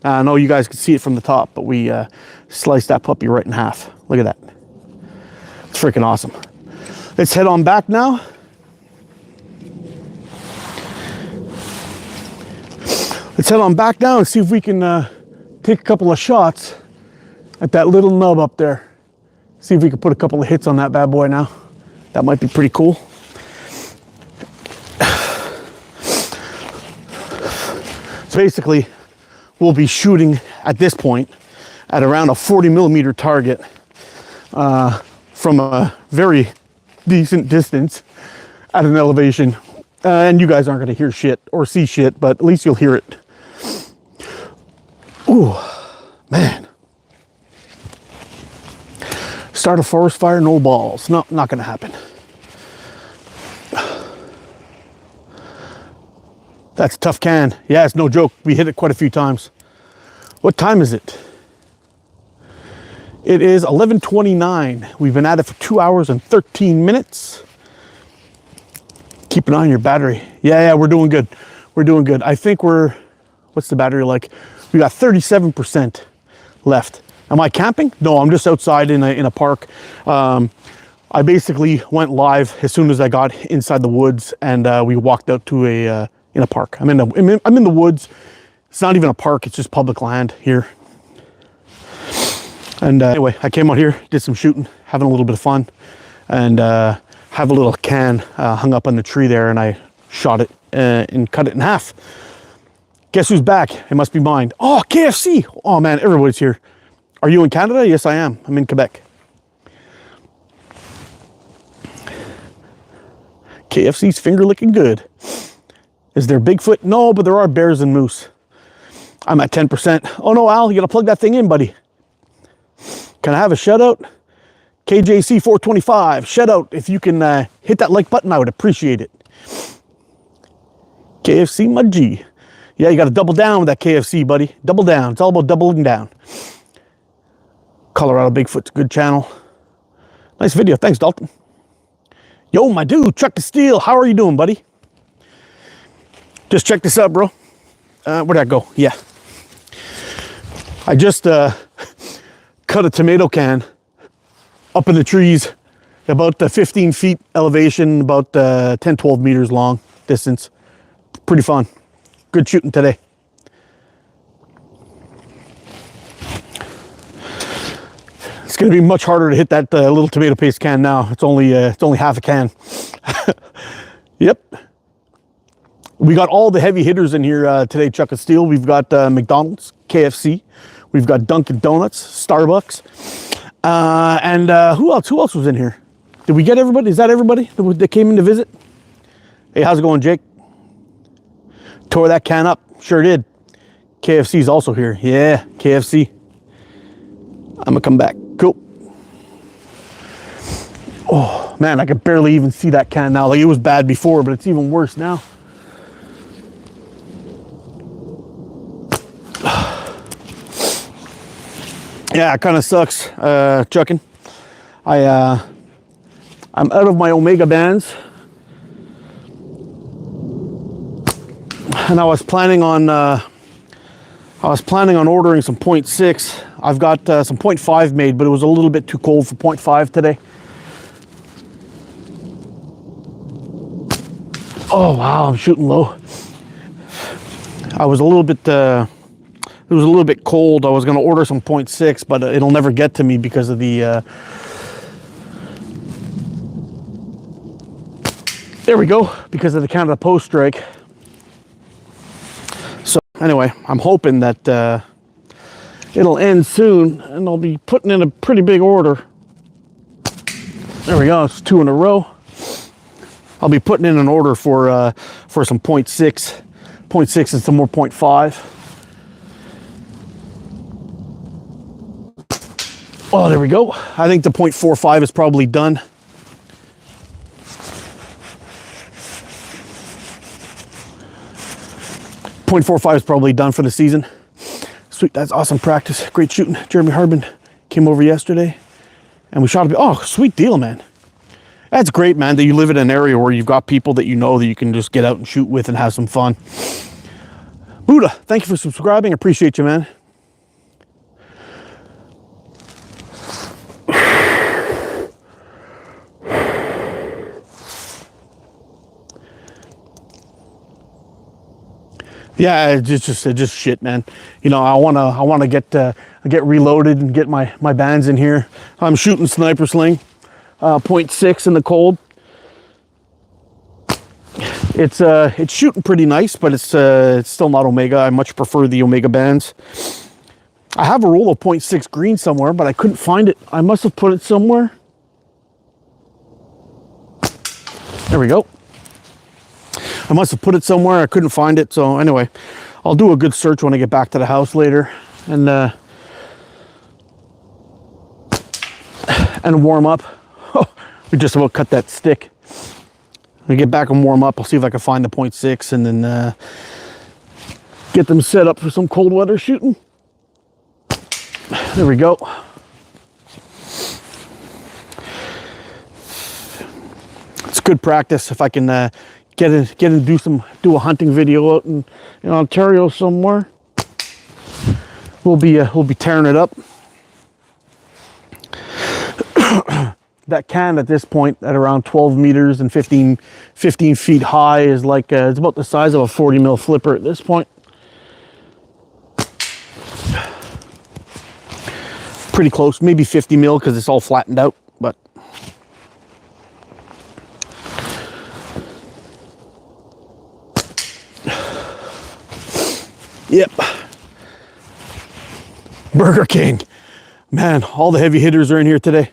I know you guys can see it from the top, but we sliced that puppy right in half. Look at that. It's freaking awesome. Let's head on back now. Let's head on back now and see if we can take a couple of shots at that little nub up there. See if we can put a couple of hits on that bad boy now. That might be pretty cool. Basically, we'll be shooting at this point at around a 40mm target from a very decent distance at an elevation. And you guys aren't going to hear shit or see shit, but at least you'll hear it. Ooh, man. Start a forest fire, no balls. No, not going to happen. That's a tough can. Yeah, it's no joke. We hit it quite a few times. What time is it? It is 11:29. We've been at it for 2 hours and 13 minutes. Keep an eye on your battery. Yeah, we're doing good. We're doing good. I think what's the battery like? We got 37% left. Am I camping? No, I'm just outside in a park. I basically went live as soon as I got inside the woods, and we walked out to in a park. I'm in the woods. It's not even a park. It's just public land here. And anyway, I came out here, did some shooting, having a little bit of fun, and have a little can hung up on the tree there, and I shot it and cut it in half. Guess who's back? It must be mine. Oh, KFC. Oh man, everybody's here. Are you in Canada? Yes, I am. I'm in Quebec. KFC's finger licking good. Is there Bigfoot? No, but there are bears and moose. I'm at 10%. Oh no, Al, you gotta plug that thing in, buddy. Can I have a shout out? KJC 425. Shout out. If you can hit that like button, I would appreciate it. KFC, my G. Yeah, you gotta double down with that KFC, buddy. Double down. It's all about doubling down. Colorado Bigfoot's a good channel. Nice video. Thanks, Dalton. Yo, my dude, Chuck the Steel. How are you doing, buddy? Just check this out, bro. Where'd that go? Yeah. I just cut a tomato can up in the trees, about 15 feet elevation, about 10, 12 meters long distance. Pretty fun. Good shooting today. It's going to be much harder to hit that little tomato paste can now. It's only half a can. Yep. We got all the heavy hitters in here today, Chuck and Steel. We've got McDonald's, KFC. We've got Dunkin' Donuts, Starbucks. And who else? Who else was in here? Did we get everybody? Is that everybody that came in to visit? Hey, how's it going, Jake? Tore that can up. Sure did. KFC's also here. Yeah, KFC. I'm gonna come back. Cool. Oh man, I could barely even see that can now. Like, it was bad before, but it's even worse now. Yeah, it kind of sucks, chucking. I'm out of my Omega bands, and I was planning on ordering some 0.6. I've got some 0.5 made, but it was a little bit too cold for 0.5 today. Oh wow, I'm shooting low. I was a little bit. It was a little bit cold. I was going to order some 0.6, but it'll never get to me because of the. There we go, because of the Canada Post strike. So anyway, I'm hoping that it'll end soon, and I'll be putting in a pretty big order. There we go. It's 2 in a row. I'll be putting in an order for some 0.6 and some more 0.5. Oh, there we go. I think the 0.45 is probably done. .45 is probably done for the season. Sweet, that's awesome practice. Great shooting. Jeremy Harbin came over yesterday, and we shot a bit. Oh, sweet deal, man. That's great, man, that you live in an area where you've got people that you know that you can just get out and shoot with and have some fun. Buddha, thank you for subscribing. Appreciate you, man. Yeah, it's just shit, man. You know, I wanna get reloaded and get my bands in here. I'm shooting sniper sling, 0.6 in the cold. It's shooting pretty nice, but it's still not Omega. I much prefer the Omega bands. I have a roll of 0.6 green somewhere, but I couldn't find it. I must have put it somewhere. There we go. I must have put it somewhere. I couldn't find it. So anyway, I'll do a good search when I get back to the house later, and warm up. Oh, we just about cut that stick. When I get back and warm up, I'll see if I can find the 0.6 and then get them set up for some cold weather shooting. There we go. It's good practice if I can get and do a hunting video out in Ontario somewhere. We'll be tearing it up. That can at this point at around 12 meters and 15 feet high is like it's about the size of a 40 mil flipper at this point. Pretty close, maybe 50 mil because it's all flattened out, but yep. Burger King. Man, all the heavy hitters are in here today.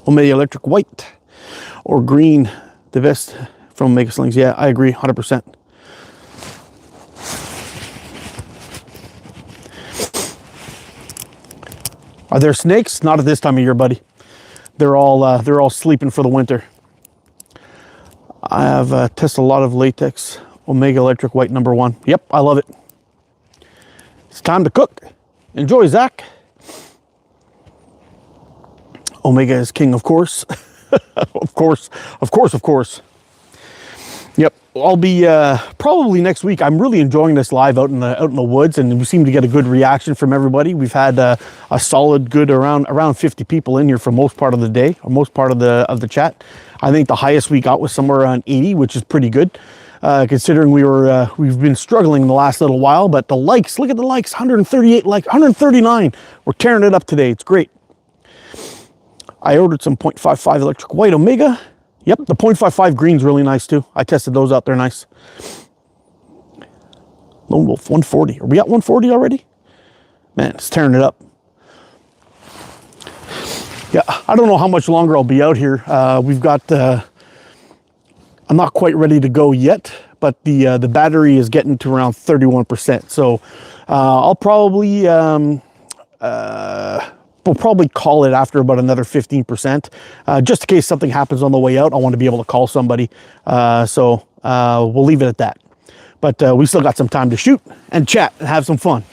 Omega Electric White or green, the best from Omega Slings. Yeah, I agree, 100%. Are there snakes? Not at this time of year, buddy. They're all sleeping for the winter. I have tested a lot of latex. Omega Electric White #1. Yep, I love it. It's time to cook. Enjoy, Zach. Omega is king, of course. of course. Yep, I'll be probably next week. I'm really enjoying this live out in the woods, and we seem to get a good reaction from everybody. We've had a solid, good around 50 people in here for most part of the day, or most part of the chat. I think the highest we got was somewhere around 80, which is pretty good, considering we've been struggling the last little while. But the likes, look at the likes, 138 likes, 139. We're tearing it up today. It's great. I ordered some 0.55 Electric White Omega. Yep, the 0.55 green's really nice too. I tested those out, they're nice. Lone Wolf 140. Are we at 140 already? Man, it's tearing it up. Yeah, I don't know how much longer I'll be out here. We've got, I'm not quite ready to go yet, but the battery is getting to around 31%. So I'll probably we'll probably call it after about another 15%, just in case something happens on the way out. I want to be able to call somebody. So we'll leave it at that. But we still got some time to shoot and chat and have some fun.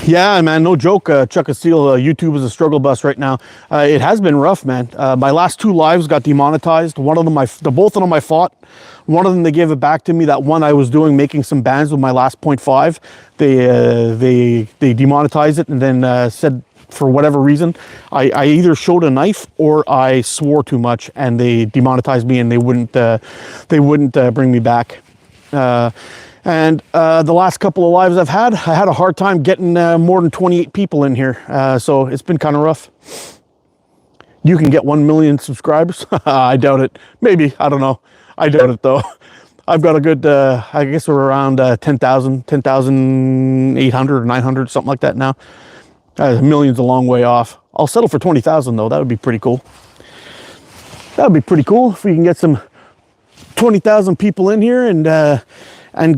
Yeah, man, no joke. Chuck and Steel, YouTube is a struggle bus right now. It has been rough, man. My last 2 lives got demonetized. One of them, both of them I fought. One of them, they gave it back to me. That one I was doing, making some bands with my last 0.5. They demonetized it and then said, for whatever reason, I either showed a knife or I swore too much, and they demonetized me, and they wouldn't bring me back. And the last couple of lives I had a hard time getting more than 28 people in here. So it's been kind of rough. You can get 1 million subscribers. I doubt it. Maybe, I don't know. I doubt it though. I've got a good, I guess we're around 10,800 or 900, something like that now. A million's a long way off. I'll settle for 20,000 though. That would be pretty cool. That would be pretty cool if we can get some 20,000 people in here and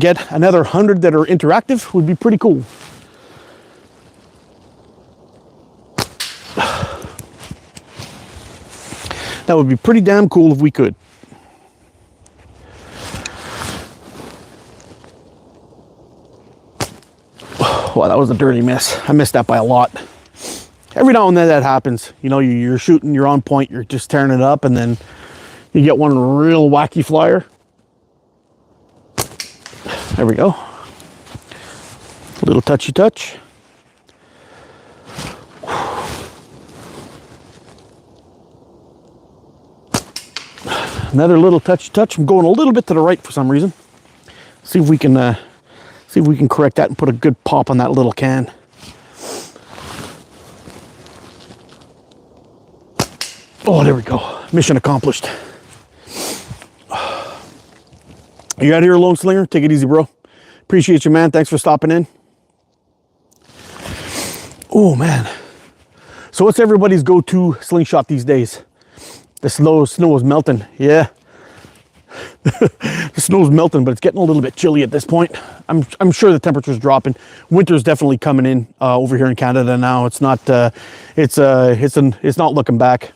get another 100 that are interactive. Would be pretty cool. That would be pretty damn cool if we could. Wow, that was a dirty miss. I missed that by a lot. Every now and then that happens. You know, you're shooting, you're on point, you're just tearing it up, and then you get one real wacky flyer. There we go. A little touchy touch. Another little touchy touch. I'm going a little bit to the right for some reason. See if we can correct that and put a good pop on that little can. Oh, there we go. Mission accomplished. You out here, Lone Slinger? Take it easy, bro. Appreciate you, man. Thanks for stopping in. Oh, man. So what's everybody's go-to slingshot these days? The snow is melting. Yeah. The snow's melting, but it's getting a little bit chilly at this point. I'm sure the temperature's dropping. Winter's definitely coming in over here in Canada now. It's not it's not looking back.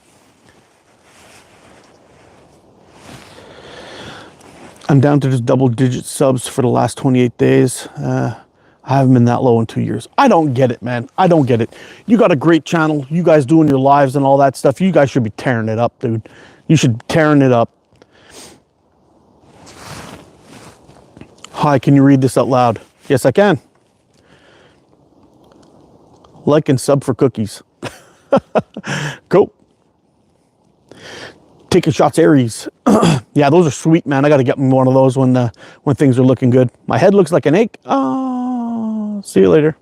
I'm down to just double-digit subs for the last 28 days. I haven't been that low in 2 years. I don't get it, man. I don't get it. You got a great channel. You guys doing your lives and all that stuff. You guys should be tearing it up, dude. You should be tearing it up. Hi, can you read this out loud? Yes, I can. Like and sub for cookies. Cool. Taking shots Aries. Yeah, those are sweet, man. I got to get me one of those when things are looking good. My head looks like an egg. Oh, see you later.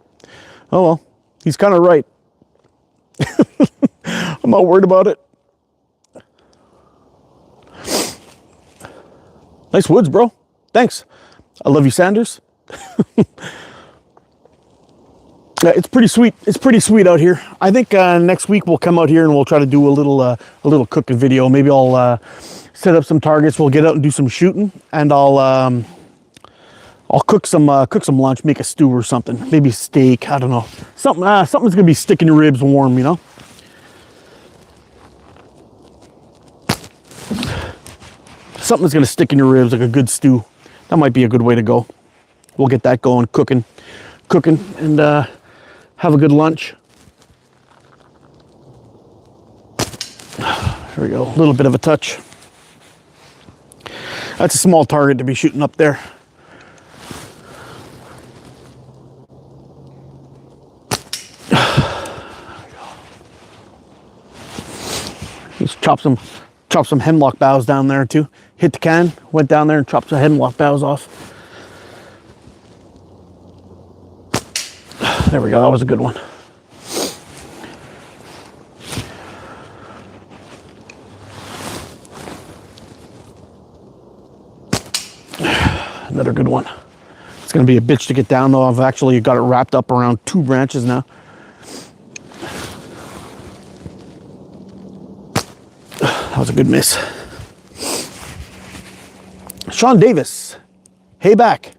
Oh, well, he's kind of right. I'm not worried about it. Nice woods, bro. Thanks. I love you, Sanders. Yeah, it's pretty sweet. It's pretty sweet out here. I think next week we'll come out here and we'll try to do a little cooking video. Maybe I'll set up some targets. We'll get out and do some shooting, and I'll cook some lunch, make a stew or something. Maybe steak. I don't know. Something's gonna be sticking your ribs warm, you know. Something's gonna stick in your ribs like a good stew. That might be a good way to go. We'll get that going, cooking, and have a good lunch. There we go, a little bit of a touch. That's a small target to be shooting up there. Just chop some hemlock boughs down there too. Hit the can, went down there and chopped some hemlock boughs off. There we go, that was a good one. Another good one. It's gonna be a bitch to get down though. I've actually got it wrapped up around 2 branches now. That was a good miss. Sean Davis. Hey back.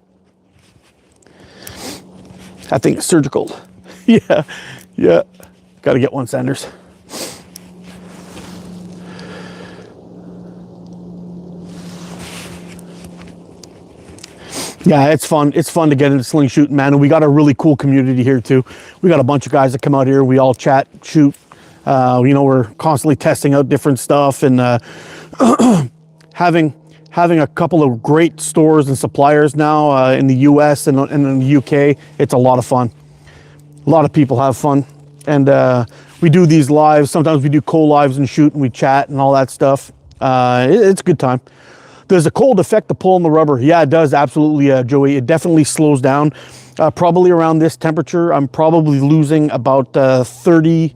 I think it's surgical. Yeah. Got to get one, Sanders. Yeah, it's fun. It's fun to get into sling shooting, man. And we got a really cool community here too. We got a bunch of guys that come out here. We all chat, shoot. You know, we're constantly testing out different stuff and having a couple of great stores and suppliers now in the US and in the UK. It's a lot of fun. A lot of people have fun. And we do these lives. Sometimes we do co-lives and shoot and we chat and all that stuff. It's a good time. There's a cold effect to pulling the rubber. Yeah, it does, absolutely, Joey. It definitely slows down. Probably around this temperature, I'm probably losing about 30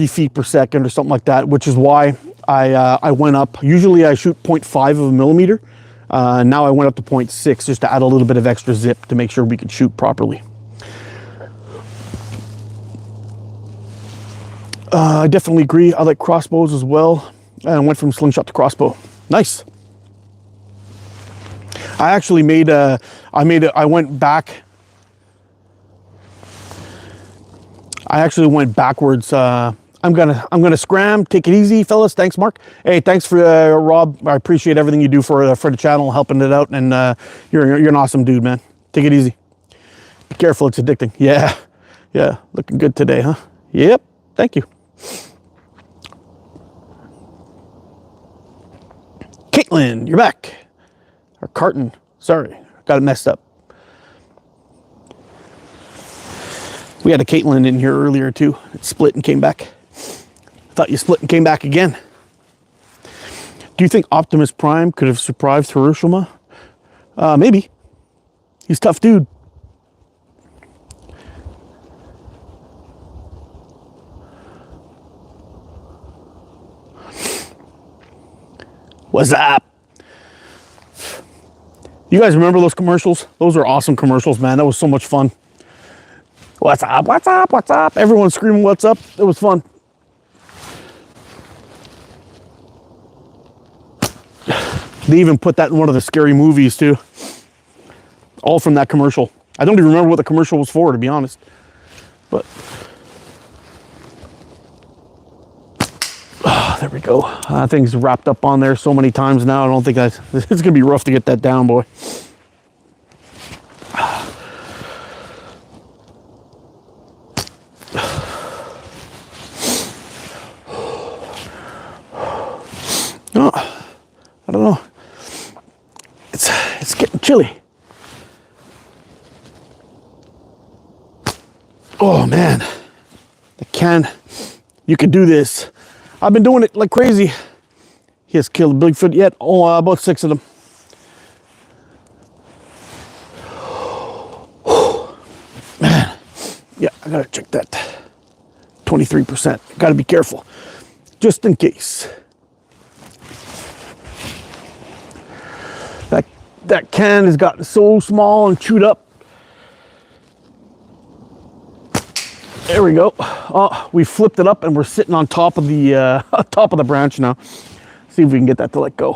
feet per second or something like that, which is why I went up. Usually I shoot 0.5 of a millimeter. Now I went up to 0.6 just to add a little bit of extra zip to make sure we could shoot properly. I definitely agree. I like crossbows as well. I went from slingshot to crossbow. Nice. I actually I went back. I actually went backwards. I'm gonna scram. Take it easy, fellas. Thanks, Mark. Hey, thanks for Rob. I appreciate everything you do for the channel, helping it out, and you're an awesome dude, man. Take it easy. Be careful, it's addicting. Yeah, looking good today, huh? Yep. Thank you. Caitlin, you're back. Or Carton, sorry, got it messed up. We had a Caitlin in here earlier too. It split and came back. I thought you split and came back again. Do you think Optimus Prime could have surprised Hiroshima? Maybe. He's a tough dude. What's up? You guys remember those commercials? Those are awesome commercials, man. That was so much fun. What's up? What's up? What's up? Everyone screaming, what's up? It was fun. They even put that in one of the scary movies too. All from that commercial. I don't even remember what the commercial was for, to be honest. But there we go. Things wrapped up on there so many times now. I don't think it's gonna be rough to get that down, boy. Oh, I don't know. It's getting chilly. Oh man, you can do this. I've been doing it like crazy. He has killed a Bigfoot yet? Oh, about 6 of them. Man, yeah, I gotta check that. 23%. Gotta be careful, just in case. That can has gotten so small and chewed up. There we go. Oh, we flipped it up and we're sitting on top of the top of the branch now. See if we can get that to let go.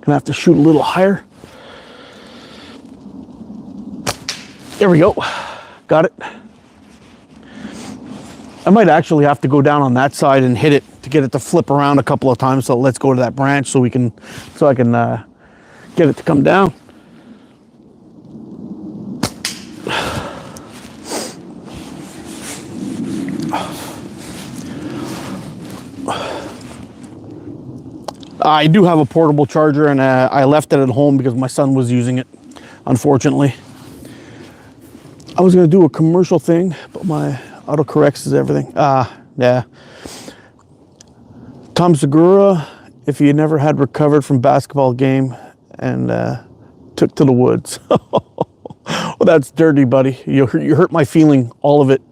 Gonna have to shoot a little higher. There we go. Got it. I might actually have to go down on that side and hit it to get it to flip around a couple of times. So let's go to that branch so I can get it to come down. I do have a portable charger, and I left it at home because my son was using it, unfortunately. I was going to do a commercial thing, but my autocorrects is everything. Yeah. Tom Segura, if you never had recovered from basketball game and took to the woods. Well, that's dirty, buddy. You hurt my feeling, all of it.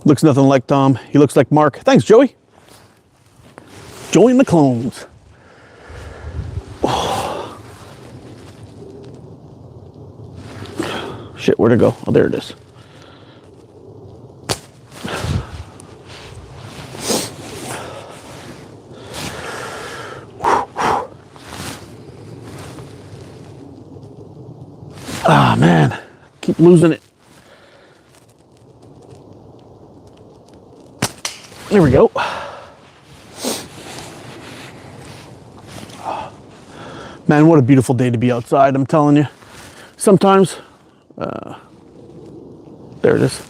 Looks nothing like Tom. He looks like Mark. Thanks, Joey. Join the clones. Oh. Shit, where'd it go? Oh, there it is. Ah, man, keep losing it. There we go. Man, what a beautiful day to be outside, I'm telling you. Sometimes, there it is.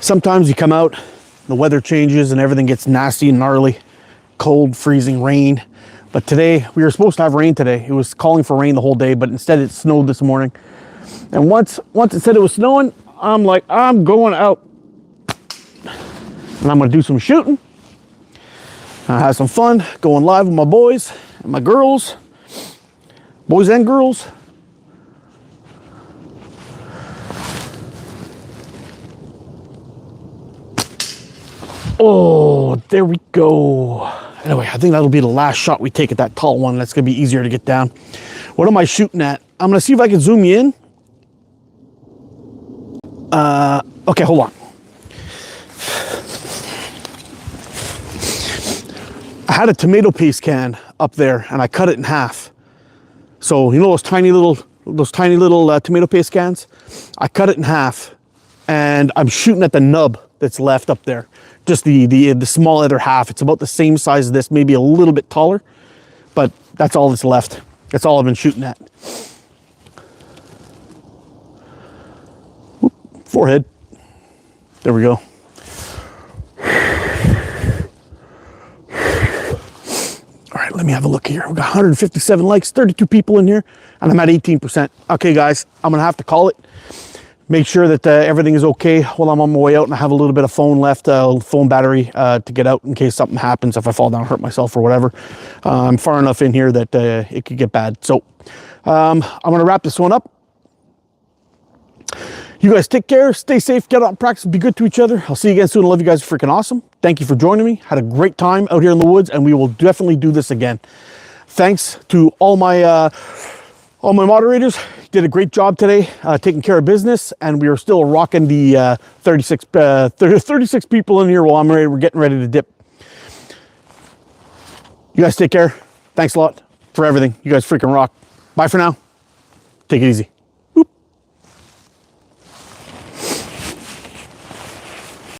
Sometimes you come out, the weather changes and everything gets nasty and gnarly. Cold, freezing, rain. But today, we were supposed to have rain today. It was calling for rain the whole day, but instead it snowed this morning. And once it said it was snowing, I'm like, I'm going out. And I'm gonna do some shooting. I have some fun going live with my boys and my girls. Boys and girls. Oh, there we go. Anyway, I think that'll be the last shot we take at that tall one. That's gonna be easier to get down. What am I shooting at? I'm gonna see if I can zoom you in. Okay, hold on. I had a tomato paste can up there and I cut it in half. So you know those tiny little tomato paste cans? I cut it in half and I'm shooting at the nub that's left up there. Just the small other half. It's about the same size as this, maybe a little bit taller, but that's all that's left. That's all I've been shooting at. Whoop, forehead. There we go. All right, let me have a look here. We've got 157 likes, 32 people in here, and I'm at 18%. Okay, guys, I'm gonna have to call it. Make sure that everything is okay while I'm on my way out, and I have a little bit of phone left, phone battery to get out in case something happens, if I fall down, hurt myself or whatever. I'm far enough in here that it could get bad. So I'm gonna wrap this one up. You guys take care, stay safe, get out and practice, be good to each other. I'll see you again soon. I love you guys, freaking awesome. Thank you for joining me. Had a great time out here in the woods, and we will definitely do this again. Thanks to all my moderators. Did a great job today, taking care of business, and we are still rocking the 36 people in here while we're getting ready to dip. You guys take care. Thanks a lot for everything. You guys freaking rock. Bye for now. Take it easy.